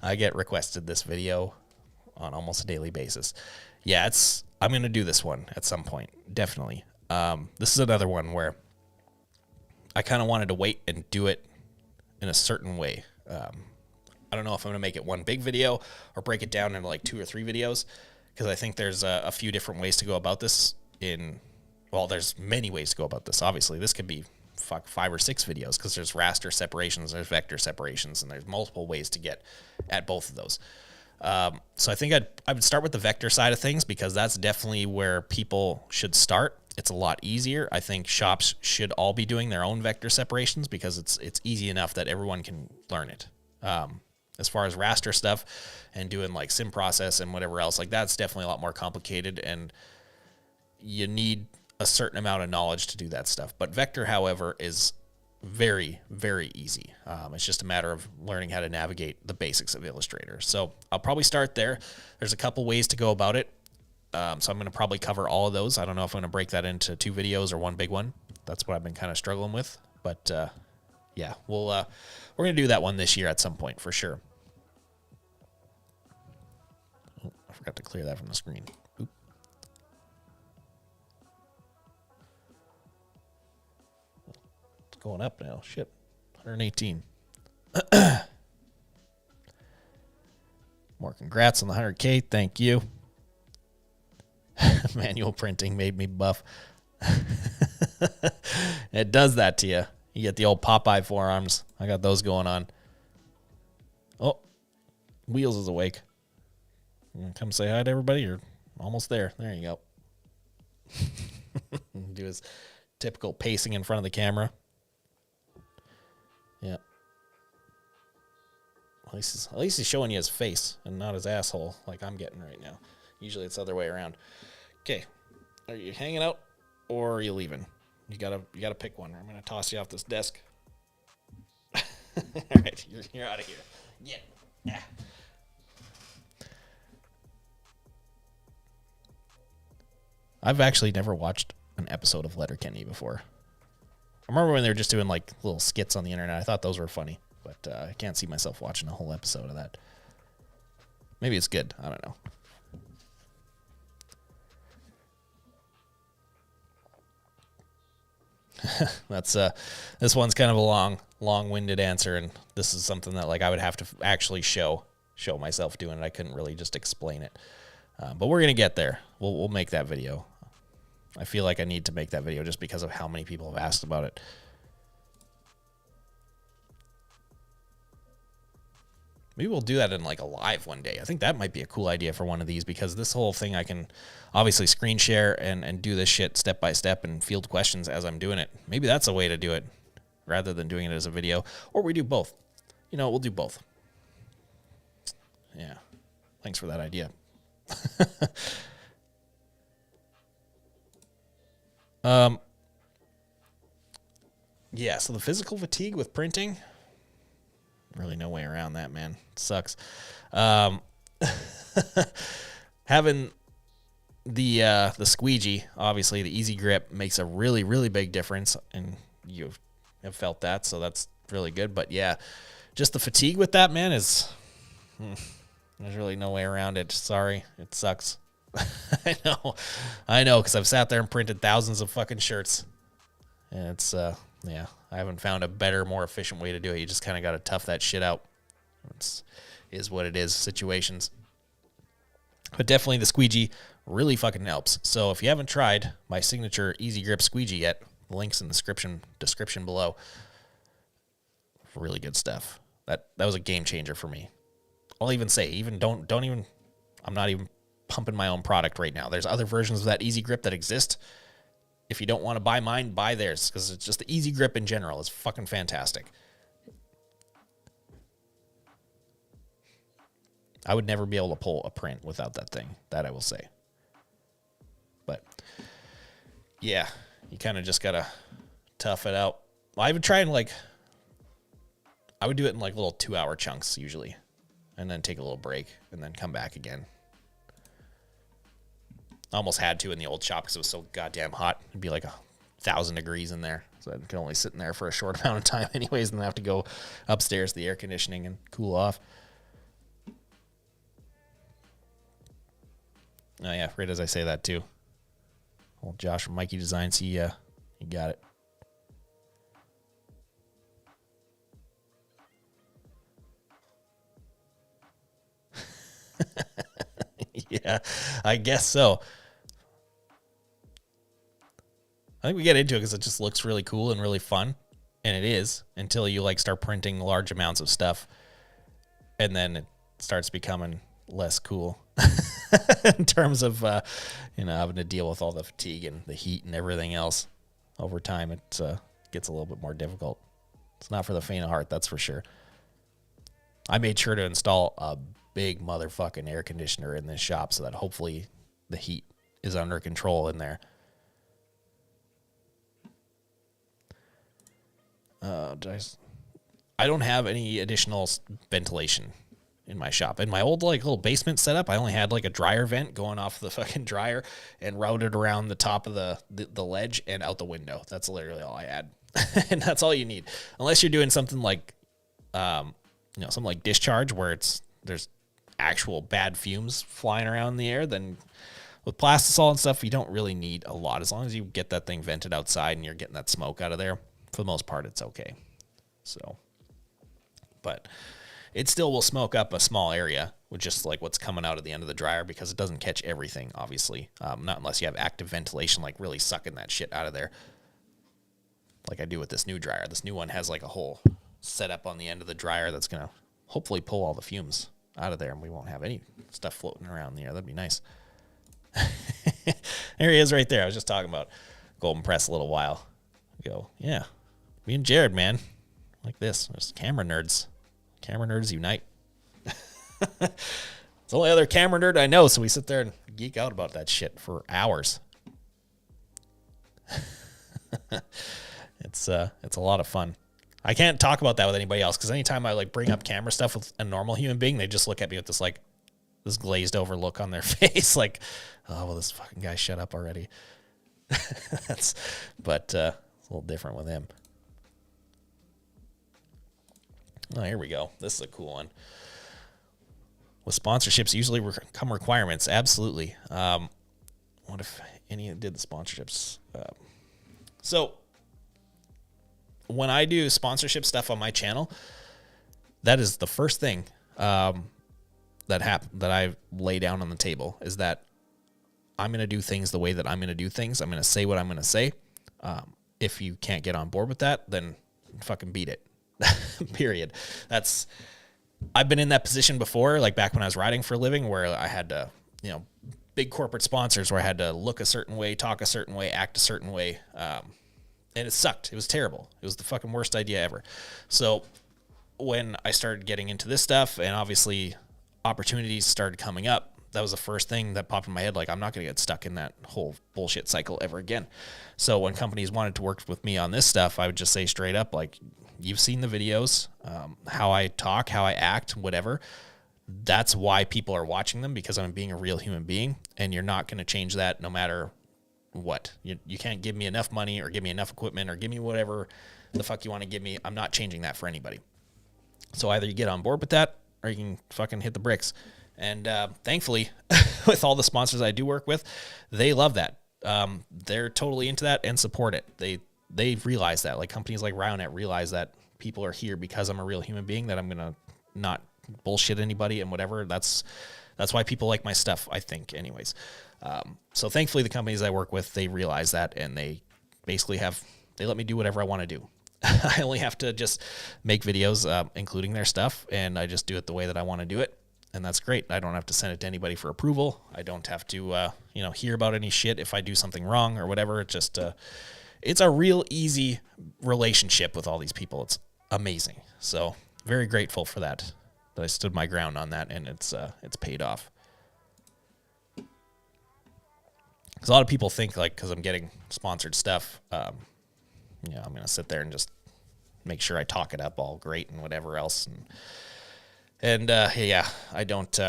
I get requested this video on almost a daily basis. Yeah, I'm going to do this one at some point. Definitely. This is another one where I kind of wanted to wait and do it in a certain way. I don't know if I'm going to make it one big video or break it down into like 2 or 3 videos, because I think there's a few different ways to go about this there's many ways to go about this. Obviously, this could be 5 or 6 videos, because there's raster separations, there's vector separations, and there's multiple ways to get at both of those. So I think I would start with the vector side of things, because that's definitely where people should start. It's a lot easier. I think shops should all be doing their own vector separations, because it's easy enough that everyone can learn it. As far as raster stuff and doing like sim process and whatever else, like that's definitely a lot more complicated, and you need a certain amount of knowledge to do that stuff. But vector, however, is very, very easy. It's just a matter of learning how to navigate the basics of Illustrator. So I'll probably start there. There's a couple ways to go about it. So I'm going to probably cover all of those. I don't know if I'm going to break that into 2 videos or one big one. That's what I've been kind of struggling with. But yeah, we're going to do that one this year at some point for sure. Oh, I forgot to clear that from the screen. Oop. It's going up now. Shit. 118. More congrats on the 100K. Thank you. Manual printing made me buff. It does that to you. You get the old Popeye forearms. I got those going on. Oh, Wheels is awake. You gonna come say hi to everybody? You're almost there. There you go. Do his typical pacing in front of the camera. Yeah. At least he's showing you his face and not his asshole like I'm getting right now. Usually it's the other way around. Okay. Are you hanging out or are you leaving? You gotta pick one. I'm gonna toss you off this desk. All right, you're out of here. Yeah. I've actually never watched an episode of Letterkenny before. I remember when they were just doing like little skits on the internet. I thought those were funny, but I can't see myself watching a whole episode of that. Maybe it's good. I don't know. That's this one's kind of a long-winded answer, and this is something that like I would have to actually show myself doing it. I couldn't really just explain it, but we're gonna get there. We'll make that video. I feel like I need to make that video just because of how many people have asked about it. Maybe we'll do that in like a live one day. I think that might be a cool idea for one of these, because this whole thing I can obviously screen share and do this shit step by step and field questions as I'm doing it. Maybe that's a way to do it rather than doing it as a video. Or we do both. You know, we'll do both. Yeah. Thanks for that idea. Yeah, so the physical fatigue with printing, really no way around that, man. It sucks. Having the Squeegee, obviously the easy grip makes a really, really big difference, and you have felt that, so that's really good. But yeah, just the fatigue with that, man, is there's really no way around it. Sorry, it sucks. I know, because I've sat there and printed thousands of fucking shirts, and it's yeah, I haven't found a better, more efficient way to do it. You just kind of got to tough that shit out. Is what it is, situations. But definitely the Squeegee really fucking helps. So if you haven't tried my signature Easy Grip Squeegee yet, the link's in the description below. Really good stuff. That was a game changer for me. I'll even say, don't even, I'm not even pumping my own product right now. There's other versions of that Easy Grip that exist. If you don't want to buy mine, buy theirs, because it's just the Easy Grip in general. It's fucking fantastic. I would never be able to pull a print without that thing. That I will say. But yeah, you kind of just gotta tough it out. I would try and I would do it in like little 2-hour chunks usually, and then take a little break and then come back again. I almost had to in the old shop because it was so goddamn hot. It'd be like 1,000 degrees in there, so I could only sit in there for a short amount of time anyways, and then have to go upstairs to the air conditioning and cool off. Oh yeah, right as I say that too. Old Josh from Mikey Designs, he got it. Yeah, I guess so. I think we get into it because it just looks really cool and really fun, and it is, until you start printing large amounts of stuff, and then it starts becoming less cool in terms of having to deal with all the fatigue and the heat and everything else. Over time, it gets a little bit more difficult. It's not for the faint of heart, that's for sure. I made sure to install a big motherfucking air conditioner in this shop so that hopefully the heat is under control in there. I don't have any additional ventilation in my shop. In my old little basement setup, I only had a dryer vent going off the fucking dryer and routed around the top of the ledge and out the window. That's literally all I had. And that's all you need. Unless you're doing something something like discharge where there's actual bad fumes flying around in the air, then with plastisol and stuff, you don't really need a lot. As long as you get that thing vented outside and you're getting that smoke out of there, for the most part, it's okay. So, but it still will smoke up a small area with just what's coming out of the end of the dryer, because it doesn't catch everything, obviously. Not unless you have active ventilation, really sucking that shit out of there. Like I do with this new dryer. This new one has a whole setup on the end of the dryer that's going to hopefully pull all the fumes out of there, and we won't have any stuff floating around in the air. That'd be nice. There he is right there. I was just talking about Golden Press a little while ago. Yeah. Me and Jared, man. Like this. There's camera nerds. Camera nerds unite. It's the only other camera nerd I know, so we sit there and geek out about that shit for hours. It's a lot of fun. I can't talk about that with anybody else, because anytime I bring up camera stuff with a normal human being, they just look at me with this glazed over look on their face, oh well, this fucking guy, shut up already. It's a little different with him. Oh, here we go. This is a cool one. With sponsorships, usually come requirements. Absolutely. What if any did the sponsorships? So when I do sponsorship stuff on my channel, that is the first thing that I lay down on the table, is that I'm going to do things the way that I'm going to do things. I'm going to say what I'm going to say. If you can't get on board with that, then fucking beat it. Period. I've been in that position before, back when I was riding for a living, where I had to, big corporate sponsors where I had to look a certain way, talk a certain way, act a certain way. And it sucked. It was terrible. It was the fucking worst idea ever. So when I started getting into this stuff, and obviously opportunities started coming up, that was the first thing that popped in my head. I'm not going to get stuck in that whole bullshit cycle ever again. So when companies wanted to work with me on this stuff, I would just say straight up, you've seen the videos, how I talk, how I act, whatever. that's why people are watching them, because I'm being a real human being, and you're not going to change that no matter what. You can't give me enough money or give me enough equipment or give me whatever the fuck you want to give me. I'm not changing that for anybody. So either you get on board with that or you can fucking hit the bricks. And thankfully, with all the sponsors I do work with, they love that. They're totally into that and support it. They realize that, like companies like Ryonet realize that people are here because I'm a real human being, that I'm going to not bullshit anybody and whatever. That's why people like my stuff, I think, anyways. So thankfully the companies I work with, they realize that, and they basically they let me do whatever I want to do. I only have to just make videos, including their stuff, and I just do it the way that I want to do it. And that's great. I don't have to send it to anybody for approval. I don't have to, hear about any shit if I do something wrong or whatever. It's just, it's a real easy relationship with all these people. It's amazing. So very grateful for that I stood my ground on that, and it's paid off. Because a lot of people think, like, because I'm getting sponsored stuff, I'm going to sit there and just make sure I talk it up all great and whatever else. And I don't,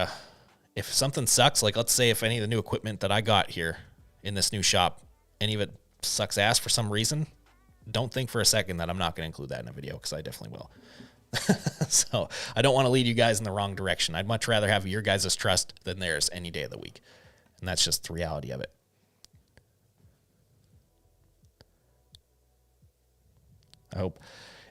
if something sucks, like let's say if any of the new equipment that I got here in this new shop, any of it sucks ass for some reason, don't think for a second that I'm not going to include that in a video, because I definitely will. So I don't want to lead you guys in the wrong direction. I'd much rather have your guys' trust than theirs any day of the week. And that's just the reality of it. I hope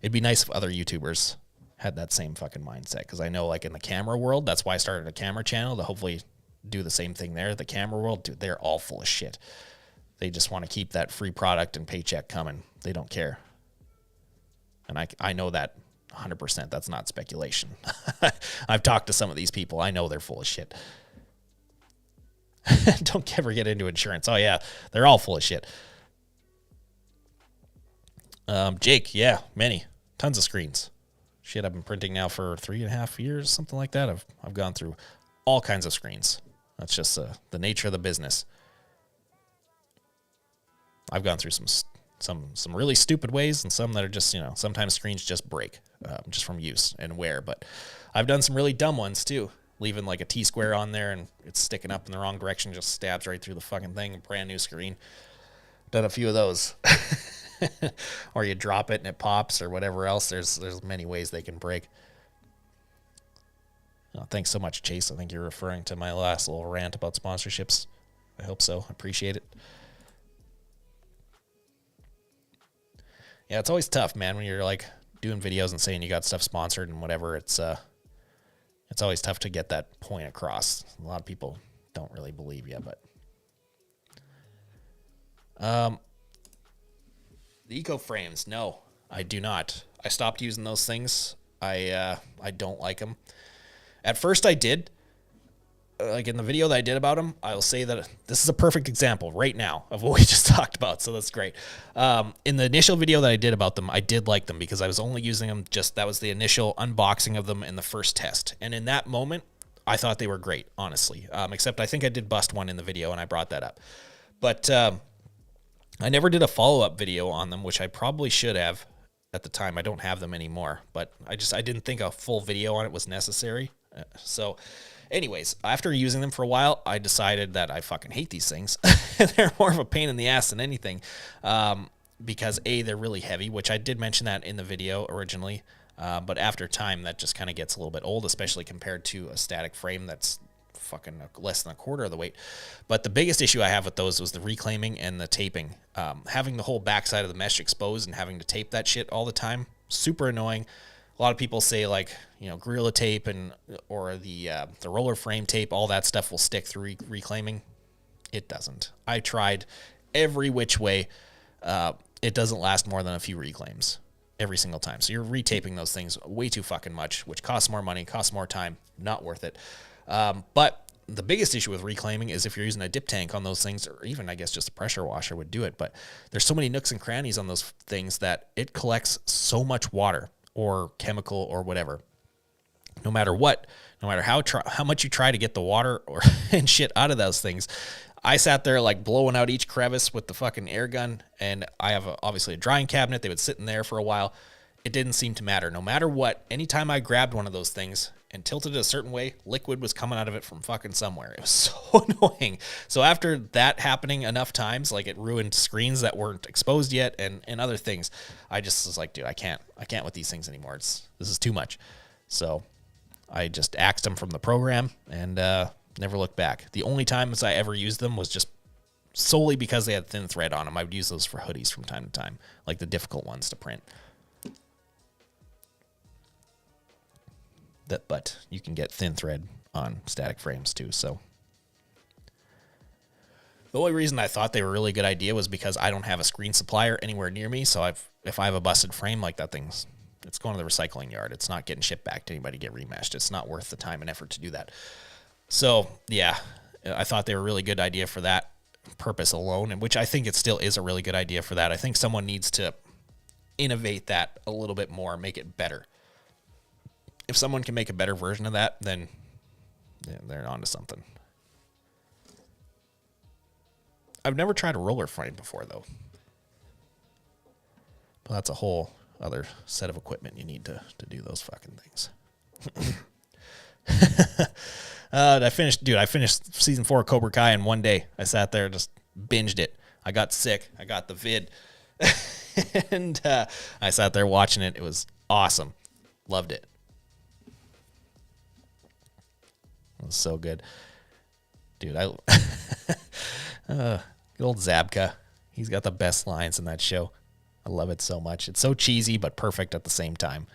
it'd be nice if other YouTubers had that same fucking mindset, because I know, like, in the camera world, that's why I started a camera channel, to hopefully do the same thing there. The camera world, dude, they're all full of shit. They just want to keep that free product and paycheck coming. They don't care. And I know that 100%. That's not speculation. I've talked to some of these people. I know they're full of shit. Don't ever get into insurance. Oh, yeah, they're all full of shit. Jake, yeah, tons of screens. Shit, I've been printing now for 3.5 years, something like that. I've gone through all kinds of screens. That's just the nature of the business. I've gone through some really stupid ways, and some that are just, sometimes screens just break just from use and wear. But I've done some really dumb ones too, leaving like a T-square on there and it's sticking up in the wrong direction, just stabs right through the fucking thing. Brand new screen. Done a few of those. Or you drop it and it pops or whatever else. There's many ways they can break. Oh, thanks so much, Chase. I think you're referring to my last little rant about sponsorships. I hope so. Appreciate it. Yeah, it's always tough, man, when you're like doing videos and saying you got stuff sponsored and whatever. It's always tough to get that point across. A lot of people don't really believe you, but the eco frames, no, I do not. I stopped using those things. I don't like them. At first I did. Like in the video that I did about them, I will say that this is a perfect example right now of what we just talked about. So that's great. In the initial video that I did about them, I did like them because I was only using them that was the initial unboxing of them in the first test. And in that moment, I thought they were great, honestly. Except I think I did bust one in the video and I brought that up. But I never did a follow-up video on them, which I probably should have at the time. I don't have them anymore, but I didn't think a full video on it was necessary. So anyways, after using them for a while, I decided that I fucking hate these things. They're more of a pain in the ass than anything. Because A, they're really heavy, which I did mention that in the video originally. But after time, that just kind of gets a little bit old, especially compared to a static frame that's fucking less than a quarter of the weight. But the biggest issue I have with those was the reclaiming and the taping. Having the whole backside of the mesh exposed and having to tape that shit all the time, super annoying. A lot of people say, like, Gorilla Tape or the roller frame tape, all that stuff will stick through reclaiming. It doesn't. I tried every which way. It doesn't last more than a few reclaims every single time. So you're retaping those things way too fucking much, which costs more money, costs more time, not worth it. But the biggest issue with reclaiming is if you're using a dip tank on those things, or even, I guess, just a pressure washer would do it. But there's so many nooks and crannies on those things that it collects so much water or chemical or whatever. No matter what, no matter how much you try to get the water and shit out of those things, I sat there like blowing out each crevice with the fucking air gun, and I have obviously a drying cabinet. They would sit in there for a while. It didn't seem to matter. No matter what, anytime I grabbed one of those things and tilted it a certain way, liquid was coming out of it from fucking somewhere. It was so annoying. So after that happening enough times, like it ruined screens that weren't exposed yet and other things. I just was like, dude, I can't with these things anymore. This is too much. So I just axed them from the program and never looked back. The only times I ever used them was just solely because they had thin thread on them. I would use those for hoodies from time to time, like the difficult ones to print. But you can get thin thread on static frames too. So the only reason I thought they were a really good idea was because I don't have a screen supplier anywhere near me. So if I have a busted frame, like that thing's, it's going to the recycling yard. It's not getting shipped back to anybody to get remeshed. It's not worth the time and effort to do that. So yeah, I thought they were a really good idea for that purpose alone, and which I think it still is a really good idea for that. I think someone needs to innovate that a little bit more, make it better. If someone can make a better version of that, then they're onto something. I've never tried a roller frame before, though. But that's a whole other set of equipment you need to do those fucking things. I finished season 4 of Cobra Kai in one day. I sat there, just binged it. I got sick. I got the vid. And I sat there watching it. It was awesome. Loved it. It was so good. Dude, good old Zabka. He's got the best lines in that show. I love it so much. It's so cheesy, but perfect at the same time.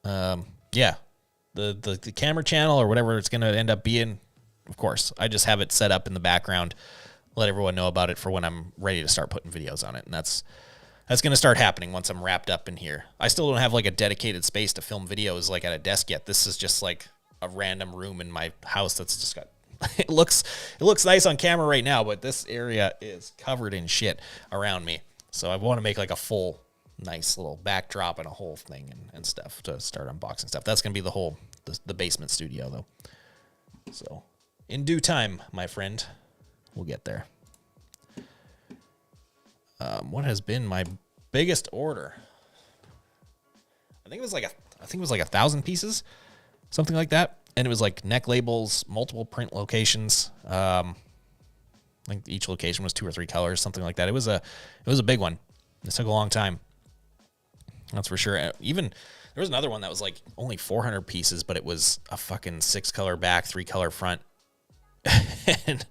Yeah. The camera channel or whatever it's going to end up being, of course, I just have it set up in the background, let everyone know about it for when I'm ready to start putting videos on it. And that's going to start happening once I'm wrapped up in here. I still don't have like a dedicated space to film videos like at a desk yet. This is just like a random room in my house that's just got, it looks nice on camera right now, but this area is covered in shit around me. So I want to make like a full nice little backdrop and a whole thing and stuff to start unboxing stuff. That's going to be the basement studio though. So in due time, my friend, we'll get there. What has been my biggest order? I think it was like 1,000 pieces, something like that. And it was like neck labels, multiple print locations. I think each location was 2 or 3 colors, something like that. It was a big one. It took a long time. That's for sure. Even there was another one that was like only 400 pieces, but it was a fucking 6-color back, 3-color front. And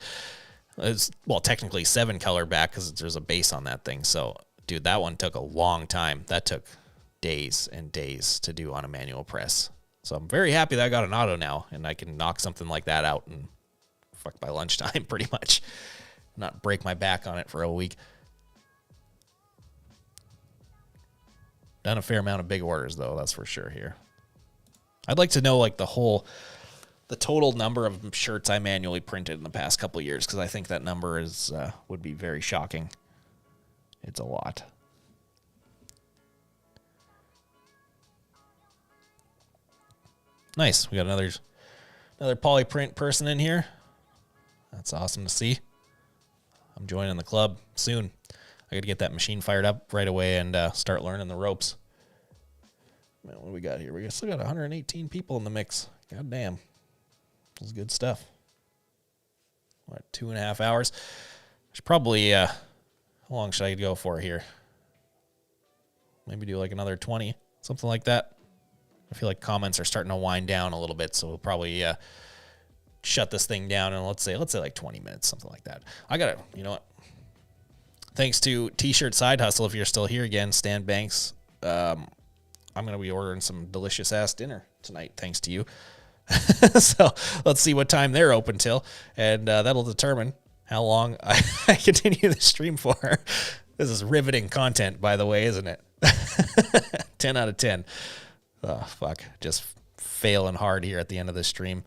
it's, well, technically 7-color back because there's a base on that thing. So, dude, that one took a long time. That took days and days to do on a manual press. So I'm very happy that I got an auto now, and I can knock something like that out and fuck by lunchtime pretty much. Not break my back on it for a week. Done a fair amount of big orders, though, that's for sure here. I'd like to know, like, the total number of shirts I manually printed in the past couple of years, because I think that number would be very shocking. It's a lot. Nice. We got another polyprint person in here. That's awesome to see. I'm joining the club soon. I got to get that machine fired up right away and start learning the ropes. Man, what do we got here? We still got 118 people in the mix. God damn. This is good stuff. What, 2.5 hours? Should probably, how long should I go for here? Maybe do like another 20, something like that. I feel like comments are starting to wind down a little bit, so we'll probably shut this thing down and let's say like 20 minutes, something like that. I got to, you know what? Thanks to T-Shirt Side Hustle, if you're still here again, Stan Banks, I'm going to be ordering some delicious-ass dinner tonight, thanks to you. So let's see what time they're open till, and that'll determine how long I continue the stream for. This is riveting content, by the way, isn't it? 10 out of 10. Oh, fuck. Just failing hard here at the end of the stream.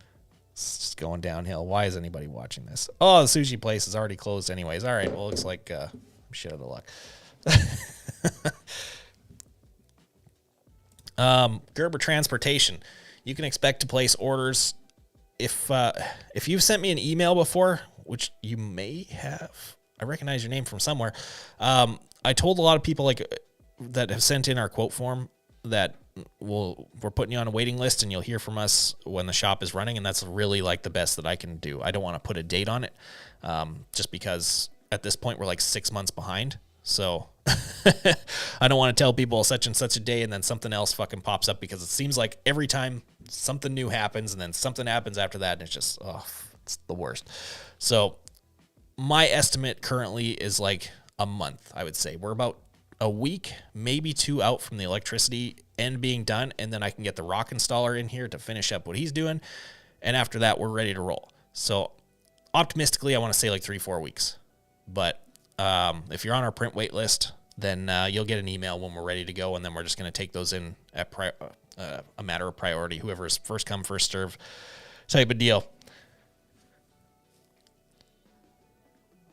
It's just going downhill. Why is anybody watching this? Oh, the sushi place is already closed anyways. All right, well, looks like I'm shit out of luck. Gerber Transportation. You can expect to place orders if you've sent me an email before, which you may have. I recognize your name from somewhere. I told a lot of people like that have sent in our quote form that we're putting you on a waiting list, and you'll hear from us when the shop is running. And that's really like the best that I can do. I don't want to put a date on it, just because at this point we're like 6 months behind. So I don't want to tell people such and such a day and then something else fucking pops up, because it seems like every time something new happens and then something happens after that, and it's just, it's the worst. So my estimate currently is like a month, I would say. We're about a week, maybe 2 out from the electricity end being done, and then I can get the rock installer in here to finish up what he's doing, and after that, we're ready to roll. So optimistically, I want to say like 3-4 weeks, but if you're on our print wait list, then you'll get an email when we're ready to go, and then we're just going to take those in at a matter of priority. Whoever's first come, first serve type of deal.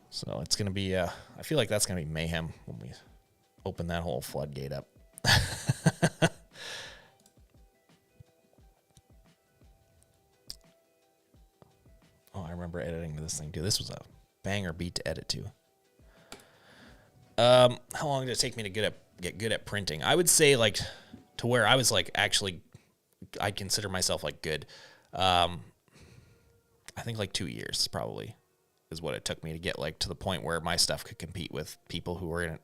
So it's going to be, I feel like that's going to be mayhem when we open that whole floodgate up. Oh, I remember editing this thing too. This was a banger beat to edit to. How long did it take me to get good at printing? I would say like to where I was like actually, I'd consider myself like good. I think like 2 years probably is what it took me to get like to the point where my stuff could compete with people who were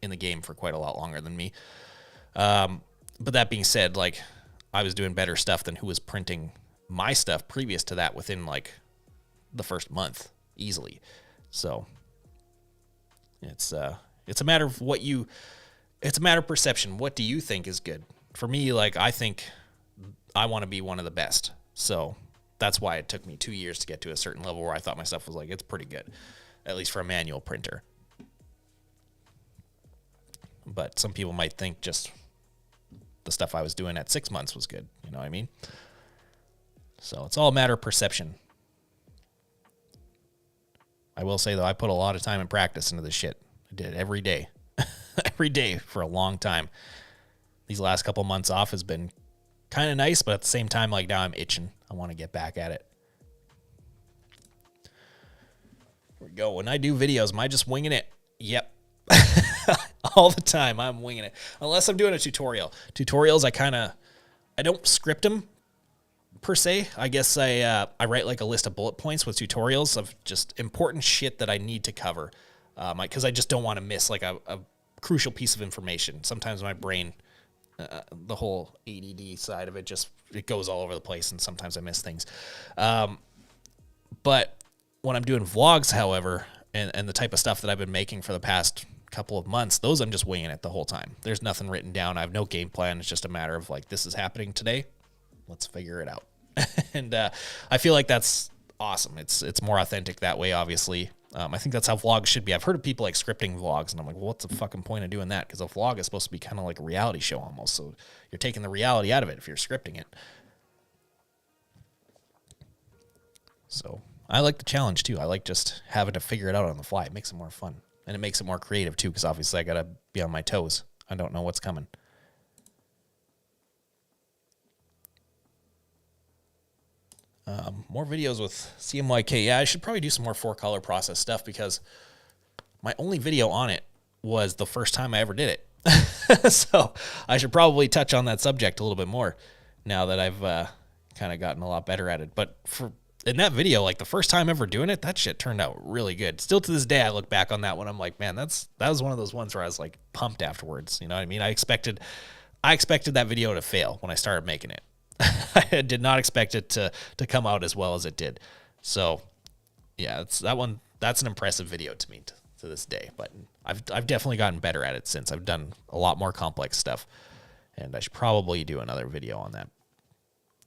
in the game for quite a lot longer than me. But that being said, like I was doing better stuff than who was printing my stuff previous to that within like the first month easily. So it's a matter of it's a matter of perception. What do you think is good? For me, like, I think I want to be one of the best. So that's why it took me 2 years to get to a certain level where I thought my stuff was like, it's pretty good, at least for a manual printer. But some people might think just the stuff I was doing at 6 months was good. You know what I mean? So it's all a matter of perception. I will say, though, I put a lot of time and practice into this shit. I did it every day. Every day for a long time. These last couple months off has been kind of nice, but at the same time, like, now I'm itching. I want to get back at it. Here we go. When I do videos, am I just winging it? Yep. All the time, I'm winging it. Unless I'm doing a tutorial. Tutorials, I don't script them, per se. I guess I write like a list of bullet points with tutorials of just important shit that I need to cover. Because I just don't want to miss like a crucial piece of information. Sometimes my brain, the whole ADD side of it, it goes all over the place, and sometimes I miss things. But when I'm doing vlogs, however, and the type of stuff that I've been making for the past couple of months, those I'm just winging it the whole time. There's nothing written down. I have no game plan. It's just a matter of like, this is happening today. Let's figure it out. And I feel like that's awesome. It's more authentic that way, obviously. I think that's how vlogs should be. I've heard of people like scripting vlogs, and I'm like, well, what's the fucking point of doing that? Because a vlog is supposed to be kind of like a reality show almost. So you're taking the reality out of it if you're scripting it. So I like the challenge too. I like just having to figure it out on the fly. It makes it more fun. And it makes it more creative too, because obviously I got to be on my toes. I don't know what's coming. More videos with CMYK. Yeah, I should probably do some more 4-color process stuff, because my only video on it was the first time I ever did it. So I should probably touch on that subject a little bit more now that I've kind of gotten a lot better at it. But in that video, like the first time ever doing it, that shit turned out really good. Still to this day, I look back on that one, I'm like, man, that was one of those ones where I was like pumped afterwards. You know what I mean? I expected that video to fail when I started making it. I did not expect it to come out as well as it did. So yeah, that's an impressive video to me to this day, but I've definitely gotten better at it since. I've done a lot more complex stuff, and I should probably do another video on that.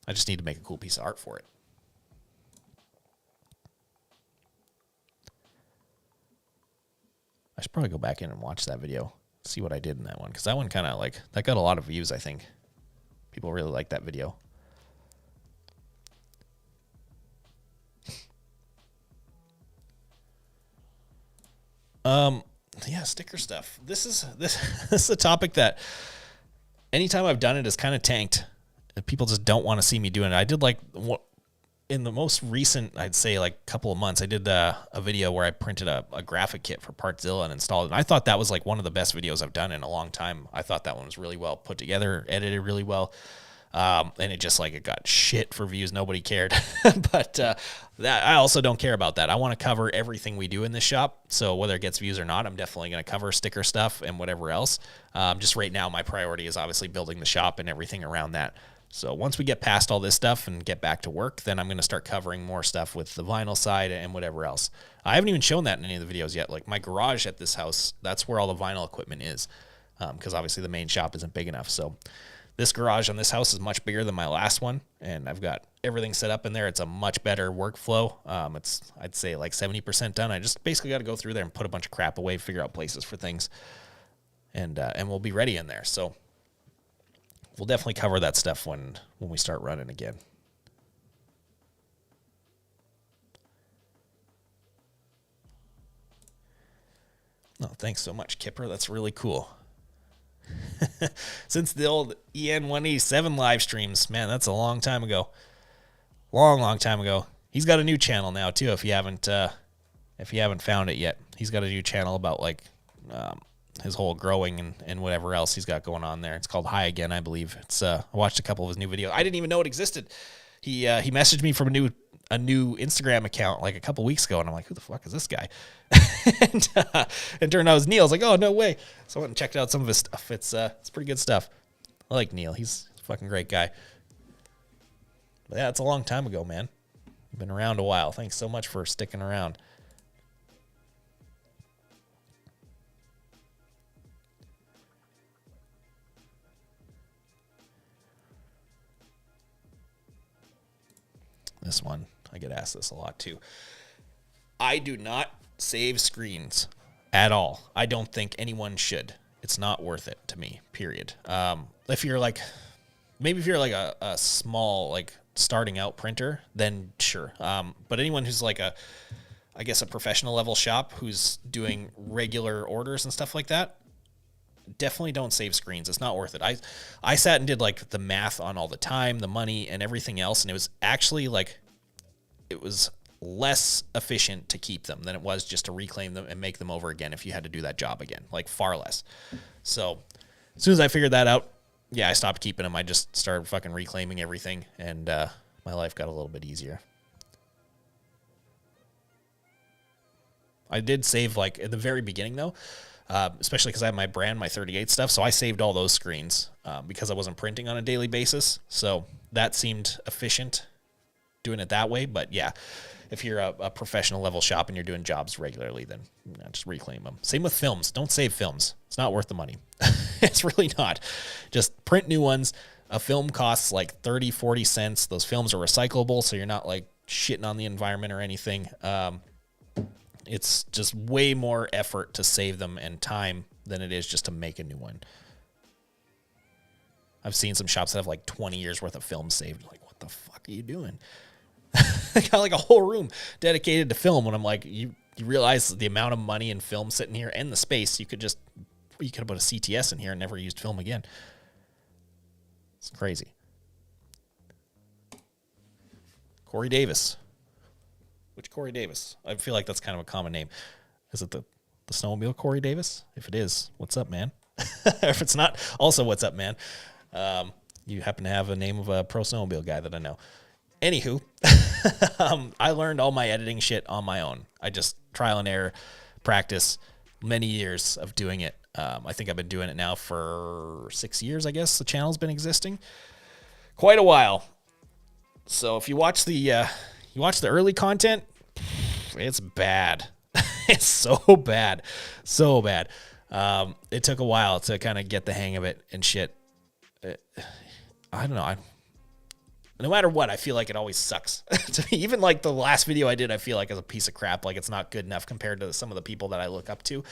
I just need to make a cool piece of art for it. I should probably go back in and watch that video, see what I did in that one, because that one kind of like, that got a lot of views, I think. People really like that video. Yeah, sticker stuff. This is a topic that anytime I've done it has kind of tanked. People just don't want to see me doing it. I did like in the most recent, I'd say like couple of months, I did a video where I printed a graphic kit for Partzilla and installed it. And I thought that was like one of the best videos I've done in a long time. I thought that one was really well put together, edited really well. And it just like, it got shit for views. Nobody cared. But that I also don't care about that. I want to cover everything we do in this shop. So whether it gets views or not, I'm definitely going to cover sticker stuff and whatever else. Just right now, my priority is obviously building the shop and everything around that. So once we get past all this stuff and get back to work, then I'm going to start covering more stuff with the vinyl side and whatever else. I haven't even shown that in any of the videos yet. Like my garage at this house, that's where all the vinyl equipment is, because obviously the main shop isn't big enough. So this garage on this house is much bigger than my last one, and I've got everything set up in there. It's a much better workflow. It's, I'd say, like 70% done. I just basically got to go through there and put a bunch of crap away, figure out places for things, and we'll be ready in there. So we'll definitely cover that stuff when we start running again. Oh, thanks so much, Kipper. That's really cool. Since the old EN187 live streams, man, that's a long time ago. Long time ago. He's got a new channel now too. If you haven't found it yet, he's got a new channel about like his whole growing and whatever else he's got going on there. It's called Hi Again, I believe. It's I watched a couple of his new videos. I didn't even know it existed. He messaged me from a new Instagram account like a couple weeks ago, and I'm like, who the fuck is this guy? And it turned out it was Neil. I was like, oh, no way. So I went and checked out some of his stuff. It's pretty good stuff. I like Neil. He's a fucking great guy. But yeah, it's a long time ago, man. You've been around a while. Thanks so much for sticking around. This one, I get asked this a lot too. I do not save screens at all. I don't think anyone should. It's not worth it to me, period. If you're like, maybe if you're like a small, like starting out printer, then sure. But anyone who's like I guess a professional level shop who's doing regular orders and stuff like that, definitely don't save screens. It's not worth it. I sat and did like the math on all the time, the money, and everything else, and it was actually like, it was less efficient to keep them than it was just to reclaim them and make them over again if you had to do that job again, like far less. So as soon as I figured that out, yeah, I stopped keeping them. I just started fucking reclaiming everything, and my life got a little bit easier. I did save like at the very beginning though, especially because I have my brand, my 38 stuff. So I saved all those screens because I wasn't printing on a daily basis. So that seemed efficient doing it that way. But yeah, if you're a professional level shop and you're doing jobs regularly, then just reclaim them. Same with films. Don't save films. It's not worth the money. It's really not. Just print new ones. A film costs like 30, 40 cents. Those films are recyclable, so you're not like shitting on the environment or anything. It's just way more effort to save them and time than it is just to make a new one. I've seen some shops that have like 20 years worth of film saved. Like, what the fuck are you doing? I got like a whole room dedicated to film. When I'm like, you realize the amount of money and film sitting here and the space, you could have put a CTS in here and never used film again. It's crazy. Corey Davis. Which Corey Davis? I feel like that's kind of a common name. Is it the snowmobile Corey Davis? If it is, what's up, man? If it's not, also what's up, man? You happen to have a name of a pro snowmobile guy that I know. Anywho, I learned all my editing shit on my own. I just trial and error, practice, many years of doing it. I think I've been doing it now for 6 years, I guess. The channel's been existing quite a while. So if you watch the early content, it's bad. It's so bad. So bad. It took a while to kind of get the hang of it and shit. I don't know. No matter what, I feel like it always sucks. To me, even like the last video I did, I feel like is a piece of crap. Like it's not good enough compared to some of the people that I look up to.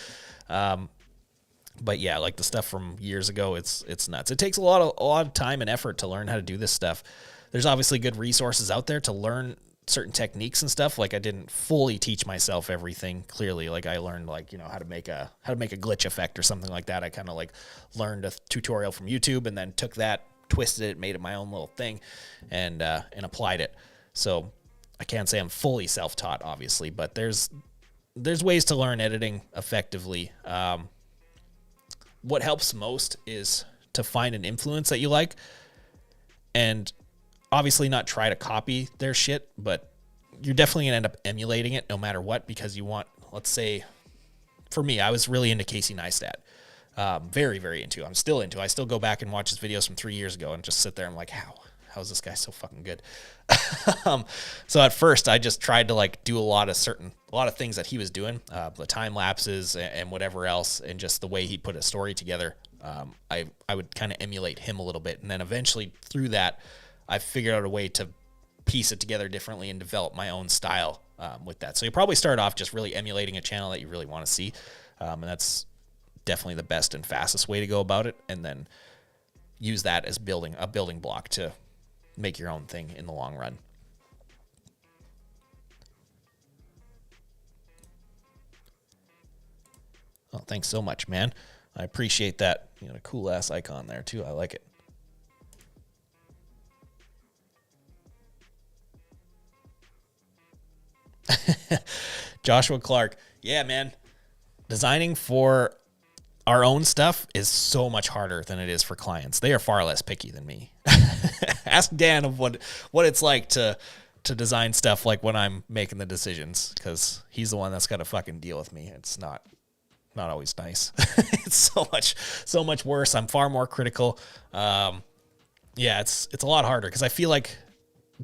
But yeah, like the stuff from years ago, it's nuts. It takes a lot of time and effort to learn how to do this stuff. There's obviously good resources out there to learn certain techniques and stuff. Like I didn't fully teach myself everything clearly. Like I learned like, how to make a glitch effect or something like that. I kind of like learned a tutorial from YouTube and then took that, twisted it, made it my own little thing and applied it. So I can't say I'm fully self-taught, obviously, but there's ways to learn editing effectively. What helps most is to find an influence that you like, and obviously not try to copy their shit, but you're definitely gonna end up emulating it no matter what, because you want, let's say, for me, I was really into Casey Neistat. Very, very into. I'm still into. I still go back and watch his videos from 3 years ago and just sit there. I'm like, how is this guy so fucking good? So at first, I just tried to like do a lot of things that he was doing, the time lapses and whatever else, and just the way he put a story together. I would kind of emulate him a little bit, and then eventually through that, I figured out a way to piece it together differently and develop my own style with that. So you probably start off just really emulating a channel that you really want to see, and that's definitely the best and fastest way to go about it, and then use that as a building block to make your own thing in the long run. Oh, thanks so much, man. I appreciate that. You know, a cool ass icon there too. I like it. Joshua Clark. Yeah, man. Designing for our own stuff is so much harder than it is for clients. They are far less picky than me. Ask Dan of what it's like to design stuff like when I'm making the decisions, because he's the one that's got to fucking deal with me. It's not always nice. It's so much worse. I'm far more critical. Yeah, it's a lot harder because I feel like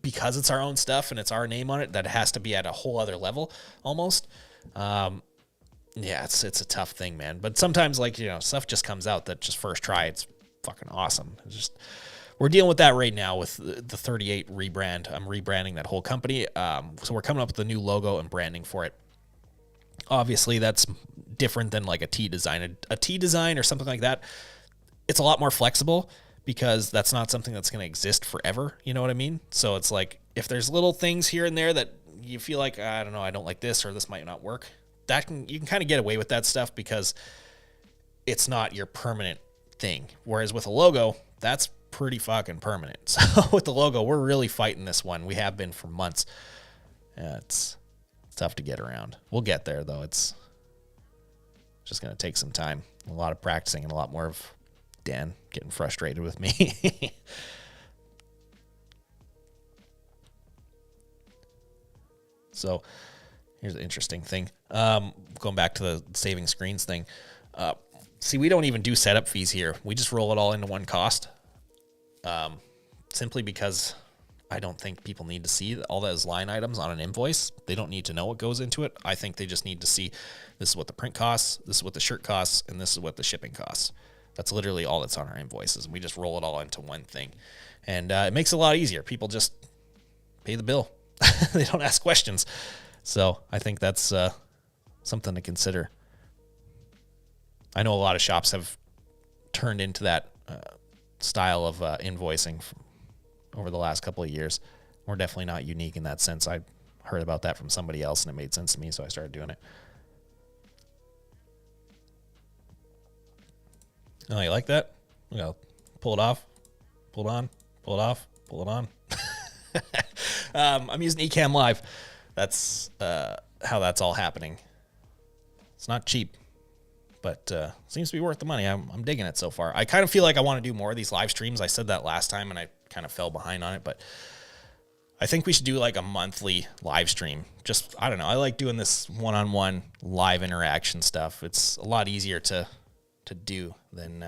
because it's our own stuff and it's our name on it, that it has to be at a whole other level almost. Yeah, it's a tough thing, man. But sometimes, like, you know, stuff just comes out that just first try, it's fucking awesome. We're dealing with that right now with the 38 rebrand. I'm rebranding that whole company. So we're coming up with a new logo and branding for it. Obviously, that's different than like a T design. A T design or something like that, it's a lot more flexible because that's not something that's going to exist forever. You know what I mean? So it's like if there's little things here and there that you feel like, I don't know, I don't like this or this might not work, you can kind of get away with that stuff because it's not your permanent thing. Whereas with a logo, that's pretty fucking permanent. So with the logo, we're really fighting this one. We have been for months. It's tough to get around. We'll get there though. It's just going to take some time, a lot of practicing, and a lot more of Dan getting frustrated with me. So here's an interesting thing. Going back to the saving screens thing. See, we don't even do setup fees here. We just roll it all into one cost. Simply because I don't think people need to see all those line items on an invoice. They don't need to know what goes into it. I think they just need to see this is what the print costs, this is what the shirt costs, and this is what the shipping costs. That's literally all that's on our invoices. We just roll it all into one thing. And it makes it a lot easier. People just pay the bill. They don't ask questions. So I think that's something to consider. I know a lot of shops have turned into that style of invoicing over the last couple of years. We're definitely not unique in that sense. I heard about that from somebody else and it made sense to me, so I started doing it. Oh, you like that? You know, pull it off, pull it on, pull it off, pull it on. I'm using Ecamm Live. That's how that's all happening. It's not cheap, but seems to be worth the money. I'm digging it so far. I kind of feel like I want to do more of these live streams. I said that last time and I kind of fell behind on it, but I think we should do like a monthly live stream. Just, I don't know. I like doing this one-on-one live interaction stuff. It's a lot easier to do than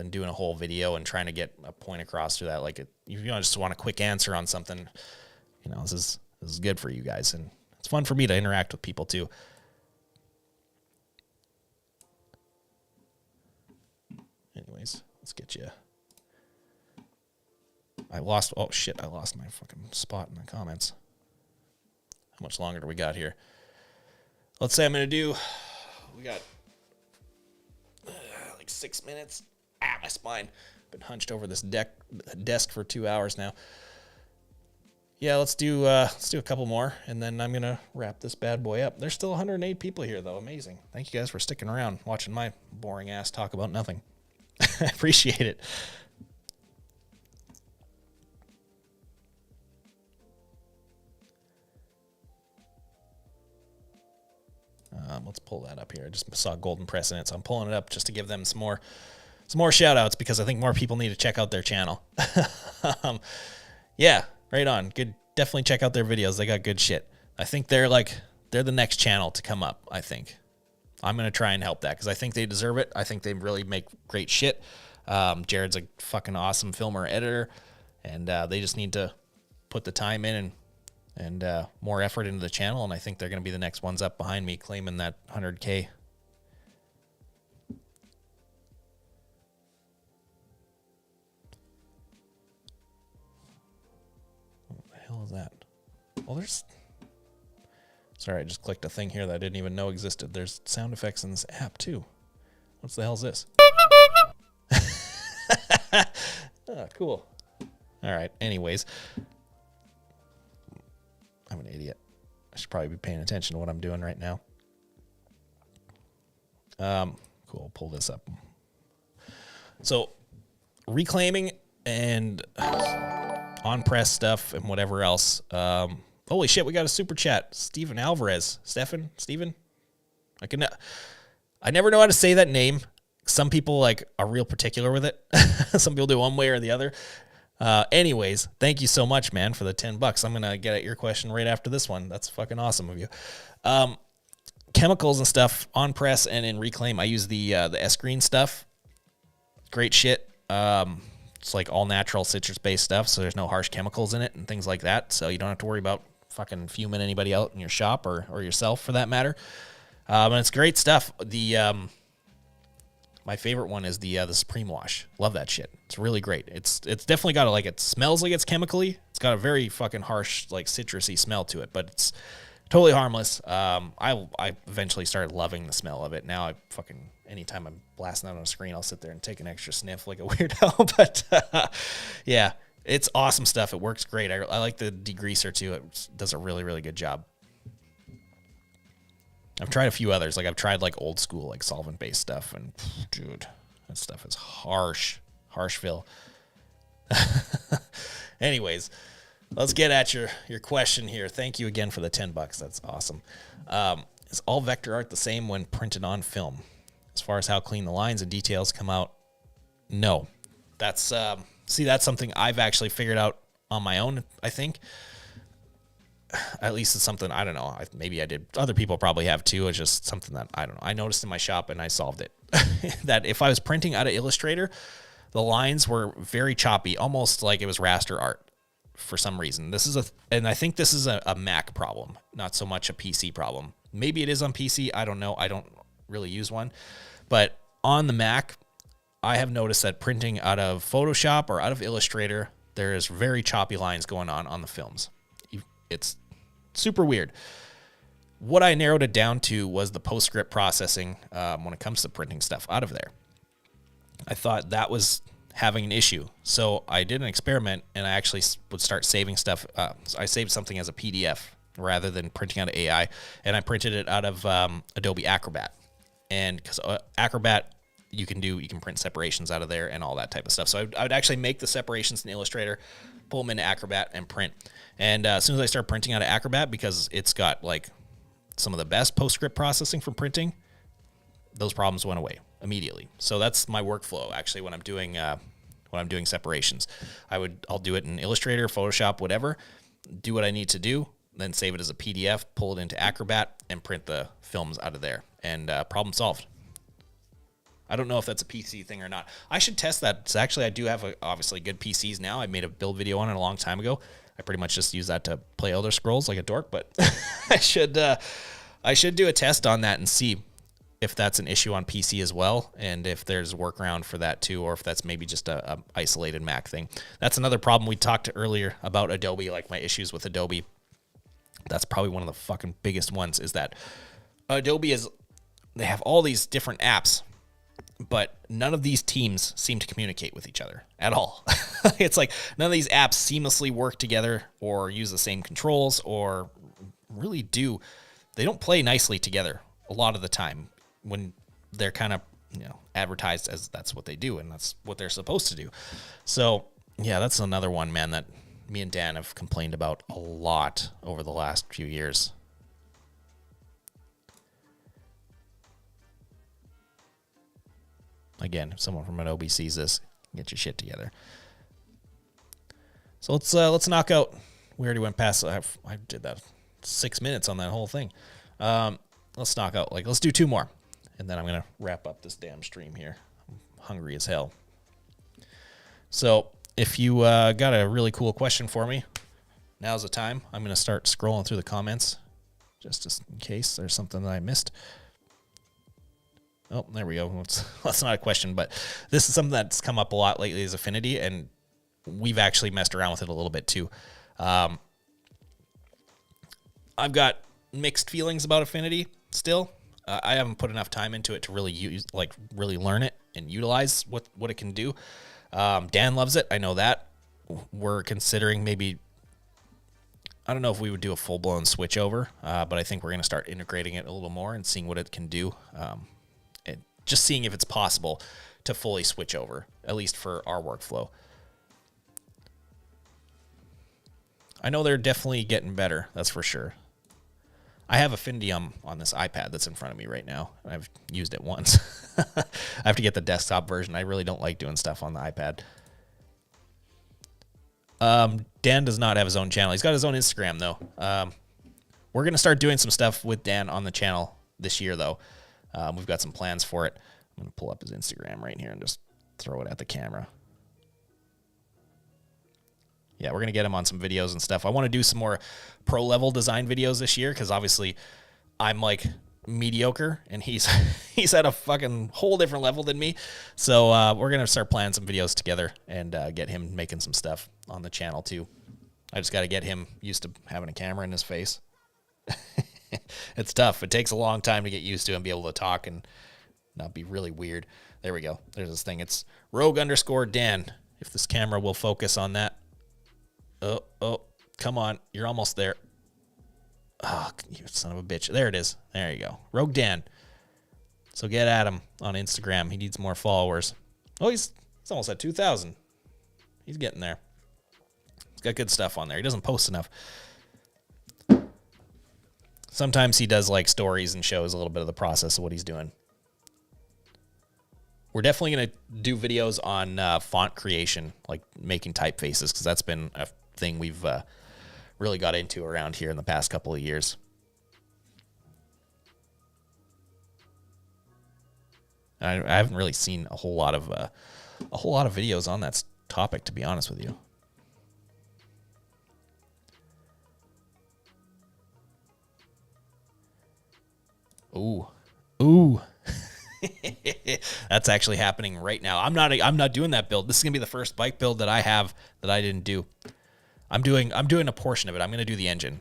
doing a whole video and trying to get a point across through that. Like, if you just want a quick answer on something, you know, this is good for you guys, and it's fun for me to interact with people too. Anyways, let's get you. Oh shit, I lost my fucking spot in the comments. How much longer do we got here? Let's say we got like 6 minutes. My spine. Been hunched over this desk for 2 hours now. Yeah, let's do a couple more, and then I'm gonna wrap this bad boy up. There's still 108 people here, though. Amazing. Thank you guys for sticking around, watching my boring ass talk about nothing. I appreciate it. let's pull that up here. I just saw Golden Press in it, so I'm pulling it up just to give them some more shout outs because I think more people need to check out their channel. Yeah, right on. Good. Definitely check out their videos. They got good shit. I think they're the next channel to come up, I think. I'm going to try and help that because I think they deserve it. I think they really make great shit. Jared's a fucking awesome filmer, editor, and they just need to put the time in and more effort into the channel, and I think they're going to be the next ones up behind me claiming that 100K. What the hell is that? Well, there's... Sorry, I just clicked a thing here that I didn't even know existed. There's sound effects in this app, too. What the hell is this? Oh, cool. All right, anyways. I'm an idiot. I should probably be paying attention to what I'm doing right now. Cool, I'll pull this up. So, reclaiming and on-press stuff and whatever else. Holy shit, we got a super chat. Steven Alvarez. Steven? I never know how to say that name. Some people are real particular with it. Some people do one way or the other. Anyways, thank you so much, man, for the $10. I'm going to get at your question right after this one. That's fucking awesome of you. Chemicals and stuff on press and in reclaim. I use the S-Green stuff. Great shit. It's like all natural citrus-based stuff, so there's no harsh chemicals in it and things like that. So you don't have to worry about fucking fuming anybody out in your shop or yourself for that matter. And it's great stuff. My favorite one is the Supreme Wash. Love that shit. It's really great. It's definitely got it smells like it's chemically. It's got a very fucking harsh citrusy smell to it, but it's totally harmless. I eventually started loving the smell of it. Now anytime I'm blasting out on a screen, I'll sit there and take an extra sniff like a weirdo. But yeah, it's awesome stuff. It works great. I like the degreaser too. It does a really, really good job. I've tried a few others. I've tried old school, solvent-based stuff, and dude, that stuff is harsh. Harshville. Anyways, let's get at your question here. Thank you again for the $10. That's awesome. Is all vector art the same when printed on film? As far as how clean the lines and details come out, no. That's that's something I've actually figured out on my own, I think. At least it's something, I don't know, maybe I did. Other people probably have too. It's just something that, I don't know, I noticed in my shop and I solved it. That if I was printing out of Illustrator, the lines were very choppy, almost like it was raster art for some reason. And I think this is a Mac problem, not so much a PC problem. Maybe it is on PC, I don't know. I don't really use one. But on the Mac, I have noticed that printing out of Photoshop or out of Illustrator, there is very choppy lines going on the films. It's super weird. What I narrowed it down to was the PostScript processing when it comes to printing stuff out of there. I thought that was having an issue. So I did an experiment, and I actually would start saving stuff. I saved something as a PDF rather than printing out of AI, and I printed it out of Adobe Acrobat. And because Acrobat, you can print separations out of there and all that type of stuff. So I would actually make the separations in Illustrator, pull them into Acrobat, and print. And as soon as I start printing out of Acrobat, because it's got some of the best PostScript processing for printing, those problems went away immediately. So that's my workflow actually when I'm doing separations. I'll do it in Illustrator, Photoshop, whatever, do what I need to do, then save it as a PDF, pull it into Acrobat, and print the films out of there. And problem solved. I don't know if that's a PC thing or not. I should test that. So actually, I do have obviously good PCs now. I made a build video on it a long time ago. I pretty much just use that to play Elder Scrolls like a dork, but I should do a test on that and see if that's an issue on PC as well, and if there's a workaround for that too, or if that's maybe just a isolated Mac thing. That's another problem we talked earlier about Adobe, my issues with Adobe. That's probably one of the fucking biggest ones, is that Adobe they have all these different apps, but none of these teams seem to communicate with each other at all. It's none of these apps seamlessly work together or use the same controls or really they don't play nicely together a lot of the time when they're kind of, advertised as that's what they do and that's what they're supposed to do. So yeah, that's another one, man, that me and Dan have complained about a lot over the last few years. Again, if someone from Adobe sees this, get your shit together. So let's knock out. We already went past. I did that 6 minutes on that whole thing. Let's knock out. Let's do 2 more, and then I'm gonna wrap up this damn stream here. I'm hungry as hell. So if you got a really cool question for me, now's the time. I'm gonna start scrolling through the comments, just in case there's something that I missed. Oh, there we go. That's not a question, but this is something that's come up a lot lately is affinity, and we've actually messed around with it a little bit too. I've got mixed feelings about affinity still. I haven't put enough time into it to really really learn it and utilize what it can do. Dan loves it. I know that. We're considering maybe, I don't know if we would do a full-blown switch over, but I think we're going to start integrating it a little more and seeing what it can do. And just seeing if it's possible to fully switch over, at least for our workflow. I know they're definitely getting better, that's for sure. I have Affinity on this iPad that's in front of me right now. I've used it once. I have to get the desktop version. I really don't like doing stuff on the iPad. Dan does not have his own channel. He's got his own Instagram, though. We're going to start doing some stuff with Dan on the channel this year, though. We've got some plans for it. I'm going to pull up his Instagram right here and just throw it at the camera. Yeah, we're going to get him on some videos and stuff. I want to do some more pro-level design videos this year because obviously I'm mediocre and he's at a fucking whole different level than me. So we're going to start planning some videos together and get him making some stuff on the channel too. I just got to get him used to having a camera in his face. It's tough. It takes a long time to get used to and be able to talk and not be really weird. There we go. There's this thing. It's rogue_Dan. If this camera will focus on that. Oh, come on. You're almost there. Oh, you son of a bitch. There it is. There you go. Rogue Dan. So get at him on Instagram. He needs more followers. Oh, he's almost at 2,000. He's getting there. He's got good stuff on there. He doesn't post enough. Sometimes he does stories and shows a little bit of the process of what he's doing. We're definitely going to do videos on font creation, like making typefaces, because that's been a thing we've really got into around here in the past couple of years. I haven't really seen a whole lot of videos on that topic, to be honest with you. Ooh. That's actually happening right now. I'm not doing that build. This is gonna be the first bike build that I have that I didn't do. I'm doing a portion of it. I'm gonna do the engine.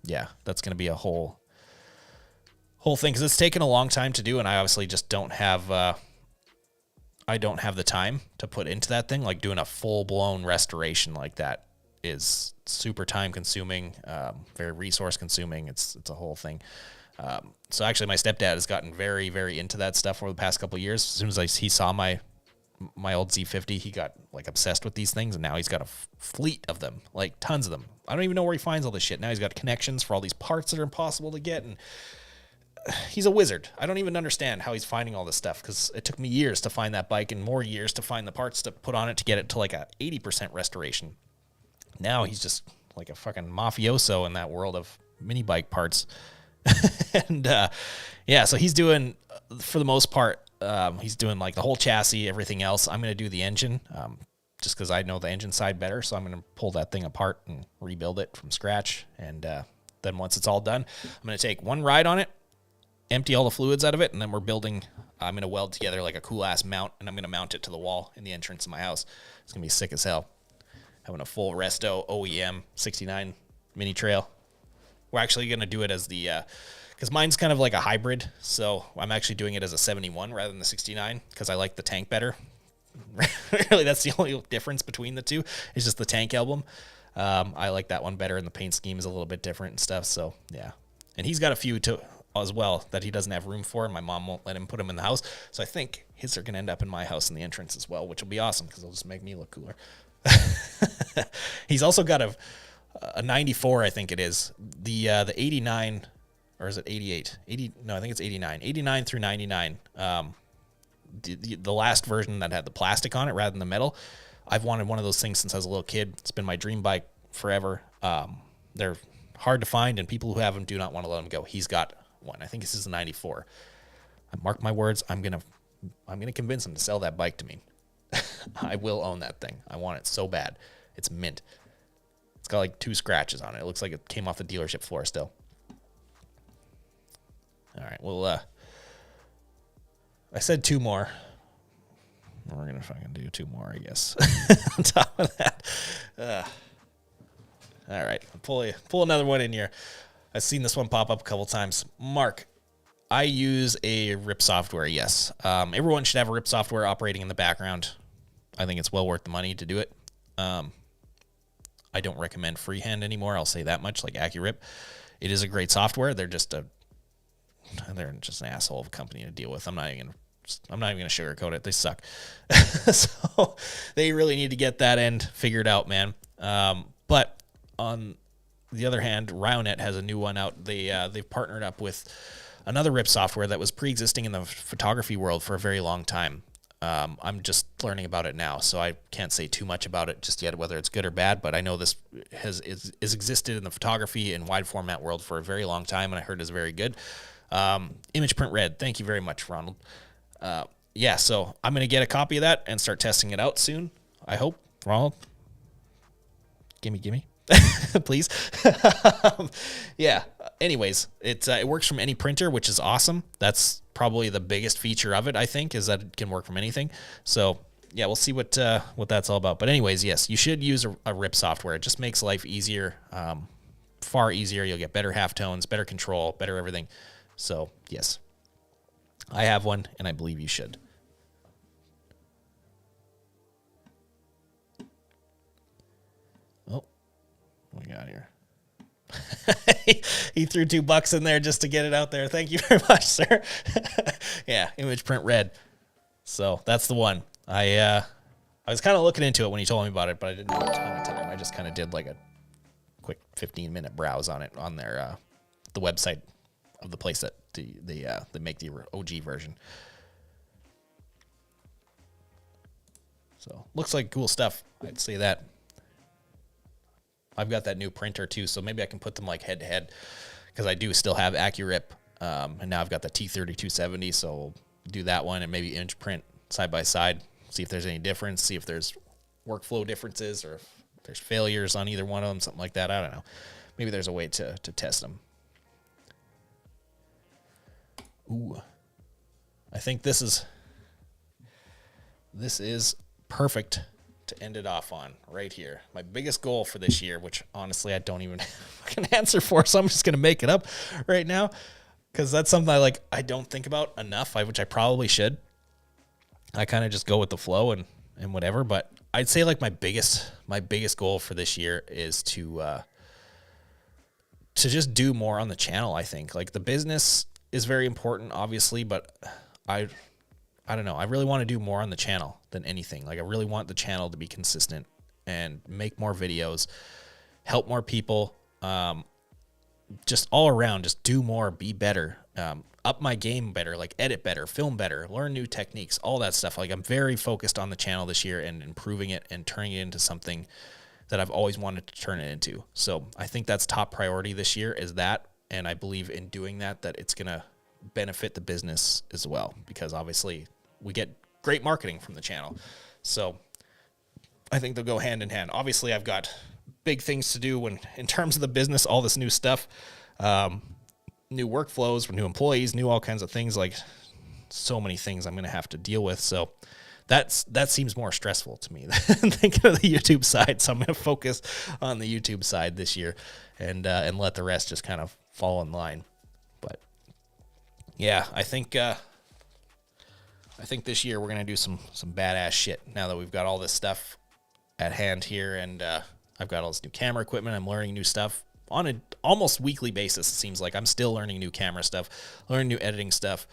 Yeah, that's gonna be a whole thing because it's taken a long time to do, and I obviously just don't have the time to put into that thing. Like doing a full blown restoration like that is super time consuming, very resource consuming. It's a whole thing. So actually my stepdad has gotten very, very into that stuff over the past couple of years. As soon as he saw my old Z50, he got obsessed with these things, and now he's got a fleet of them, tons of them. I don't even know where he finds all this shit. Now he's got connections for all these parts that are impossible to get, and he's a wizard. I don't even understand how he's finding all this stuff, because it took me years to find that bike and more years to find the parts to put on it to get it to a 80% restoration. Now he's just like a fucking mafioso in that world of mini bike parts. And yeah, so he's doing, for the most part, he's doing the whole chassis, everything else. I'm going to do the engine, just because I know the engine side better. So I'm going to pull that thing apart and rebuild it from scratch. And then once it's all done, I'm going to take one ride on it, empty all the fluids out of it, and then I'm going to weld together a cool ass mount, and I'm going to mount it to the wall in the entrance of my house. It's going to be sick as hell. Having a full Resto OEM 69 mini trail. We're actually going to do it as the, because mine's kind of like a hybrid, so I'm actually doing it as a 71 rather than the 69, because I like the tank better. Really, that's the only difference between the two, is just the tank album. I like that one better, and the paint scheme is a little bit different and stuff, so yeah. And he's got a few as well that he doesn't have room for, and my mom won't let him put them in the house, so I think his are going to end up in my house in the entrance as well, which will be awesome, because it'll just make me look cooler. He's also got a 94, I think it is. The 89, or is it 88? 80? No, I think it's 89. 89 through 99. the last version that had the plastic on it rather than the metal. I've wanted one of those things since I was a little kid. It's been my dream bike forever. They're hard to find, and people who have them do not want to let them go. He's got one. I think this is a 94. I mark my words. I'm gonna convince him to sell that bike to me. I will own that thing. I want it so bad. It's mint. It's got like 2 scratches on it. It looks like it came off the dealership floor still. All right. Well, I said 2 more. We're gonna fucking do 2 more, I guess. On top of that. All right. Pull another one in here. I've seen this one pop up a couple times. Mark, I use a RIP software. Yes. Everyone should have a RIP software operating in the background. I think it's well worth the money to do it. I don't recommend freehand anymore. I'll say that much, like AccuRip. It is a great software. They're just an asshole of a company to deal with. I'm not even gonna sugarcoat it. They suck. So they really need to get that end figured out, man. But on the other hand, Rownet has a new one out. They've partnered up with another RIP software that was pre-existing in the photography world for a very long time. I'm just learning about it now, so I can't say too much about it just yet, whether it's good or bad, but I know this is existed in the photography and wide format world for a very long time, and I heard it's very good. Image Print Red. Thank you very much, Ronald. Yeah, so I'm going to get a copy of that and start testing it out soon. I hope. Ronald, gimme. Please. Yeah. Anyways, it works from any printer, which is awesome. That's probably the biggest feature of it, I think, is that it can work from anything. So yeah, we'll see what that's all about. But anyways, yes, you should use a RIP software. It just makes life easier, far easier. You'll get better halftones, better control, better everything. So yes, I have one, and I believe you should. Oh, what we got here? He threw $2 in there just to get it out there. Thank you very much, sir. Yeah, Image Print Red. So that's the one. I was kind of looking into it when he told me about it, but I didn't have a ton of time. I just kind of did like a quick 15-minute browse on it on their the website of the place that they make the OG version. So looks like cool stuff. I'd say that. I've got that new printer too, so maybe I can put them like head to head, because I do still have AccuRip, and now I've got the T3270, so we'll do that one and maybe Image Print side by side, see if there's any difference, see if there's workflow differences or if there's failures on either one of them, something like that. I don't know. Maybe there's a way to test them. Ooh, I think this is perfect to end it off on right here. My biggest goal for this year, which honestly I don't even fucking answer for, so I'm just gonna make it up right now, because that's something I don't think about enough, which I probably should. I kind of just go with the flow and whatever, but I'd say like my biggest goal for this year is to just do more on the channel. I think like the business is very important, obviously, but I don't know. I really want to do more on the channel than anything. Like I really want the channel to be consistent and make more videos, help more people, just all around, just do more, be better, up my game better, like edit better, film better, learn new techniques, all that stuff. Like I'm very focused on the channel this year and improving it and turning it into something that I've always wanted to turn it into. So I think that's top priority this year is that. And I believe in doing that it's going to benefit the business as well, because obviously we get great marketing from the channel. So I think they'll go hand in hand. Obviously I've got big things to do in terms of the business, all this new stuff, new workflows, new employees, new all kinds of things, like so many things I'm going to have to deal with. So that seems more stressful to me than thinking of the YouTube side. So I'm going to focus on the YouTube side this year and let the rest just kind of fall in line. But yeah, I think this year we're going to do some badass shit now that we've got all this stuff at hand here, and I've got all this new camera equipment. I'm learning new stuff on an almost weekly basis. It seems like I'm still learning new camera stuff, learning new editing stuff,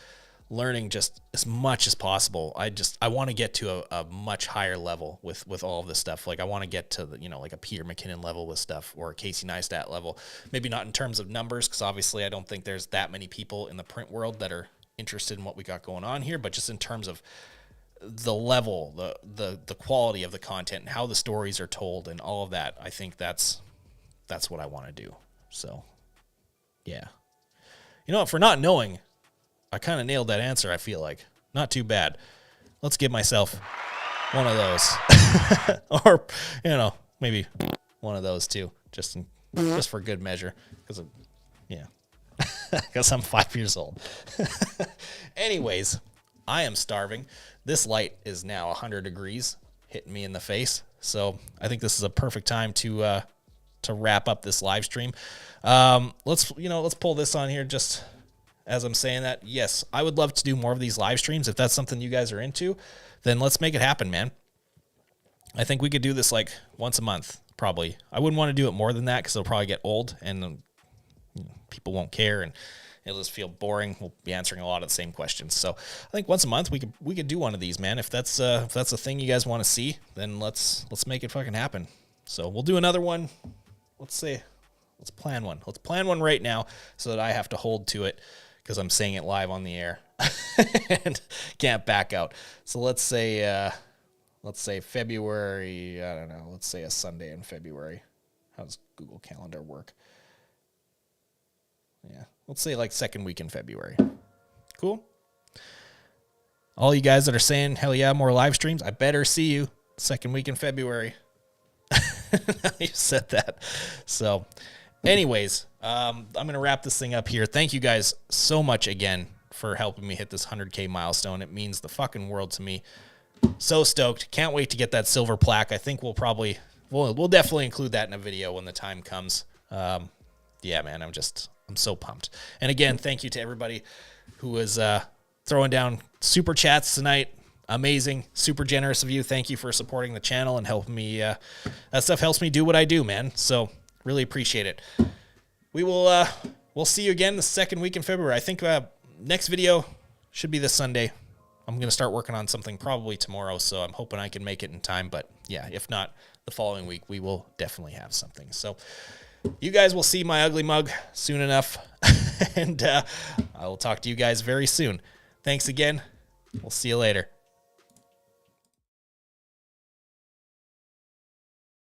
learning just as much as possible. I want to get to a much higher level with all of this stuff. Like I want to get to the, like a Peter McKinnon level with stuff, or a Casey Neistat level. Maybe not in terms of numbers, because obviously I don't think there's that many people in the print world that are interested in what we got going on here, but just in terms of the level, the quality of the content and how the stories are told and all of that, I think that's what I want to do. So, yeah. You know what? For not knowing, I kind of nailed that answer, I feel like. Not too bad. Let's give myself one of those. Or, you know, maybe one of those too, just for good measure. Because, yeah. Because I'm 5 years old. Anyways, I am starving. This light is now 100 degrees, hitting me in the face. So I think this is a perfect time to wrap up this live stream. Let's pull this on here just as I'm saying that. Yes, I would love to do more of these live streams. If that's something you guys are into, then let's make it happen, man. I think we could do this like once a month, probably. I wouldn't want to do it more than that because it'll probably get old and people won't care and it'll just feel boring. We'll be answering a lot of the same questions. So I think once a month we could do one of these, man. If that's a thing you guys want to see, then let's make it fucking happen. So we'll do another one. Let's plan one. Let's plan one right now so that I have to hold to it because I'm saying it live on the air and can't back out. So let's say February, I don't know, let's say a Sunday in February. How does Google Calendar work? Yeah, let's say like second week in February. Cool. All you guys that are saying, hell yeah, more live streams, I better see you second week in February. You said that. So anyways, I'm going to wrap this thing up here. Thank you guys so much again for helping me hit this 100K milestone. It means the fucking world to me. So stoked. Can't wait to get that silver plaque. I think we'll definitely include that in a video when the time comes. Yeah, man, I'm so pumped. And again, thank you to everybody who was throwing down super chats tonight. Amazing, super generous of you. Thank you for supporting the channel and helping me. That stuff helps me do what I do, man. So really appreciate it. We'll see you again the second week in February. I think next video should be this Sunday. I'm going to start working on something probably tomorrow, so I'm hoping I can make it in time. But yeah, if not, the following week, we will definitely have something. So you guys will see my ugly mug soon enough, and I will talk to you guys very soon. Thanks again. We'll see you later.